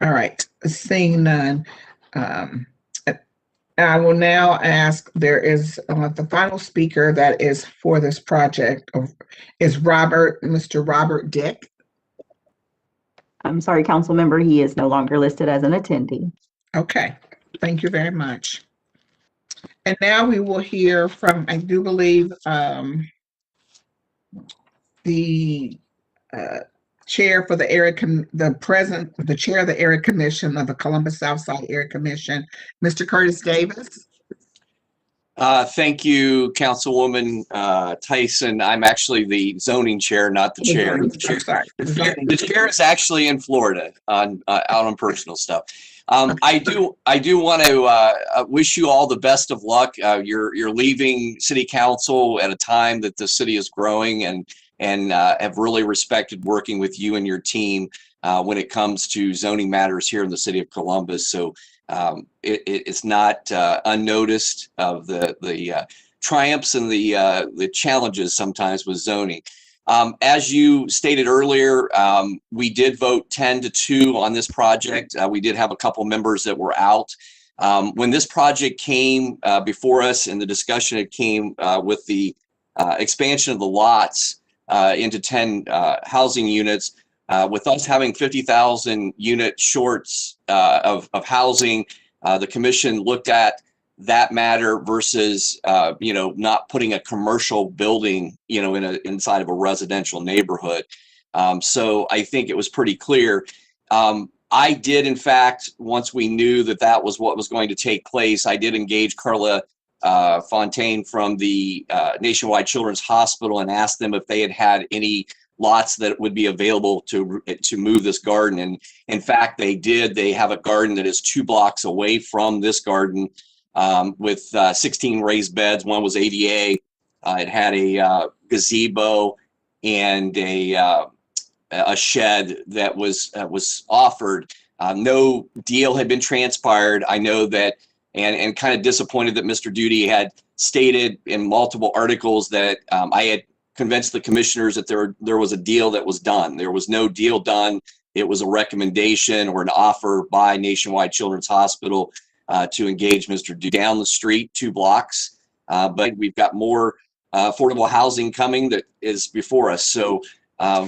All right, seeing none. I will now ask, there is the final speaker that is for this project is Mr. Robert Dick. I'm sorry, council member, he is no longer listed as an attendee. Okay, thank you very much. And now we will hear from, I do believe, the chair for the area, the chair of the area commission of the Columbus Southside Area Commission, Mr. Curtis Davis. Thank you, Councilwoman Tyson. I'm actually the zoning chair, not the chair. The chair is actually in Florida out on personal stuff. I do want to wish you all the best of luck. You're leaving City Council at a time that the city is growing, and have really respected working with you and your team when it comes to zoning matters here in the city of Columbus. So it's not unnoticed of the triumphs and the challenges sometimes with zoning. As you stated earlier, we did vote 10-2 on this project. We did have a couple members that were out. When this project came before us in the discussion, it came with the expansion of the lots into 10 housing units. With us having 50,000 unit shorts of housing, the commission looked at that matter versus not putting a commercial building inside of a residential neighborhood. So I think it was pretty clear. I did, in fact, once we knew that that was what was going to take place, I did engage Carla Fontaine from the Nationwide Children's Hospital and asked them if they had any lots that would be available to move this garden. And in fact, they did. They have a garden that is 2 blocks away from this garden with 16 raised beds. One was ADA. It had a gazebo and a shed that was offered. No deal had been transpired. I know that, and kind of disappointed that Mr. Duty had stated in multiple articles that I had convinced the commissioners that there was a deal that was done. There was no deal done. It was a recommendation or an offer by Nationwide Children's Hospital to engage Mr. down the street 2 blocks. But we've got more affordable housing coming that is before us. So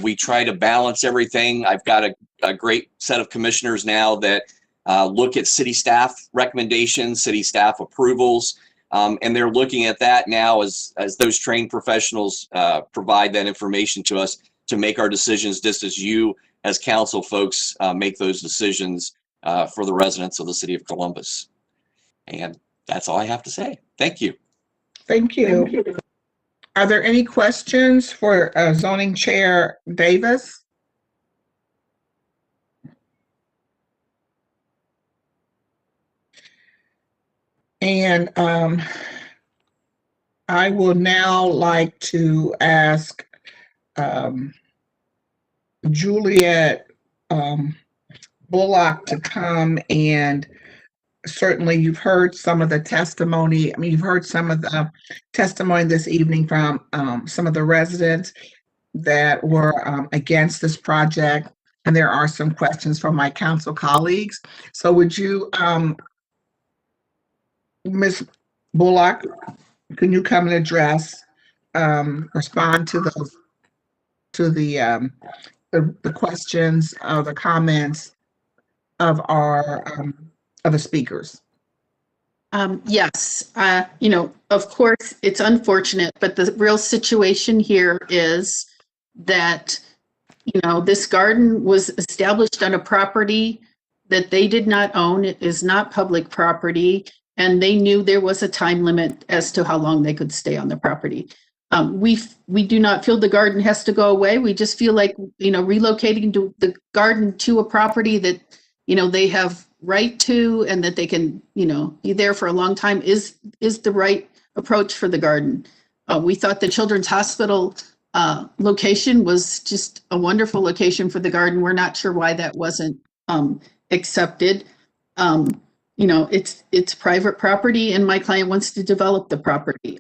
we try to balance everything. I've got a great set of commissioners now that look at city staff recommendations, city staff approvals, and they're looking at that now as those trained professionals provide that information to us to make our decisions, just as you as council folks make those decisions for the residents of the city of Columbus. And that's all I have to say. Thank you. Thank you. Are there any questions for Zoning Chair Davis? And I will now like to ask Juliet Bullock to come, and certainly you've heard some of the testimony. I mean, you've heard some of the testimony this evening from some of the residents that were against this project, and there are some questions from my council colleagues. So would you, Ms. Bullock, can you come and address, respond to those, to the questions, the comments of our other speakers? Yes, you know, of course, it's unfortunate, but the real situation here is that, you know, this garden was established on a property that they did not own. It is not public property, and they knew there was a time limit as to how long they could stay on the property. We do not feel the garden has to go away. We just feel like, you know, relocating the garden to a property that, you know, they have right to, and that they can, you know, be there for a long time is the right approach for the garden. We thought the Children's Hospital location was just a wonderful location for the garden. We're not sure why that wasn't accepted. You know, it's private property, and my client wants to develop the property.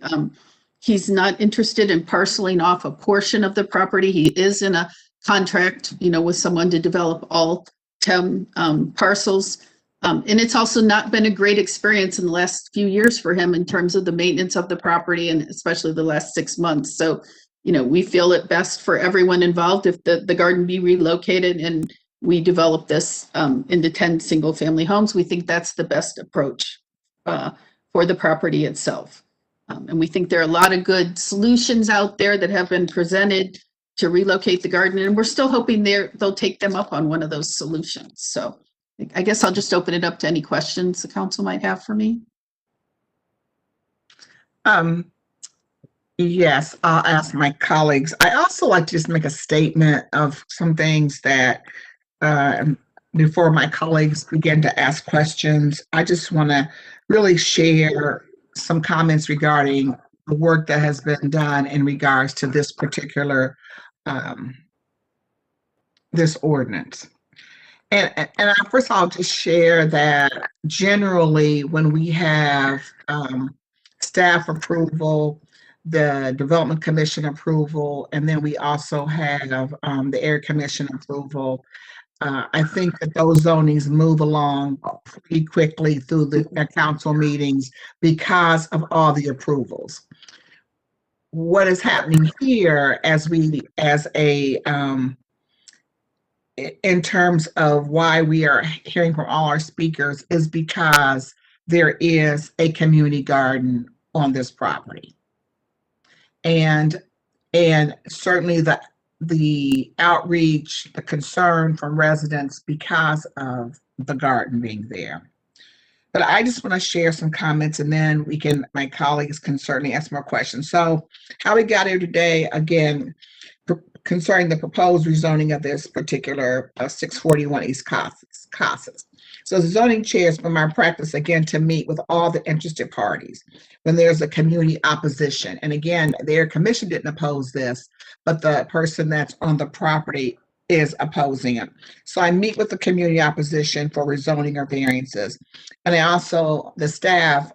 He's not interested in parceling off a portion of the property. He is in a contract, you know, with someone to develop all 10 parcels. And it's also not been a great experience in the last few years for him in terms of the maintenance of the property, and especially the last 6 months. So, you know, we feel it best for everyone involved if the garden be relocated and we develop this into 10 single-family homes. We think that's the best approach for the property itself. And we think there are a lot of good solutions out there that have been presented to relocate the garden, and we're still hoping they'll take them up on one of those solutions. So I guess I'll just open it up to any questions the council might have for me. Yes, I'll ask my colleagues. I also like to just make a statement of some things that before my colleagues begin to ask questions. I just want to really share some comments regarding the work that has been done in regards to this particular this ordinance. And first I'll just share that generally when we have staff approval, the Development Commission approval, and then we also have the Area Commission approval, I think that those zonings move along pretty quickly through the council meetings because of all the approvals. What is happening here in terms of why we are hearing from all our speakers is because there is a community garden on this property. And certainly the outreach, the concern from residents because of the garden being there. But I just want to share some comments, and then my colleagues can certainly ask more questions. So how we got here today, again, concerning the proposed rezoning of this particular 641 East Casas. So the zoning chair is from our practice, again, to meet with all the interested parties when there's a community opposition. And again, their commission didn't oppose this, but the person that's on the property is opposing it. So I meet with the community opposition for rezoning or variances. And I also, the staff,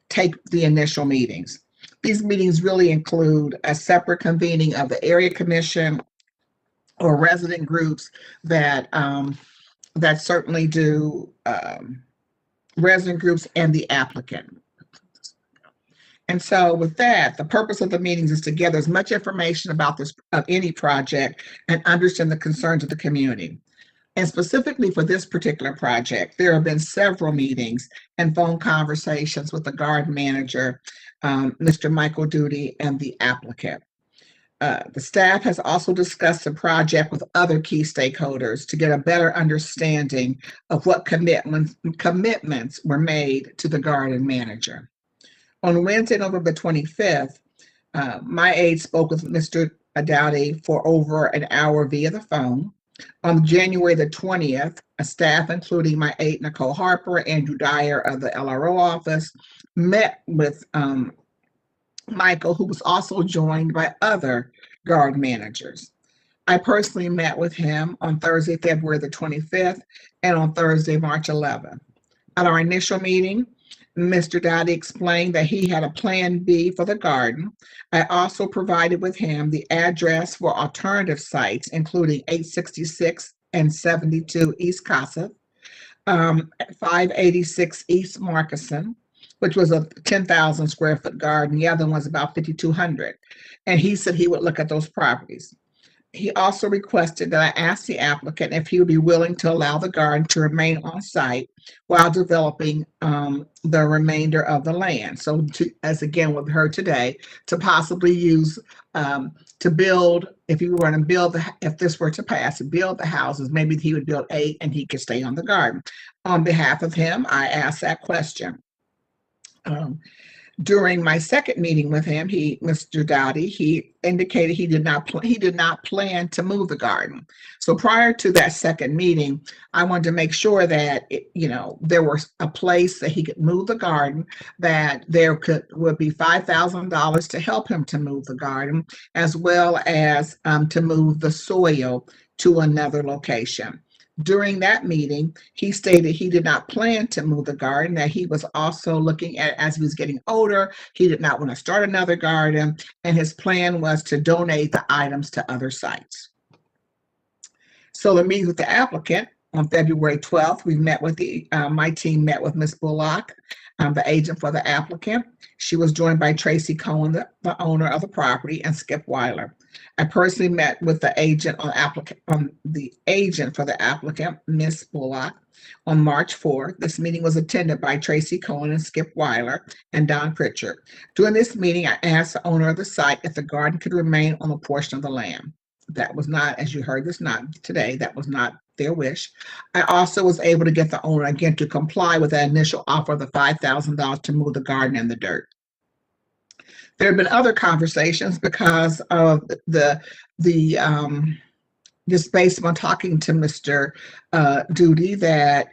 take the initial meetings. These meetings really include a separate convening of the area commission or resident groups that certainly do resident groups, and the applicant. And so with that, the purpose of the meetings is to gather as much information about this, of any project, and understand the concerns of the community. And specifically for this particular project, there have been several meetings and phone conversations with the garden manager, Mr. Michael Duty, and the applicant. The staff has also discussed the project with other key stakeholders to get a better understanding of what commitments were made to the garden manager. On Wednesday, November 25th, my aide spoke with Mr. Dowdy for over an hour via the phone. On January the 20th, a staff, including my aide Nicole Harper, Andrew Dyer of the LRO office, met with Michael, who was also joined by other garden managers. I personally met with him on Thursday, February the 25th, and on Thursday, March 11th. At our initial meeting, Mr. Dowdy explained that he had a plan B for the garden. I also provided with him the address for alternative sites, including 866 and 72 East Kossuth, 586 East Markeson, which was a 10,000 square foot garden. The other one was about 5,200. And he said he would look at those properties. He also requested that I ask the applicant if he would be willing to allow the garden to remain on site while developing the remainder of the land. So as again we've heard today, to possibly use to build, if you were going to build, if this were to pass, to build the houses, maybe he would build 8 and he could stay on the garden. On behalf of him, I asked that question. During my second meeting with him, Mr. Dowdy, he indicated he did not plan to move the garden. So prior to that second meeting, I wanted to make sure that there was a place that he could move the garden, that there would be $5,000 to help him to move the garden, as well as to move the soil to another location. During that meeting, he stated he did not plan to move the garden, that he was also looking at, as he was getting older, he did not want to start another garden, and his plan was to donate the items to other sites. So the meeting with the applicant on February 12th, we met with my team met with Ms. Bullock, the agent for the applicant. She was joined by Tracy Cohen, the owner of the property, and Skip Weiler. I personally met with the agent for the applicant, Ms. Bullock, on March 4th. This meeting was attended by Tracy Cohen and Skip Weiler and Don Pritchard. During this meeting, I asked the owner of the site if the garden could remain on a portion of the land. That was not, as you heard this not today, that was not their wish. I also was able to get the owner again to comply with the initial offer of the $5,000 to move the garden in the dirt. There have been other conversations because of just based on talking to Mr. Duty, that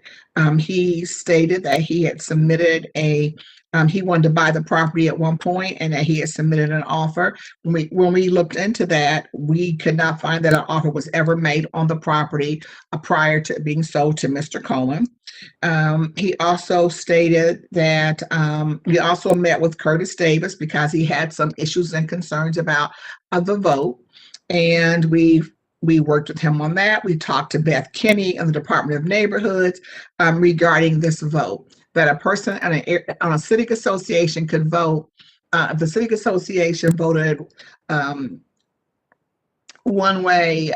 he stated that he had submitted he wanted to buy the property at one point and that he had submitted an offer. When we looked into that, we could not find that an offer was ever made on the property prior to it being sold to Mr. Cohen. He also stated that we also met with Curtis Davis because he had some issues and concerns about the vote, and we worked with him on that. We talked to Beth Kinney in the Department of Neighborhoods regarding this vote, that a person on a civic association could vote. If the civic association voted one way,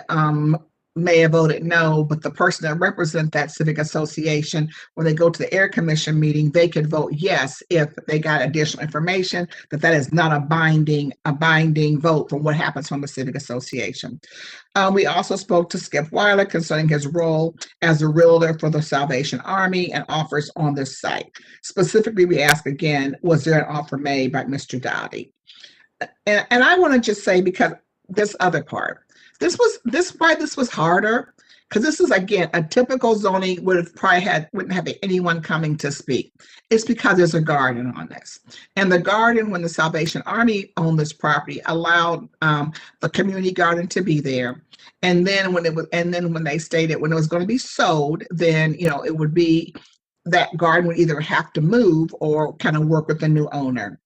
may have voted no, but the person that represents that civic association, when they go to the Air Commission meeting, they could vote yes if they got additional information, that is not a binding vote for what happens from the civic association. We also spoke to Skip Weiler concerning his role as a realtor for the Salvation Army and offers on this site. Specifically, we asked again, was there an offer made by Mr. Dowdy? And I want to just say, because this other part, this was harder, because this is, again, a typical zoning wouldn't have anyone coming to speak. It's because there's a garden on this. And the garden, when the Salvation Army owned this property, allowed the community garden to be there. And then when they stated when it was going to be sold, then it would be that garden would either have to move or kind of work with the new owner.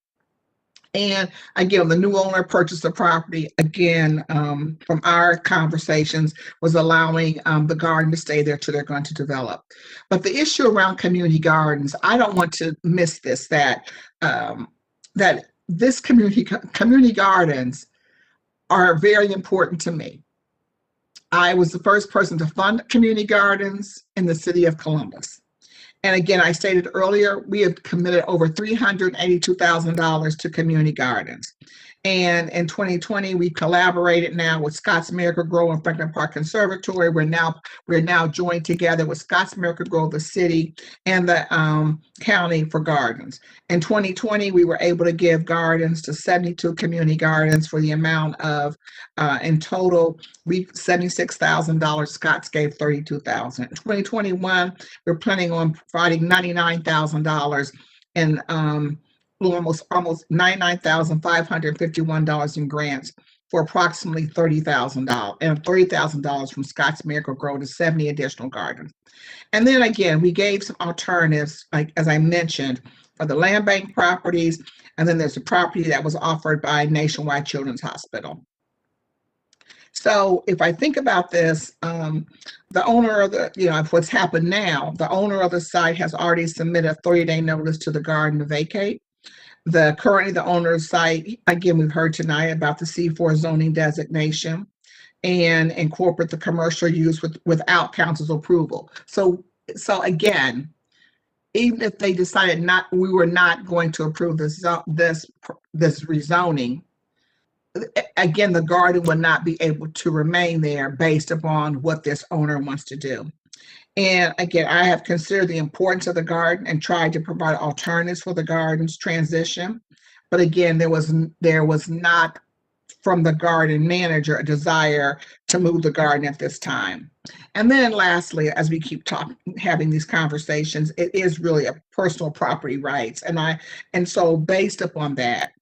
And again, the new owner purchased the property, again, from our conversations, was allowing the garden to stay there till they're going to develop. But the issue around community gardens, I don't want to miss this, that this community gardens are very important to me. I was the first person to fund community gardens in the city of Columbus. And again, I stated earlier, we have committed over $382,000 to community gardens. And in 2020, we collaborated now with Scotts Miracle-Gro and Franklin Park Conservatory. We're now joined together with Scotts Miracle-Gro, the city, and the county for gardens. In 2020, we were able to give gardens to 72 community gardens for the amount of, in total, $76,000. Scotts gave $32,000. In 2021, we're planning on providing $99,000 in almost $99,551 in grants for approximately $30,000 and $30,000 from Scotts Miracle-Gro to 70 additional gardens. And then again, we gave some alternatives, like as I mentioned, for the land bank properties, and then there's a property that was offered by Nationwide Children's Hospital. So if I think about this, the owner of the, of what's happened now, the owner of the site has already submitted a 30-day notice to the garden to vacate. Currently the owner's site, again, we've heard tonight about the C4 zoning designation and incorporate the commercial use without council's approval. So again, even if they decided we were not going to approve this rezoning, again, the garden would not be able to remain there based upon what this owner wants to do. And again, I have considered the importance of the garden and tried to provide alternatives for the garden's transition. But again, there was not from the garden manager a desire to move the garden at this time. And then lastly, as we keep having these conversations, it is really a personal property rights. And so based upon that,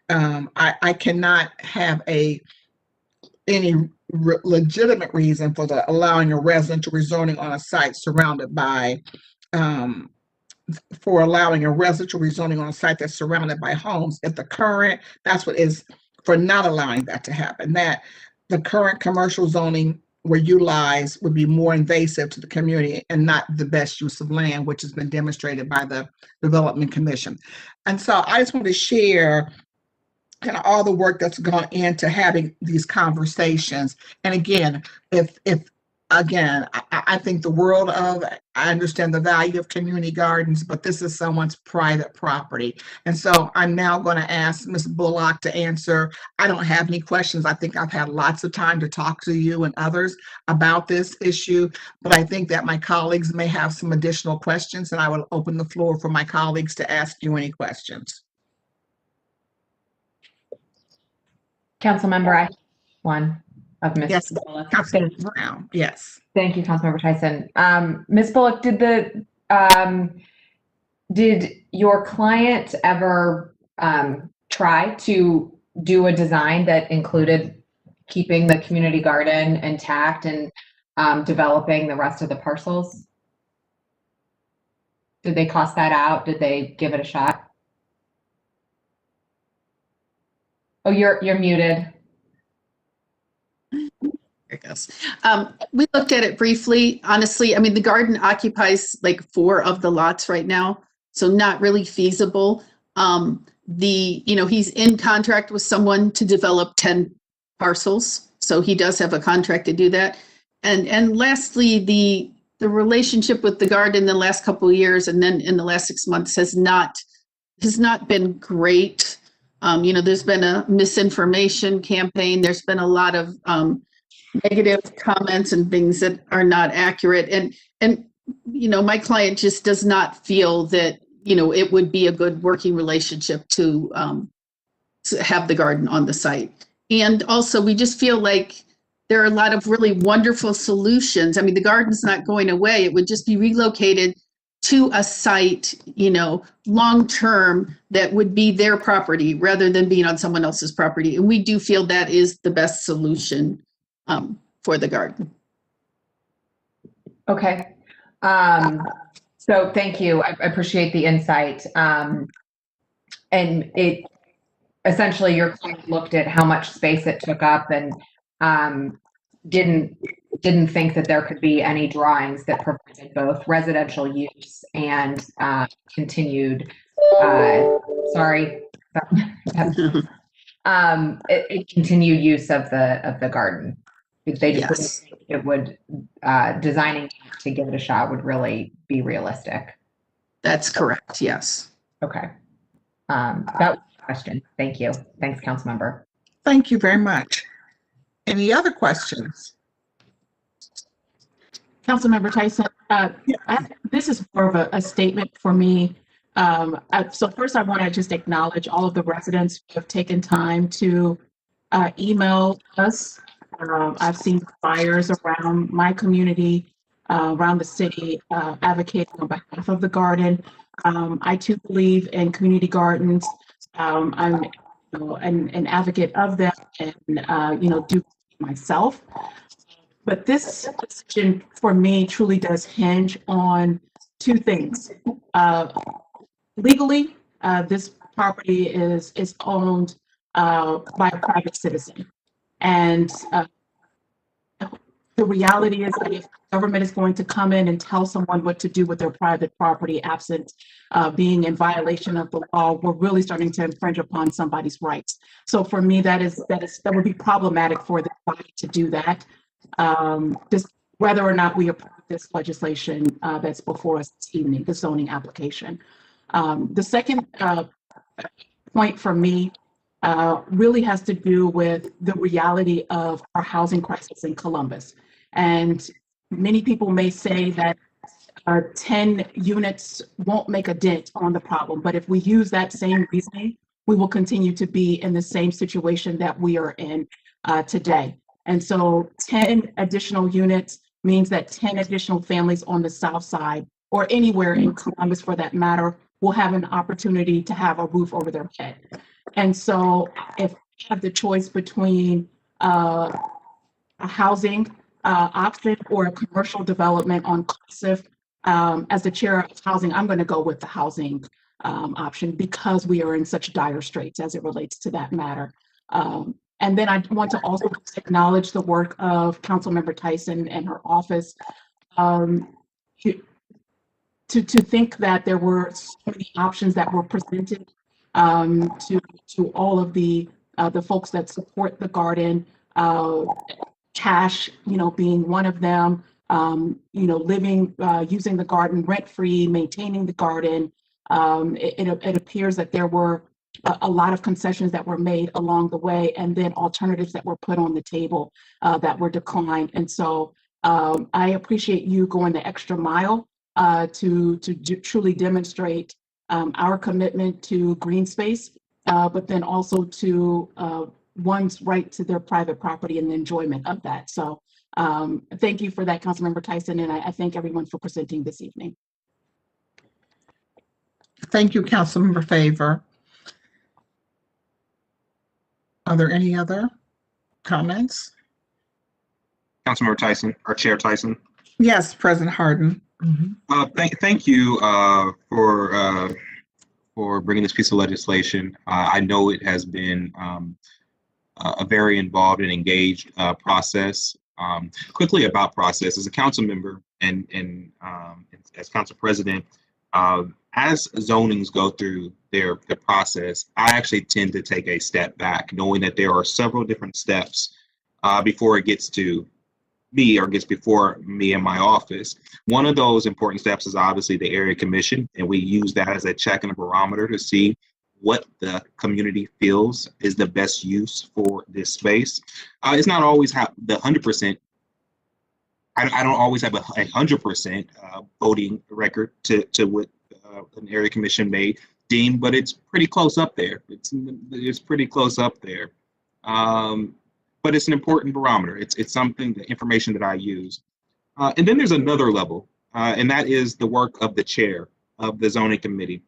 I cannot have any legitimate reason for allowing a residential rezoning on a site surrounded by, for allowing a residential rezoning on a site that's surrounded by homes. If that's what is for not allowing that to happen, that the current commercial zoning were utilized would be more invasive to the community and not the best use of land, which has been demonstrated by the Development Commission. And so I just want to share kind of all the work that's gone into having these conversations. And again, I think the world of, I understand the value of community gardens, but this is someone's private property. And so I'm now going to ask Ms. Bullock to answer. I don't have any questions. I think I've had lots of time to talk to you and others about this issue, but I think that my colleagues may have some additional questions, and I will open the floor for my colleagues to ask you any questions. Councilmember, I have one of Ms. Yes, Bullock. Councilmember Brown. Yes. Thank you, Councilmember Tyson. Ms. Bullock, did your client ever try to do a design that included keeping the community garden intact and developing the rest of the parcels? Did they cost that out? Did they give it a shot? Oh, you're muted. Yes. We looked at it briefly. Honestly, I mean, the garden occupies like 4 of the lots right now, so not really feasible. He's in contract with someone to develop 10 parcels, so he does have a contract to do that. And lastly, the relationship with the garden in the last couple of years and then in the last 6 months has not been great. There's been a misinformation campaign. There's been a lot of negative comments and things that are not accurate. And my client just does not feel that, it would be a good working relationship to have the garden on the site. And also, we just feel like there are a lot of really wonderful solutions. I mean, the garden's not going away. It would just be relocated to a site, long-term that would be their property rather than being on someone else's property. And we do feel that is the best solution for the garden. Okay. So thank you. I appreciate the insight. And essentially your client looked at how much space it took up and didn't think that there could be any drawings that provided both residential use and continued continued use of the garden. They just didn't think it would designing to give it a shot would really be realistic. That's correct. Yes. Okay. That was the question. Thank you. Thanks, Councilmember. Thank you very much. Any other questions? Councilmember Tyson, this is more of a statement for me. So first I want to just acknowledge all of the residents who have taken time to email us. I've seen flyers around my community, around the city, advocating on behalf of the garden. I too believe in community gardens. I'm an advocate of them and do myself. But this decision for me truly does hinge on two things. Legally, this property is owned by a private citizen. And the reality is that if government is going to come in and tell someone what to do with their private property, absent being in violation of the law, we're really starting to infringe upon somebody's rights. So for me, that would be problematic for the body to do that. Just whether or not we approve this legislation that's before us this evening, the zoning application. The second point for me really has to do with the reality of our housing crisis in Columbus. And many people may say that 10 units won't make a dent on the problem, but if we use that same reasoning, we will continue to be in the same situation that we are in today. And so 10 additional units means that 10 additional families on the south side or anywhere in Columbus for that matter will have an opportunity to have a roof over their head. And so if I have the choice between a housing option or a commercial development on Classiff, as the chair of housing, I'm going to go with the housing option because we are in such dire straits as it relates to that matter. And then I want to also acknowledge the work of Councilmember Tyson and her office. To think that there were so many options that were presented to all of the folks that support the garden, cash, being one of them, living, using the garden rent-free, maintaining the garden. It appears that there were a lot of concessions that were made along the way, and then alternatives that were put on the table that were declined. And so I appreciate you going the extra mile to truly demonstrate our commitment to green space, but then also to one's right to their private property and the enjoyment of that. So thank you for that, Councilmember Tyson, and I thank everyone for presenting this evening. Thank you, Councilmember Favor. Are there any other comments? Councilmember Tyson, or Chair Tyson. Yes, President Harden. Thank you for bringing this piece of legislation. I know it has been a very involved and engaged process. Quickly about process, as a council member and as council president, as zonings go through their process, I actually tend to take a step back, knowing that there are several different steps before it gets to me or gets before me in my office. One of those important steps is obviously the area commission, and we use that as a check and a barometer to see what the community feels is the best use for this space. It's not always the 100%. I don't always have a 100% voting record to what an area commission may deem, but it's pretty close up there. It's pretty close up there. But it's an important barometer. It's something, the information that I use. And then there's another level, and that is the work of the chair of the zoning committee.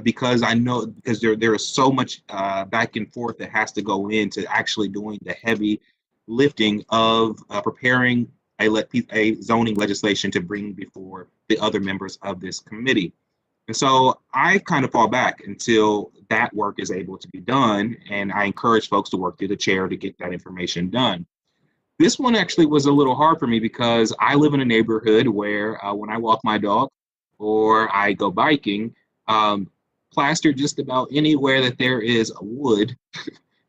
Because I know, because there is so much back and forth that has to go into actually doing the heavy lifting of preparing a zoning legislation to bring before the other members of this committee. And so I kind of fall back until that work is able to be done. And I encourage folks to work through the chair to get that information done. This one actually was a little hard for me because I live in a neighborhood where when I walk my dog or I go biking, plastered just about anywhere that there is a wood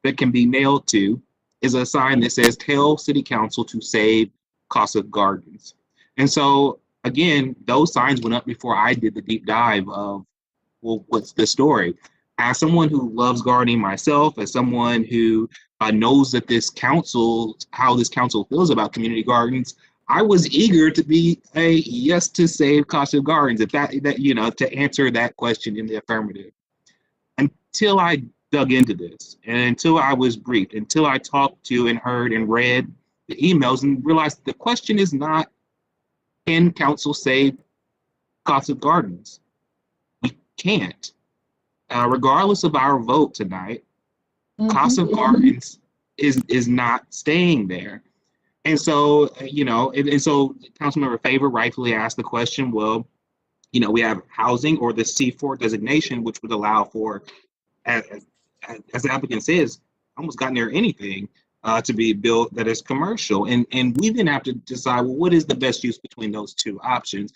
that can be nailed to is a sign that says, tell City Council to save Casa Gardens. And so, again, those signs went up before I did the deep dive of, well, what's the story? As someone who loves gardening myself, as someone who knows that this council, how this council feels about community gardens, I was eager to be a yes to save Casa Gardens, if that to answer that question in the affirmative. Until I dug into this, and until I was briefed, until I talked to and heard and read the emails and realized the question is not, can council save Casa Gardens? We can't. Regardless of our vote tonight, Casa Gardens is not staying there. And so, and so Councilmember Favor rightfully asked the question, well, we have housing or the C4 designation, which would allow for, as the applicant says, almost got near anything to be built that is commercial. And we then have to decide, well, what is the best use between those two options?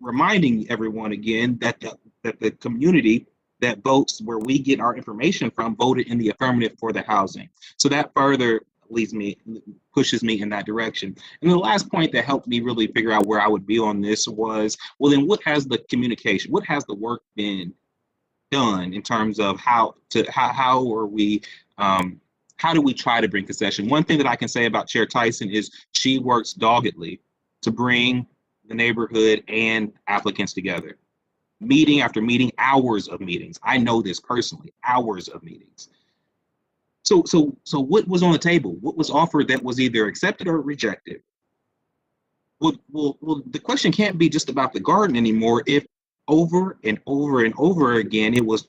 Reminding everyone again that the community that votes where we get our information from voted in the affirmative for the housing. So that further pushes me in that direction. And the last point that helped me really figure out where I would be on this was, well, then what has the communication, what has the work been done in terms of how do we try to bring concession? One thing that I can say about Chair Tyson is she works doggedly to bring the neighborhood and applicants together. Meeting after meeting, hours of meetings. I know this personally, hours of meetings. So what was on the table? What was offered that was either accepted or rejected? Well, the question can't be just about the garden anymore if over and over and over again, it was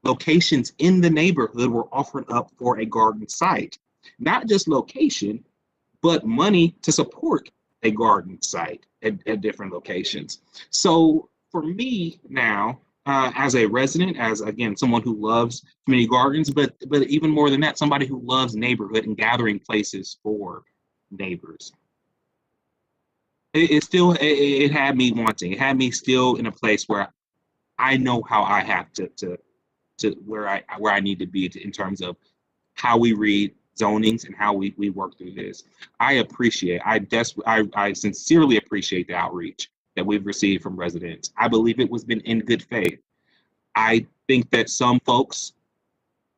locations in the neighborhood were offered up for a garden site. Not just location, but money to support a garden site at different locations. So for me now, as a resident, as again, someone who loves community gardens, but even more than that, somebody who loves neighborhood and gathering places for neighbors. It had me wanting, it had me still in a place where I know how I have to where I need to be in terms of how we read zonings and how we work through this. I sincerely appreciate the outreach that we've received from residents. I believe it was been in good faith. I think that some folks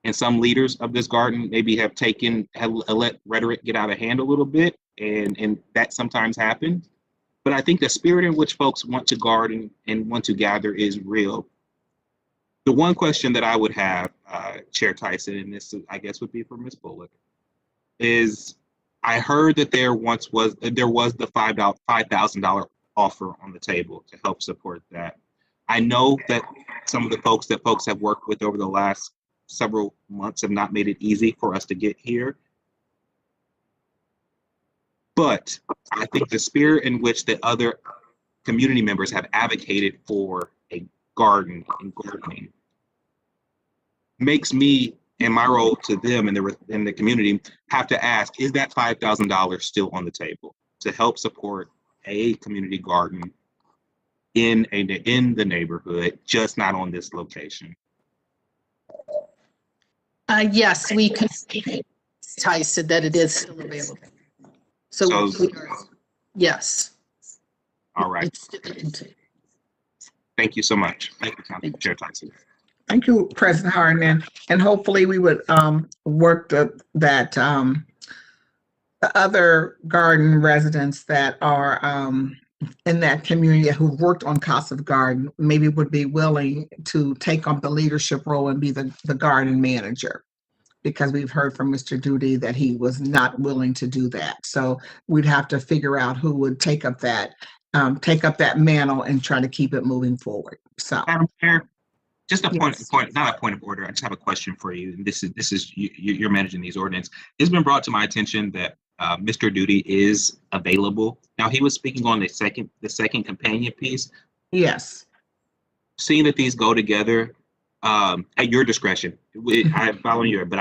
and some leaders of this garden maybe have let rhetoric get out of hand a little bit, and that sometimes happens. But I think the spirit in which folks want to garden and want to gather is real. The one question that I would have, Chair Tyson, and this I guess would be for Ms. Bullock, is I heard that there was the $5,000 offer on the table to help support that. I know that some of the folks have worked with over the last several months have not made it easy for us to get here. But I think the spirit in which the other community members have advocated for a garden and gardening makes me, in my role to them in the community, have to ask, is that $5,000 still on the table to help support a community garden in the neighborhood, just not on this location? Yes, we can. Tyson, that it is still available. So yes. All right. Thank you so much. Thank you, Councilman Chair Tyson. Thank you, President Harden, and hopefully we would work that the other garden residents that are in that community who worked on Casa Garden maybe would be willing to take on the leadership role and be the garden manager, because we've heard from Mr. Duty that he was not willing to do that. So we'd have to figure out who would take up that mantle and try to keep it moving forward. So, Madam Chair, just not a point of order. I just have a question for you. And this is you're managing these ordinance. It's been brought to my attention that Mr. Duty is available. Now, he was speaking on the second companion piece. Yes. seeing that these go together, at your discretion. I follow you, but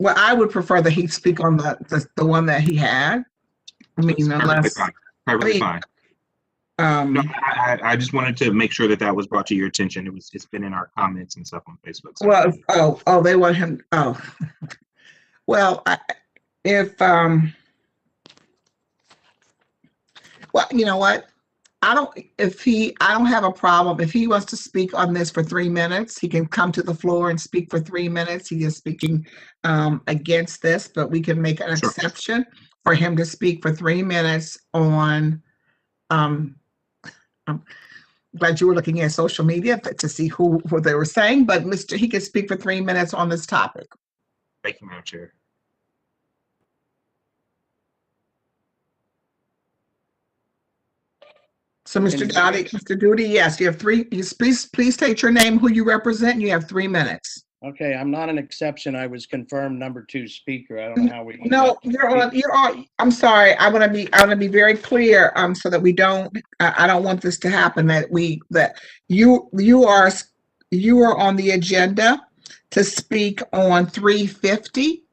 Well, I would prefer that he speak on the one that he had. I mean, perfectly unless, fine. Perfectly mean, fine. No, I just wanted to make sure that was brought to your attention. It's been in our comments and stuff on Facebook. So well, they want him, well, well, you know what? I don't have a problem. If he wants to speak on this for 3 minutes, he can come to the floor and speak for 3 minutes. He is speaking against this, but we can make an exception for him to speak for 3 minutes on, I'm glad you were looking at social media to see who they were saying, but he could speak for 3 minutes on this topic. Thank you, Madam Chair. So, Mr. Duty, yes, you have please state your name, who you represent, and you have 3 minutes. Okay, I'm not an exception. I was confirmed number 2 speaker. I don't know how we. No, you're on, I'm sorry. I want to be very clear, so that we don't, I don't want this to happen, that you are on the agenda to speak on 350.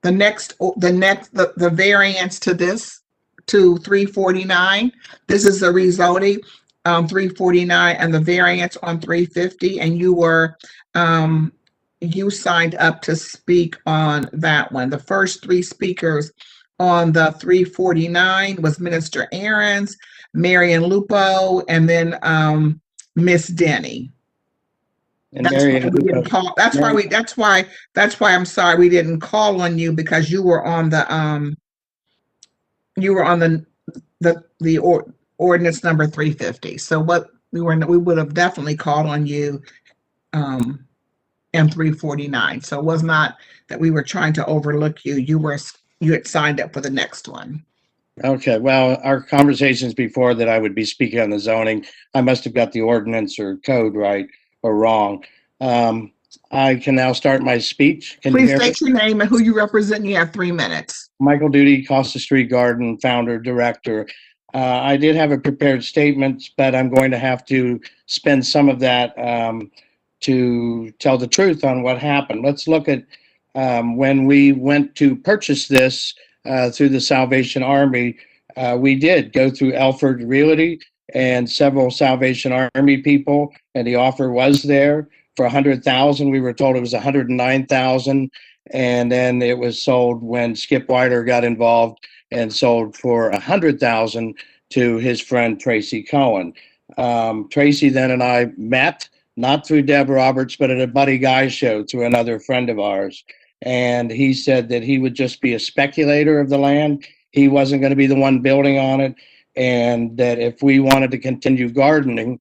The variance to this, to 349. This is a rezoning, 349, and the variance on 350, and you signed up to speak on that one. The first 3 speakers on the 349 was Minister Ahrens, Marion Lupo, and then Miss Denny. And That's why I'm sorry we didn't call on you, because you were on the ordinance number 350. So we would have definitely called on you in 349. So it was not that we were trying to overlook you. You had signed up for the next one. Okay, well, our conversations before that I would be speaking on the zoning, I must have got the ordinance or code right or wrong. I can now start my speech. Please state your name and who you represent. You have 3 minutes. Michael Duty, Costa Street Garden, founder, director. I did have a prepared statement, but I'm going to have to spend some of that to tell the truth on what happened. Let's look at when we went to purchase this through the Salvation Army. We did go through Elford Realty and several Salvation Army people, and the offer was there for $100,000. We were told it was $109,000, and then it was sold when Skip Weiler got involved and sold for $100,000 to his friend Tracy Cohen. Tracy then and I met, not through Deb Roberts, but at a Buddy Guy show through another friend of ours. And he said that he would just be a speculator of the land. He wasn't going to be the one building on it. And that if we wanted to continue gardening,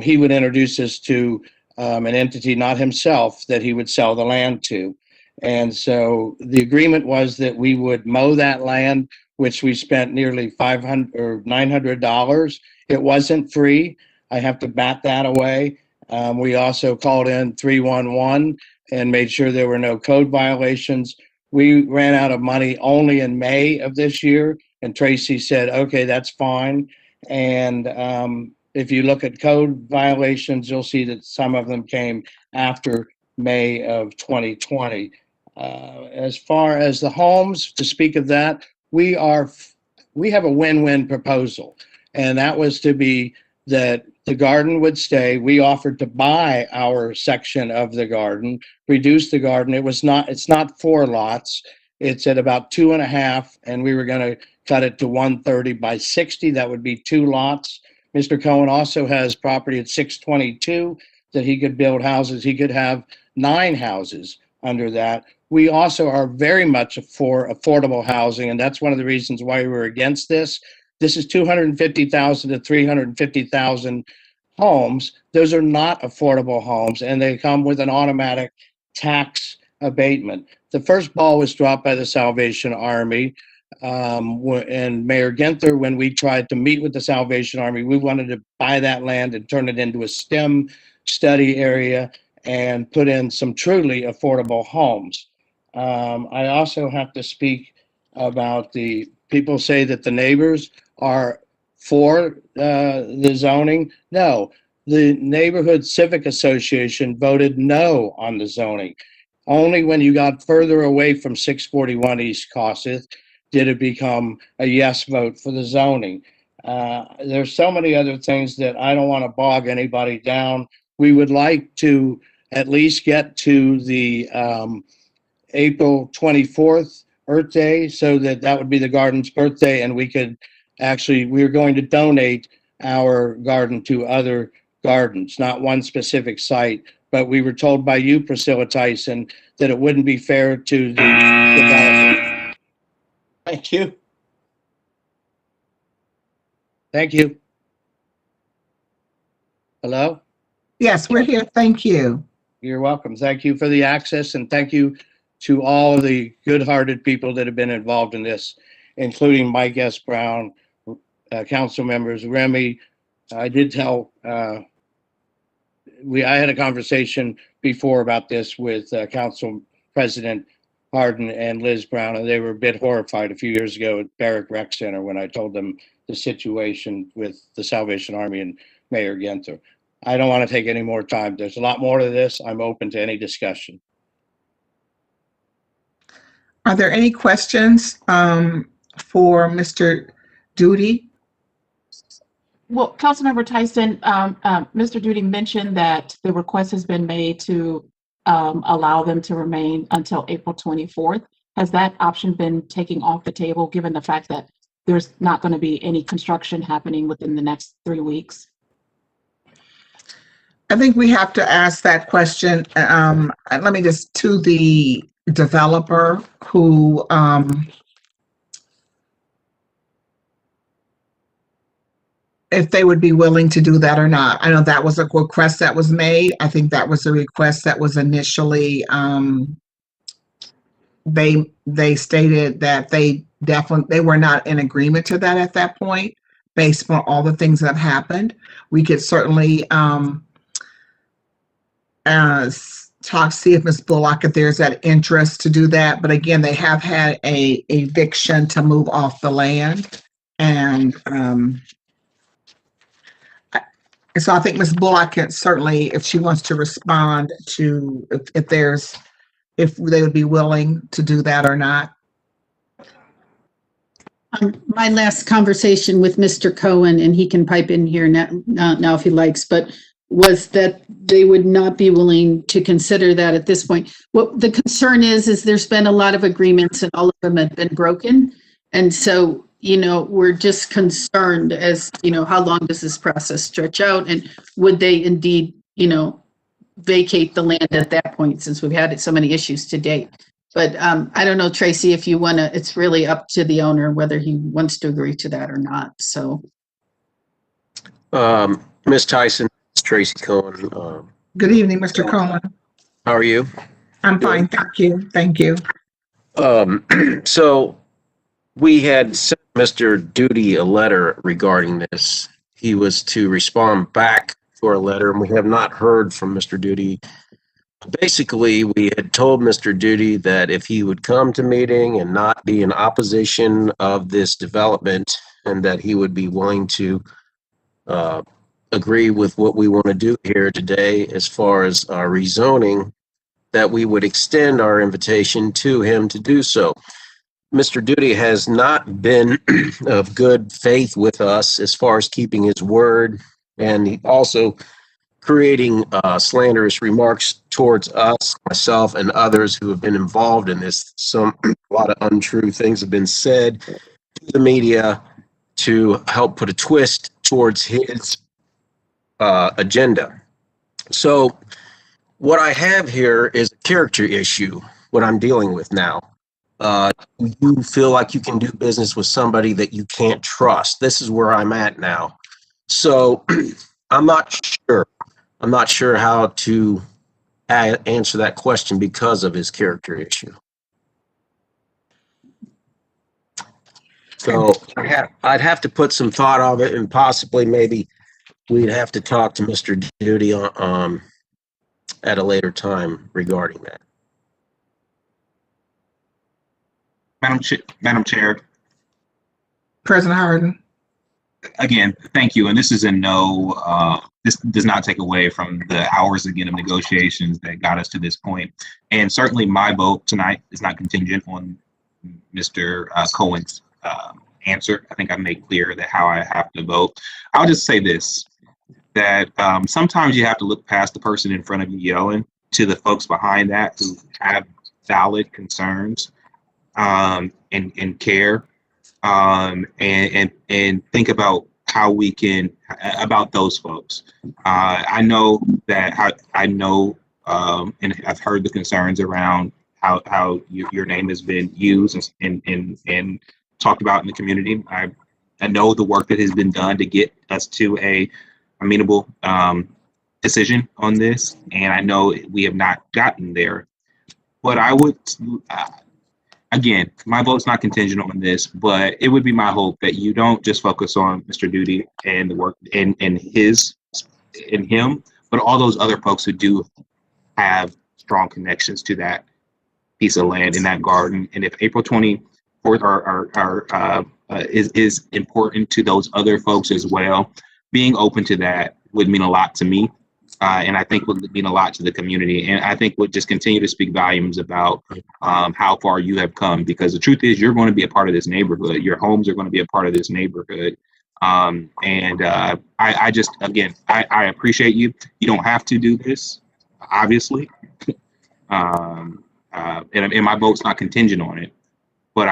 he would introduce us to an entity, not himself, that he would sell the land to. And so the agreement was that we would mow that land, which we spent nearly $500 or $900. It wasn't free. I have to bat that away. We also called in 311 and made sure there were no code violations. We ran out of money only in May of this year, and Tracy said, okay, that's fine. And if you look at code violations, you'll see that some of them came after May of 2020. As far as the homes, to speak of that, we have a win-win proposal, and that was to be that the garden would stay. We offered to buy our section of the garden, reduce the garden. It's not 4 lots. It's at about 2.5, and we were going to cut it to 130 by 60. That would be 2 lots. Mr. Cohen also has property at 622 that he could build houses. He could have 9 houses under that. We also are very much for affordable housing, and that's one of the reasons why we were against this. This is 250,000 to 350,000 homes. Those are not affordable homes, and they come with an automatic tax abatement. The first ball was dropped by the Salvation Army, and Mayor Ginther, when we tried to meet with the Salvation Army, we wanted to buy that land and turn it into a STEM study area and put in some truly affordable homes. I also have to speak about the people say that the neighbors are for the zoning. No, the Neighborhood Civic Association voted no on the zoning. Only when you got further away from 641 East Kossuth did it become a yes vote for the zoning. There's so many other things that I don't want to bog anybody down. We would like to at least get to the April 24th Earth Day, so that would be the garden's birthday, and we could actually, we're going to donate our garden to other gardens, not one specific site, but we were told by you, Priscilla Tyson, that it wouldn't be fair to the developer. Thank you. Thank you. Hello? Yes, we're here. Thank you. You're welcome. Thank you for the access, and thank you to all of the good-hearted people that have been involved in this, including Mike S. Brown, council members, Remy. I did tell, I had a conversation before about this with Council President Hardin and Liz Brown, and they were a bit horrified a few years ago at Barrack Rec Center when I told them the situation with the Salvation Army and Mayor Ginther. I don't want to take any more time. There's a lot more to this. I'm open to any discussion. Are there any questions for Mr. Duty? Well, Councilmember Tyson, Mr. Duty mentioned that the request has been made to allow them to remain until April 24th. Has that option been taken off the table, given the fact that there's not going to be any construction happening within the next 3 weeks? I think we have to ask that question. Let me just, to the developer who if they would be willing to do that or not. I know that was a request that was made. I think that was a request that was initially they stated that they were not in agreement to that at that point, based on all the things that have happened. We could certainly see if Ms. Bullock, if there's that interest to do that. But again, they have had a eviction to move off the land. And so I think Ms. Bullock can certainly, if she wants to respond to if they would be willing to do that or not. My last conversation with Mr. Cohen, and he can pipe in here now if he likes, but was that they would not be willing to consider that at this point. What the concern is there's been a lot of agreements and all of them have been broken. And so, we're just concerned as, how long does this process stretch out, and would they indeed, vacate the land at that point, since we've had so many issues to date. But I don't know, Tracy, if you want to, it's really up to the owner whether he wants to agree to that or not. So, Ms. Tyson, it's Tracy Cohen. Good evening, Mr. Cohen. How are you? I'm fine, thank you. Thank you. So we had sent Mr. Duty a letter regarding this. He was to respond back to our letter, and we have not heard from Mr. Duty. Basically, we had told Mr. Duty that if he would come to meeting and not be in opposition of this development, and that he would be willing to agree with what we want to do here today as far as our rezoning, that we would extend our invitation to him to do so. Mr. Duty has not been of good faith with us as far as keeping his word, and he also creating slanderous remarks towards us, myself, and others who have been involved in this. A lot of untrue things have been said to the media to help put a twist towards his agenda. So what I have here is a character issue, what I'm dealing with now. You feel like you can do business with somebody that you can't trust. This is where I'm at now. So I'm not sure how to answer that question because of his character issue. So I'd have to put some thought on it, and possibly maybe we'd have to talk to Mr. Duty at a later time regarding that. Madam Chair, President Harden. Again, thank you. And this is this does not take away from the hours again of negotiations that got us to this point. And certainly my vote tonight is not contingent on Mr. Cohen's answer. I think I made clear that how I have to vote. I'll just say this, that sometimes you have to look past the person in front of you yelling to the folks behind that who have valid concerns and care, and think about how we can, about those folks. I know that and I've heard the concerns around how your name has been used and talked about in the community. I know the work that has been done to get us to a amenable decision on this, and I know we have not gotten there. But I would, again, my vote's not contingent on this, but it would be my hope that you don't just focus on Mr. Duty and the work and him, but all those other folks who do have strong connections to that piece of land in that garden. And if April 24th is important to those other folks as well, being open to that would mean a lot to me. And I think would mean a lot to the community. And I think would just continue to speak volumes about how far you have come, because the truth is you're going to be a part of this neighborhood. Your homes are going to be a part of this neighborhood. I just, again, I appreciate you. You don't have to do this, obviously. And my vote's not contingent on it, but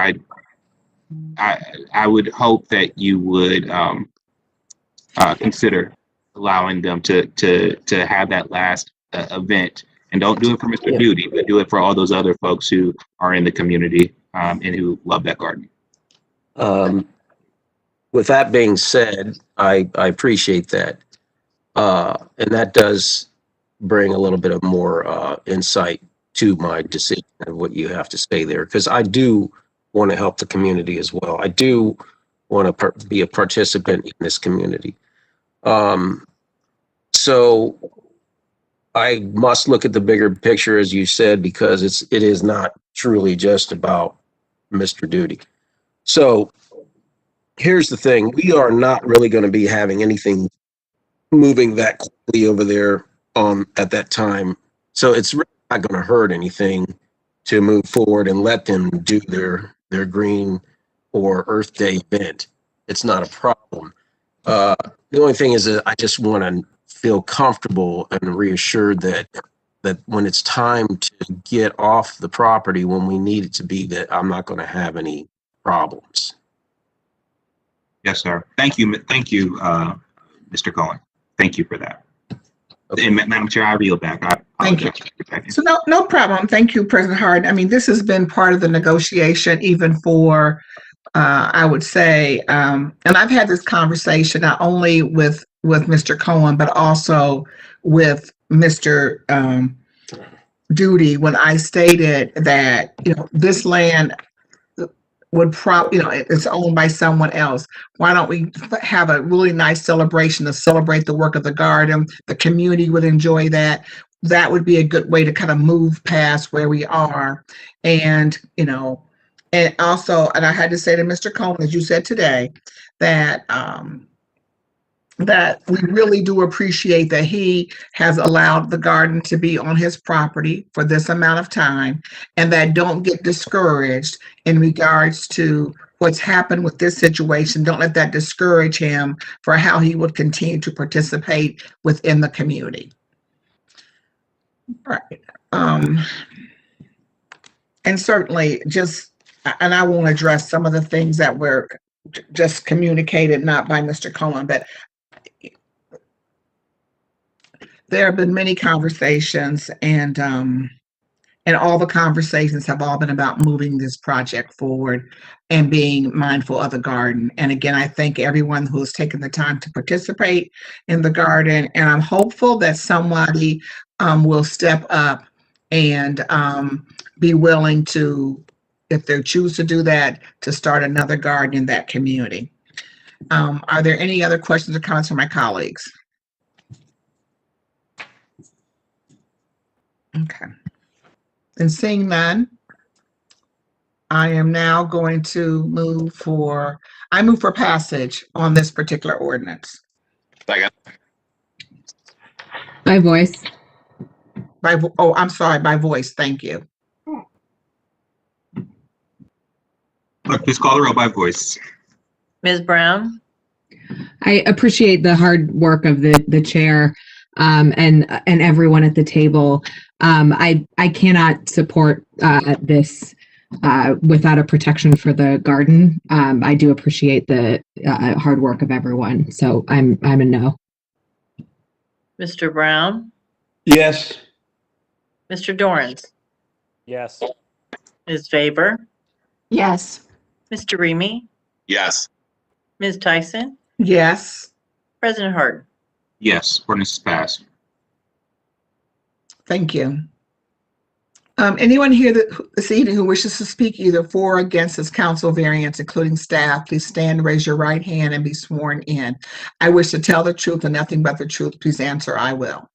I would hope that you would consider allowing them to have that last event, and don't do it for Mr. Duty, but do it for all those other folks who are in the community and who love that garden. With that being said, I appreciate that. And that does bring a little bit of more insight to my decision of what you have to say there, because I do want to help the community as well. I do want to be a participant in this community. So I must look at the bigger picture, as you said, because it is not truly just about Mr. Duty. So here's the thing. We are not really going to be having anything moving that quickly over there at that time. So it's really not going to hurt anything to move forward and let them do their Green or Earth Day event. It's not a problem. The only thing is that I just want to feel comfortable and reassured that when it's time to get off the property when we need it to be, that I'm not going to have any problems. Yes, sir. Thank you, Mr. Cohen. Thank you for that. Okay. And Madam Chair, I reel back. Thank you. So no problem. Thank you, President Harden. I mean, this has been part of the negotiation, even for, I would say, and I've had this conversation not only with Mr. Cohen, but also with Mr. Duty, when I stated that, this land would it's owned by someone else. Why don't we have a really nice celebration to celebrate the work of the garden? The community would enjoy that. That would be a good way to kind of move past where we are. And, and also, and I had to say to Mr. Cohen, as you said today, that that we really do appreciate that he has allowed the garden to be on his property for this amount of time, and that don't get discouraged in regards to what's happened with this situation. Don't let that discourage him for how he would continue to participate within the community. Right. And certainly and I won't address some of the things that were just communicated, not by Mr. Cohen, but there have been many conversations, and all the conversations have all been about moving this project forward and being mindful of the garden. And again, I thank everyone who has taken the time to participate in the garden, and I'm hopeful that somebody will step up and be willing to, if they choose to do that, to start another garden in that community. Are there any other questions or comments from my colleagues? Okay. And seeing none, I am now going to move for I move for passage on this particular ordinance. Second. By voice. Oh, I'm sorry, by voice. Thank you. Clerk, please call the roll by voice. Ms. Brown? I appreciate the hard work of the chair and everyone at the table. I cannot support this without a protection for the garden. I do appreciate the hard work of everyone, so I'm a no. Mr. Brown? Yes. Mr. Dorrance? Yes. Ms. Faber? Yes. Mr. Remy? Yes. Ms. Tyson? Yes. President Harden? Yes, ordinance is passed. Thank you. Anyone here this evening who wishes to speak either for or against this council variance, including staff, please stand, raise your right hand, and be sworn in. I wish to tell the truth and nothing but the truth. Please answer, I will.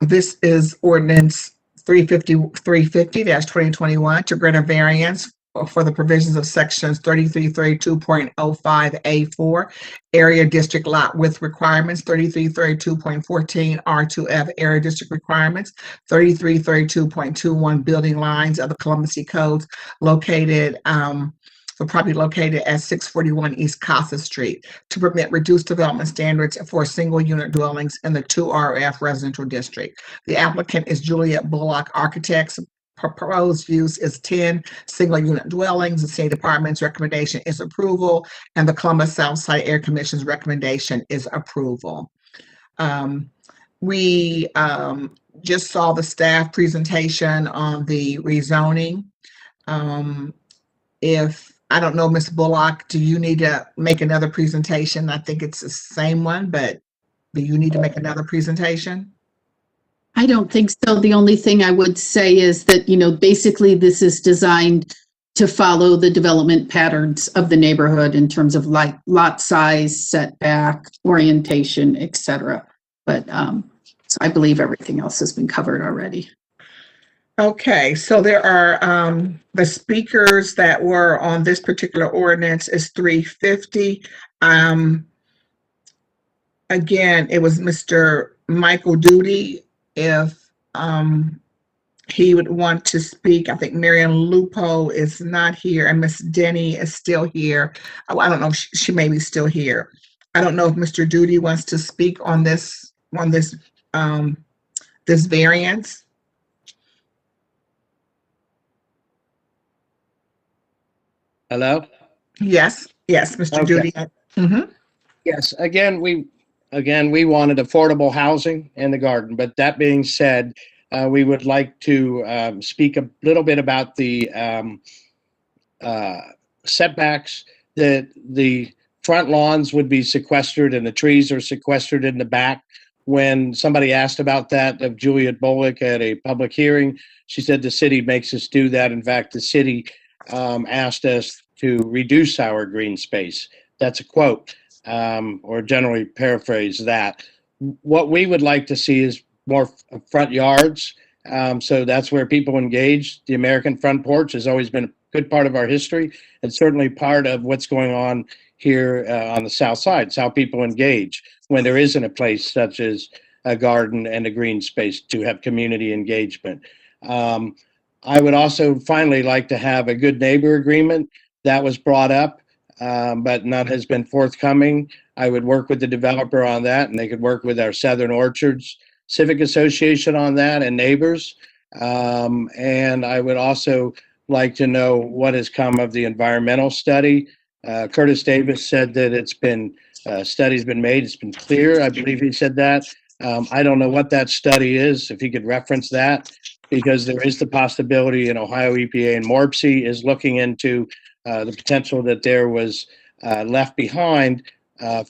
This is ordinance 350-2021 to grant a variance for the provisions of sections 3332.05A4, area district lot width requirements, 3332.14 R2F area district requirements, 3332.21 building lines of the Columbus City Codes located for property located at 641 East Casa Street to permit reduced development standards for single unit dwellings in the 2RF residential district. The applicant is Juliet Bullock Architects. Proposed use is 10 single unit dwellings. The State Department's recommendation is approval, and the Columbus Southside Area Commission's recommendation is approval. We just saw the staff presentation on the rezoning. If I don't know, Ms. Bullock, do you need to make another presentation? I think it's the same one, but do you need to make another presentation? I don't think so. The only thing I would say is that, basically this is designed to follow the development patterns of the neighborhood in terms of like lot size, setback, orientation, et cetera. But so I believe everything else has been covered already. Okay, so there are the speakers that were on this particular ordinance is 350. Again, it was Mr. Michael Duty. If he would want to speak, I think Marion Lupo is not here, and Miss Denny is still here. Oh, I don't know if she may be still here. I don't know if Mr. Duty wants to speak on this this variance. Hello? Yes, Mr. Okay. Duty. Yes, again, we wanted affordable housing in the garden, but that being said, we would like to speak a little bit about the setbacks. That the front lawns would be sequestered and the trees are sequestered in the back. When somebody asked about that of Juliet Bullock at a public hearing, she said the city makes us do that. In fact, the city asked us to reduce our green space. That's a quote. Or generally paraphrase that. What we would like to see is more front yards. So that's where people engage. The American front porch has always been a good part of our history and certainly part of what's going on here on the south side. It's how people engage when there isn't a place such as a garden and a green space to have community engagement. I would also finally like to have a good neighbor agreement. That was brought up. But none has been forthcoming. I would work with the developer on that, and they could work with our Southern Orchards Civic Association on that and neighbors. And I would also like to know what has come of the environmental study. Curtis Davis said that it's been, study's been made, it's been clear. I believe he said that. I don't know what that study is, if he could reference that, because there is the possibility in Ohio EPA and MORPC is looking into the potential that there was left behind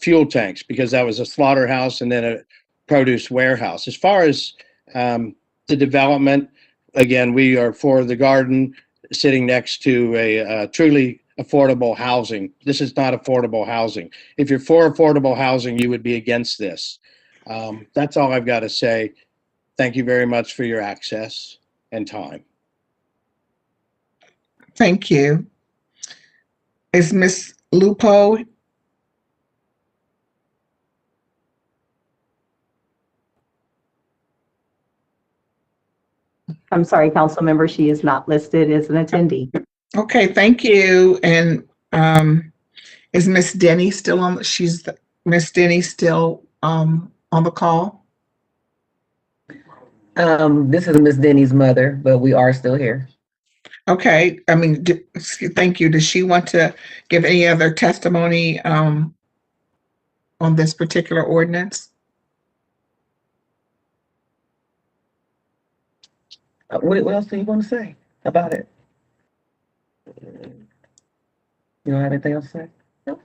fuel tanks, because that was a slaughterhouse and then a produce warehouse. As far as the development, again, we are for the garden sitting next to a truly affordable housing. This is not affordable housing. If you're for affordable housing, you would be against this. That's all I've got to say. Thank you very much for your access and time. Thank you. Is Ms. Lupo? I'm sorry, council member, she is not listed as an attendee. Okay, thank you. And is Miss Denny still on? Miss Denny still on the call? This is Miss Denny's mother, but we are still here. Okay, I mean, thank you. Does she want to give any other testimony on this particular ordinance? What else do you want to say about it? You don't have anything else to say? No.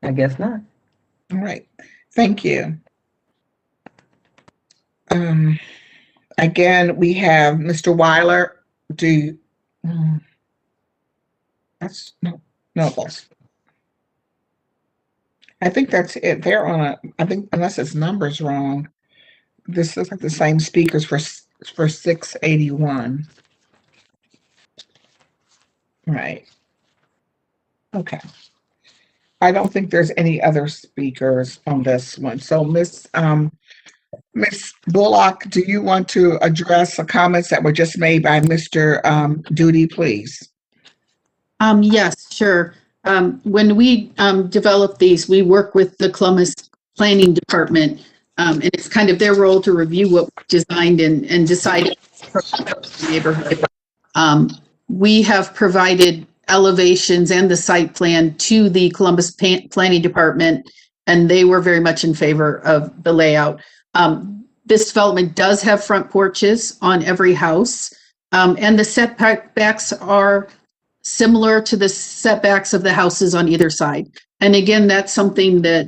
I guess not. All right, thank you. Again, we have Mr. Weiler. That's no, that's. I think that's it. They're on I think unless it's numbers wrong, this looks like the same speakers for 681. Right. Okay. I don't think there's any other speakers on this one. So Miss Bullock, do you want to address the comments that were just made by Mr. Duty, please? Yes, sure. When we develop these, we work with the Columbus Planning Department, and it's kind of their role to review what we designed and decide for the neighborhood. We have provided elevations and the site plan to the Columbus Planning Department, and they were very much in favor of the layout. This development does have front porches on every house, and the setbacks are similar to the setbacks of the houses on either side. And again, that's something that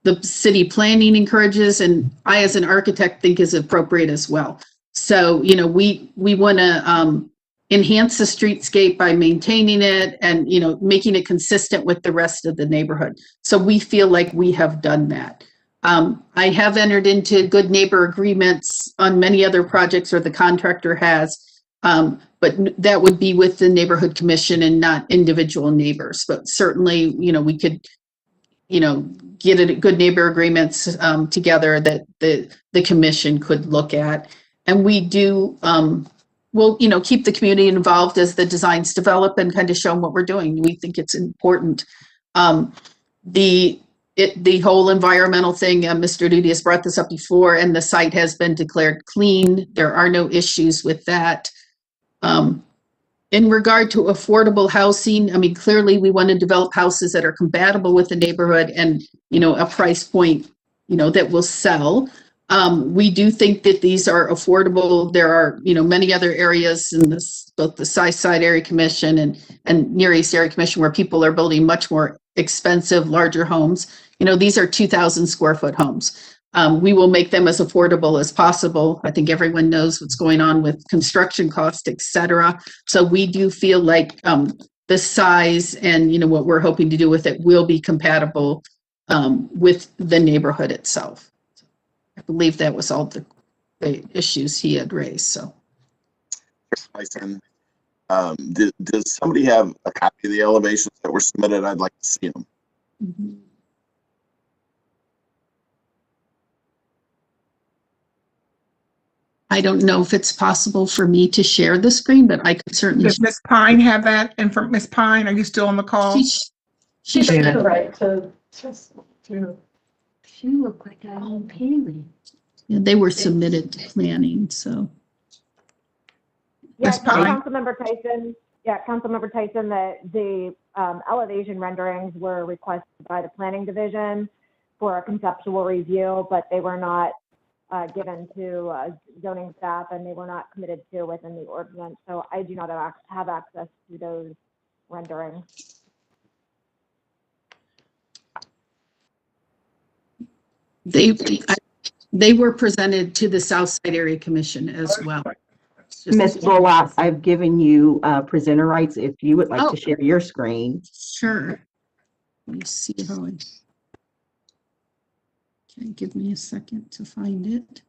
the city planning encourages, and I, as an architect, think is appropriate as well. So, you know, we want to enhance the streetscape by maintaining it and, you know, making it consistent with the rest of the neighborhood. So we feel like we have done that. I have entered into good neighbor agreements on many other projects where the contractor has, but that would be with the neighborhood commission and not individual neighbors. But certainly, you know, we could, you know, get a good neighbor agreements together that the commission could look at. And we do, we'll, you know, keep the community involved as the designs develop and kind of show them what we're doing. We think it's important. The whole environmental thing, Mr. Duty has brought this up before, and the site has been declared clean. There are no issues with that. In regard to affordable housing, I mean, clearly we want to develop houses that are compatible with the neighborhood and, you know, a price point, you know, that will sell. We do think that these are affordable. There are, you know, many other areas in this, both the Side Area Commission and Near East Area Commission, where people are building much more expensive, larger homes. You know, these are 2,000 square foot homes. We will make them as affordable as possible. I think everyone knows what's going on with construction costs, et cetera. So we do feel like the size and, you know, what we're hoping to do with it will be compatible with the neighborhood itself. I believe that was all the issues he had raised, so. Does somebody have a copy of the elevations that were submitted? I'd like to see them. Mm-hmm. I don't know if it's possible for me to share the screen, but I could certainly. Does Ms. Pine have that? And from Ms. Pine, are you still on the call? She should have right to just through. She looked like a whole painting. Yeah, they were submitted to planning, so. Yeah, Ms. Pine? Councilmember Tyson. Yeah, Councilmember Tyson, the elevation renderings were requested by the planning division for a conceptual review, but they were not given to zoning staff, and they were not committed to within the ordinance. So I do not have access to those renderings. They were presented to the Southside Area Commission as well. Ms. Bullock, I've given you presenter rights if you would like to share your screen. Sure. Let me see how I. Okay, give me a second to find it.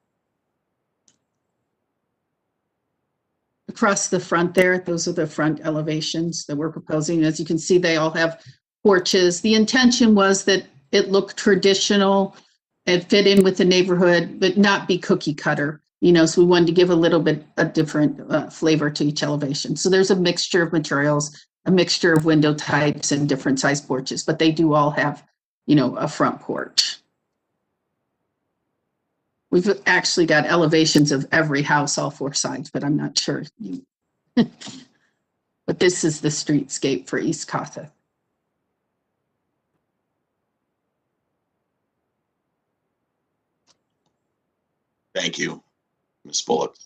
across the front there. Those are the front elevations that we're proposing. As you can see, they all have porches. The intention was that it looked traditional and fit in with the neighborhood, but not be cookie cutter. So we wanted to give a little bit a different flavor to each elevation. So there's a mixture of materials, a mixture of window types and different size porches, but they do all have, a front porch. We've actually got elevations of every house, all four sides, but I'm not sure. But this is the streetscape for East Kossuth. Thank you, Ms. Bullock.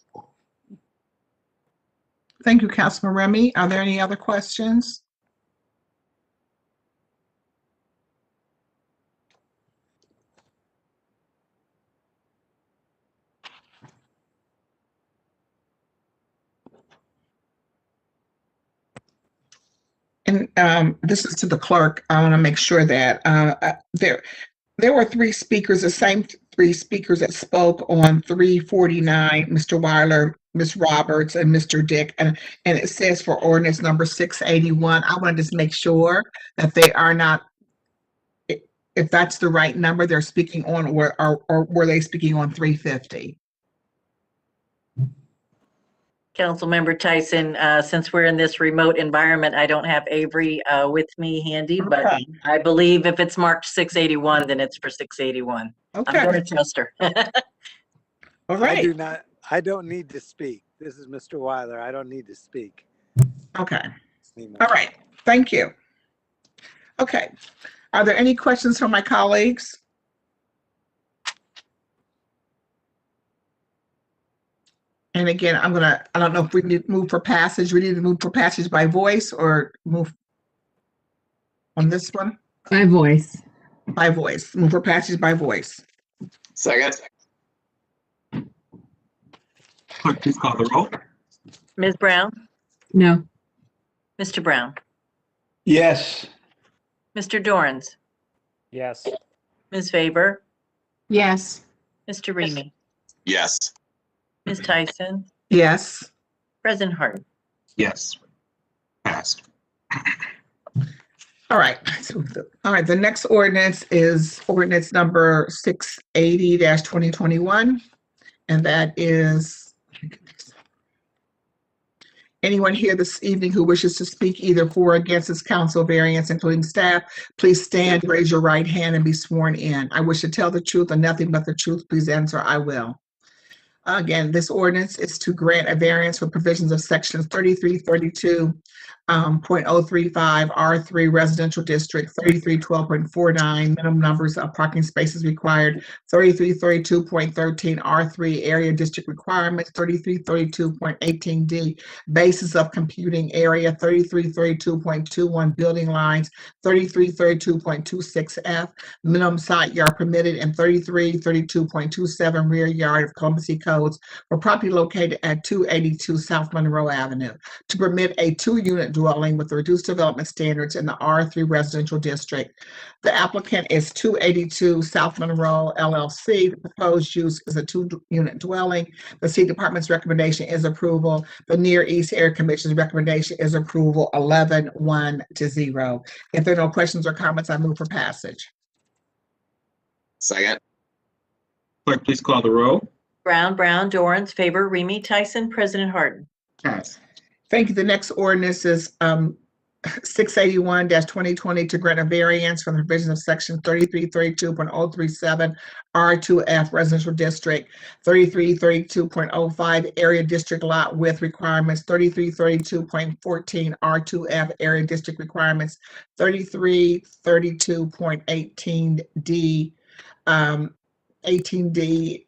Thank you, Councilman Remy. Are there any other questions? And this is to the clerk. I want to make sure that there were three speakers, the same three speakers that spoke on 349, Mr. Weiler, Ms. Roberts, and Mr. Dick. And it says for ordinance number 681, I want to just make sure that they are not, if that's the right number they're speaking on, or were they speaking on 350? Councilmember Tyson, since we're in this remote environment, I don't have Avery with me handy, but Okay. I believe if it's marked 681, then it's for 681. Okay. I'm going to trust her. All right. I don't need to speak. This is Mr. Weiler. I don't need to speak. Okay. All right. Thank you. Okay. Are there any questions from my colleagues? And again, I don't know if we need to move for passage. We need to move for passage by voice or move on this one? By voice. By voice. Move for passage by voice. Second. Clerk, please call the roll. Ms. Brown? No. Mr. Brown? Yes. Mr. Dorans? Yes. Ms. Faber? Yes. Mr. Remy? Yes. Ms. Tyson? Yes. President Hart? Yes. Passed. All right. All right. The next ordinance is ordinance number 680-2021. And that is anyone here this evening who wishes to speak either for or against this council variance, including staff, please stand, raise your right hand, and be sworn in. I wish to tell the truth and nothing but the truth. Please answer, I will. Again, this ordinance is to grant a variance for provisions of section 3332.035 R3 Residential District, 3312.49 minimum numbers of parking spaces required, 3332.13 R3 Area District requirements, 3332.18D basis of computing area, 3332.21 building lines, 3332.26F minimum side yard permitted, and 3332.27 rear yard of Columbus City codes for property located at 282 South Monroe Avenue to permit a 2-unit dwelling with reduced development standards in the R3 residential district. The applicant is 282 South Monroe LLC. The proposed use is a 2-unit dwelling. The City Department's recommendation is approval. The Near East Area Commission's recommendation is approval 11-1-0. If there are no questions or comments, I move for passage. Second. Clerk, please call the roll. Brown, Dorans, Faber, Remy, Tyson, President Harden. Yes. Thank you. The next ordinance is 681-2020 to grant a variance from the provisions of section 3332.037 R2F Residential District, 3332.05 Area District Lot Width Requirements, 3332.14 R2F Area District Requirements, 3332.18D 18D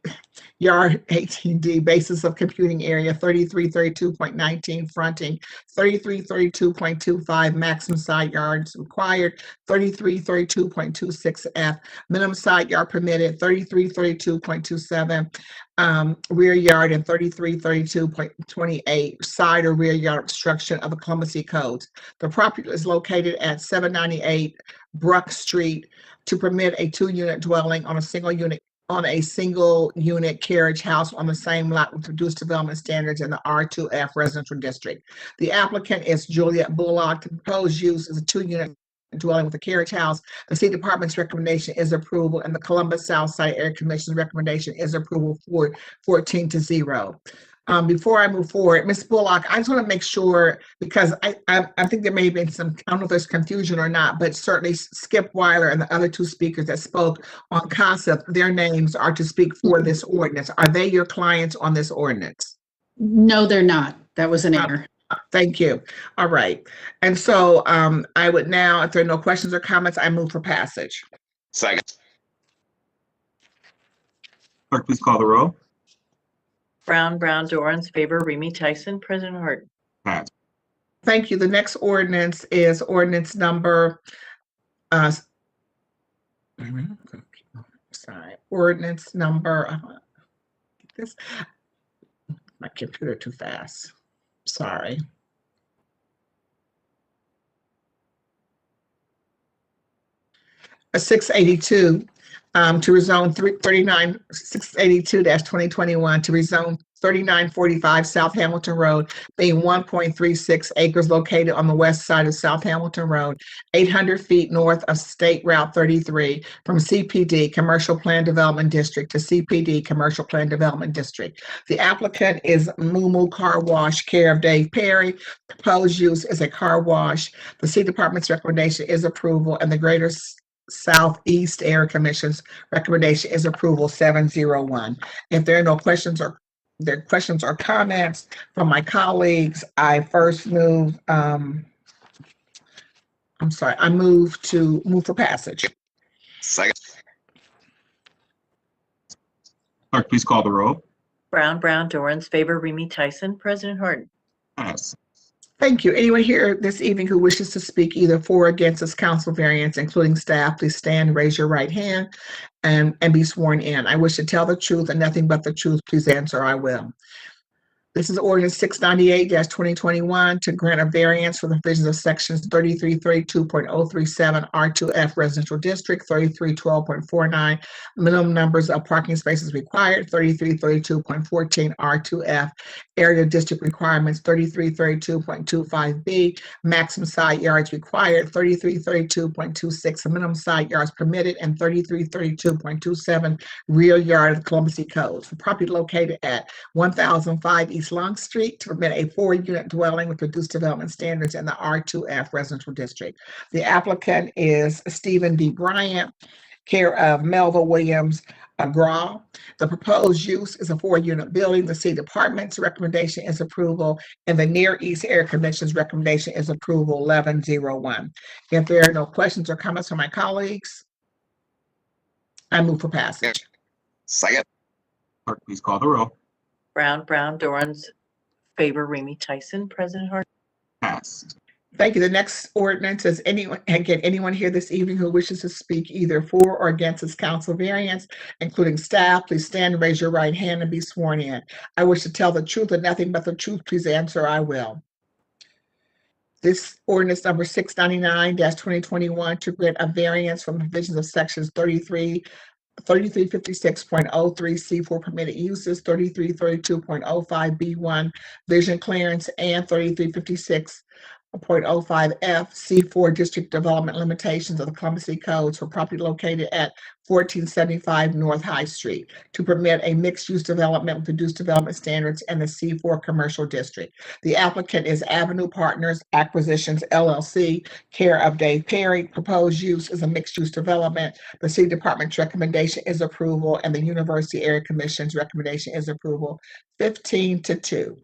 yard, 18D basis of computing area, 3332.19 fronting, 3332.25 maximum side yards required, 3332.26F minimum side yard permitted, 3332.27 rear yard, and 3332.28 side or rear yard obstruction of the Columbus City codes. The property is located at 798 Bruck Street to permit a 2-unit dwelling on a single unit on a single unit carriage house on the same lot with reduced development standards in the R2F residential district. The applicant is Juliet Bullock. The proposed use is a 2-unit dwelling with a carriage house. The city department's recommendation is approval, and the Columbus Southside Area Commission's recommendation is approval for 14-0. Before I move forward, Ms. Bullock, I just want to make sure, because I think there may have been some, I don't know if there's confusion or not, but certainly Skip Weiler and the other 2 speakers that spoke on CASA, their names are to speak for this ordinance. Are they your clients on this ordinance? No, they're not. That was an error. Thank you. All right. And so I would now, if there are no questions or comments, I move for passage. Second. Clerk, please call the roll. Brown, Dorans, favor, Remy Tyson, President Harden. Pass. Thank you. The next ordinance is ordinance number, ordinance number, my computer too fast. Sorry. A 682 to rezone 682-2021 to rezone 3945 South Hamilton Road, being 1.36 acres located on the west side of South Hamilton Road, 800 feet north of State Route 33, from CPD Commercial Plan Development District to CPD Commercial Plan Development District. The applicant is Moo Moo Car Wash, care of Dave Perry. Proposed use is a car wash. The city department's recommendation is approval, and the Greater Southeast Area Commission's recommendation is approval 701. If there are no questions or comments from my colleagues, I first move, I move for passage. Second. Clerk, please call the roll. Brown, Dorans, favor, Remy Tyson, President Harden. Pass. Thank you. Anyone here this evening who wishes to speak either for or against this council variance, including staff, please stand, raise your right hand, and be sworn in. I wish to tell the truth and nothing but the truth. Please answer, I will. This is ordinance 698-2021 to grant a variance for the provisions of sections 3332.037 R2F residential district, 3312.49 minimum numbers of parking spaces required, 3332.14 R2F area district requirements, 3332.25B maximum side yards required, 3332.26 minimum side yards permitted, and 3332.27 rear yard of the Columbus City Code for property located at 1005 East Long Street to permit a 4-unit dwelling with reduced development standards in the R2F residential district. The applicant is Stephen D. Bryant, care of Melville Williams Graw. The proposed use is a 4-unit building. The city department's recommendation is approval, and the Near East Area Commission's recommendation is approval 1101. If there are no questions or comments from my colleagues, I move for passage. Second. Clerk, please call the roll. Brown, Dorans, favor, Remy Tyson, President Harden. Passed. Thank you. The next ordinance is anyone here this evening who wishes to speak either for or against this council variance, including staff, please stand and raise your right hand and be sworn in. I wish to tell the truth and nothing but the truth. Please answer, I will. This ordinance number 699-2021 to grant a variance from provisions of sections 3356.03 C4 permitted uses, 3332.05 B1 vision clearance, and 3356.05 F C4 district development limitations of the Columbus City Codes for property located at 1475 North High Street to permit a mixed-use development with reduced development standards in the C4 commercial district. The applicant is Avenue Partners Acquisitions LLC, care of Dave Perry. Proposed use is a mixed-use development. The city department's recommendation is approval, and the University Area Commission's recommendation is approval 15-2.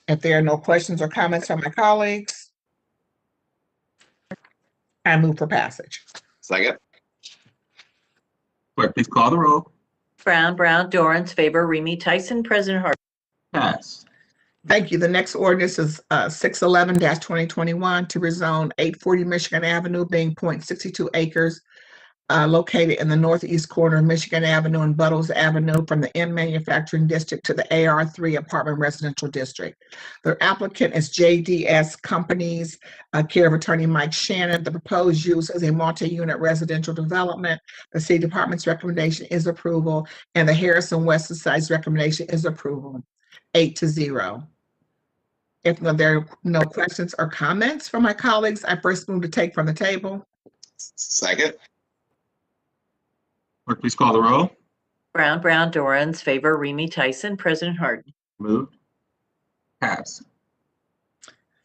If there are no questions or comments from my colleagues, I move for passage. Second. Clerk, please call the roll. Brown, Dorans, favor, Remy Tyson, President Harden. Pass. Thank you. The next ordinance is 611-2021 to rezone 840 Michigan Avenue, being 0.62 acres located in the northeast corner of Michigan Avenue and Buttles Avenue from the M Manufacturing District to the AR3 Apartment Residential District. The applicant is JDS Companies, care of attorney Mike Shannon. The proposed use is a multi-unit residential development. The city department's recommendation is approval, and the Harrison West Society's recommendation is approval, 8-0. If there are no questions or comments from my colleagues, I first move to take from the table. Second. Clerk, please call the roll. Brown, Dorans, favor, Remy Tyson, President Harden. Moved. Pass.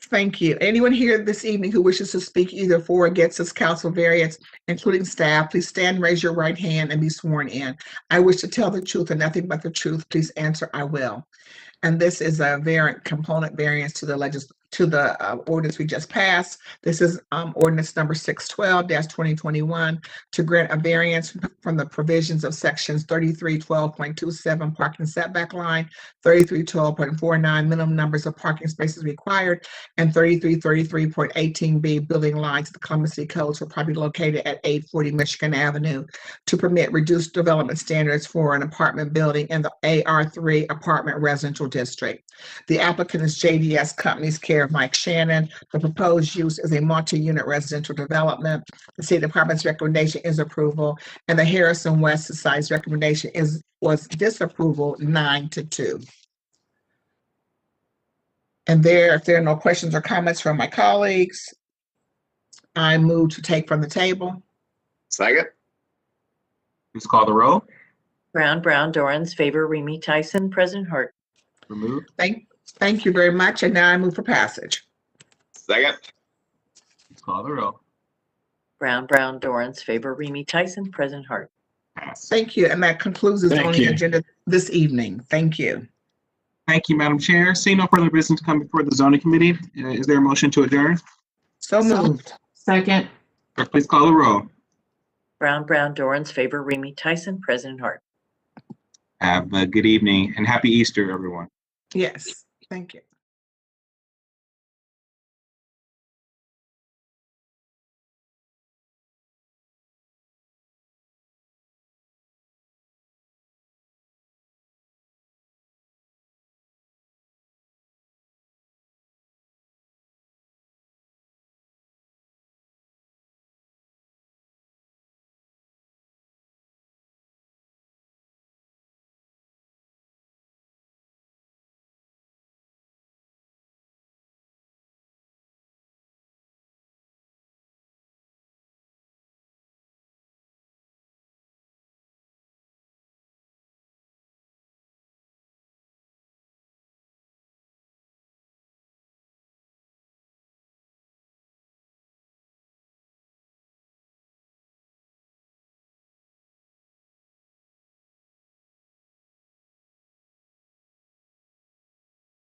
Thank you. Anyone here this evening who wishes to speak either for or against this council variance, including staff, please stand, raise your right hand, and be sworn in. I wish to tell the truth and nothing but the truth. Please answer, I will. And this is a component variance to the ordinance we just passed. This is ordinance number 612-2021 to grant a variance from the provisions of sections 3312.27 parking setback line, 3312.49 minimum numbers of parking spaces required, and 3333.18B building lines of the Columbus City Codes for property located at 840 Michigan Avenue to permit reduced development standards for an apartment building in the AR3 Apartment Residential District. The applicant is JDS Companies, care of Mike Shannon. The proposed use is a multi-unit residential development. The city department's recommendation is approval, and the Harrison West Society's recommendation was disapproval, 9-2. And if there are no questions or comments from my colleagues, I move to take from the table. Second. Please call the roll. Brown, Dorans, favor, Remy Tyson, President Harden. Removed. Thank you very much. And now I move for passage. Second. Please call the roll. Brown, Dorans, favor, Remy Tyson, President Harden. Pass. Thank you. And that concludes the Thank zoning you. agenda this evening. Thank you. Thank you, Madam Chair. Seeing no further business come before the zoning committee, is there a motion to adjourn? So moved. Second. Clerk, please call the roll. Brown, Dorans, favor, Remy Tyson, President Harden. Have a good evening and happy Easter, everyone. Yes. Thank you.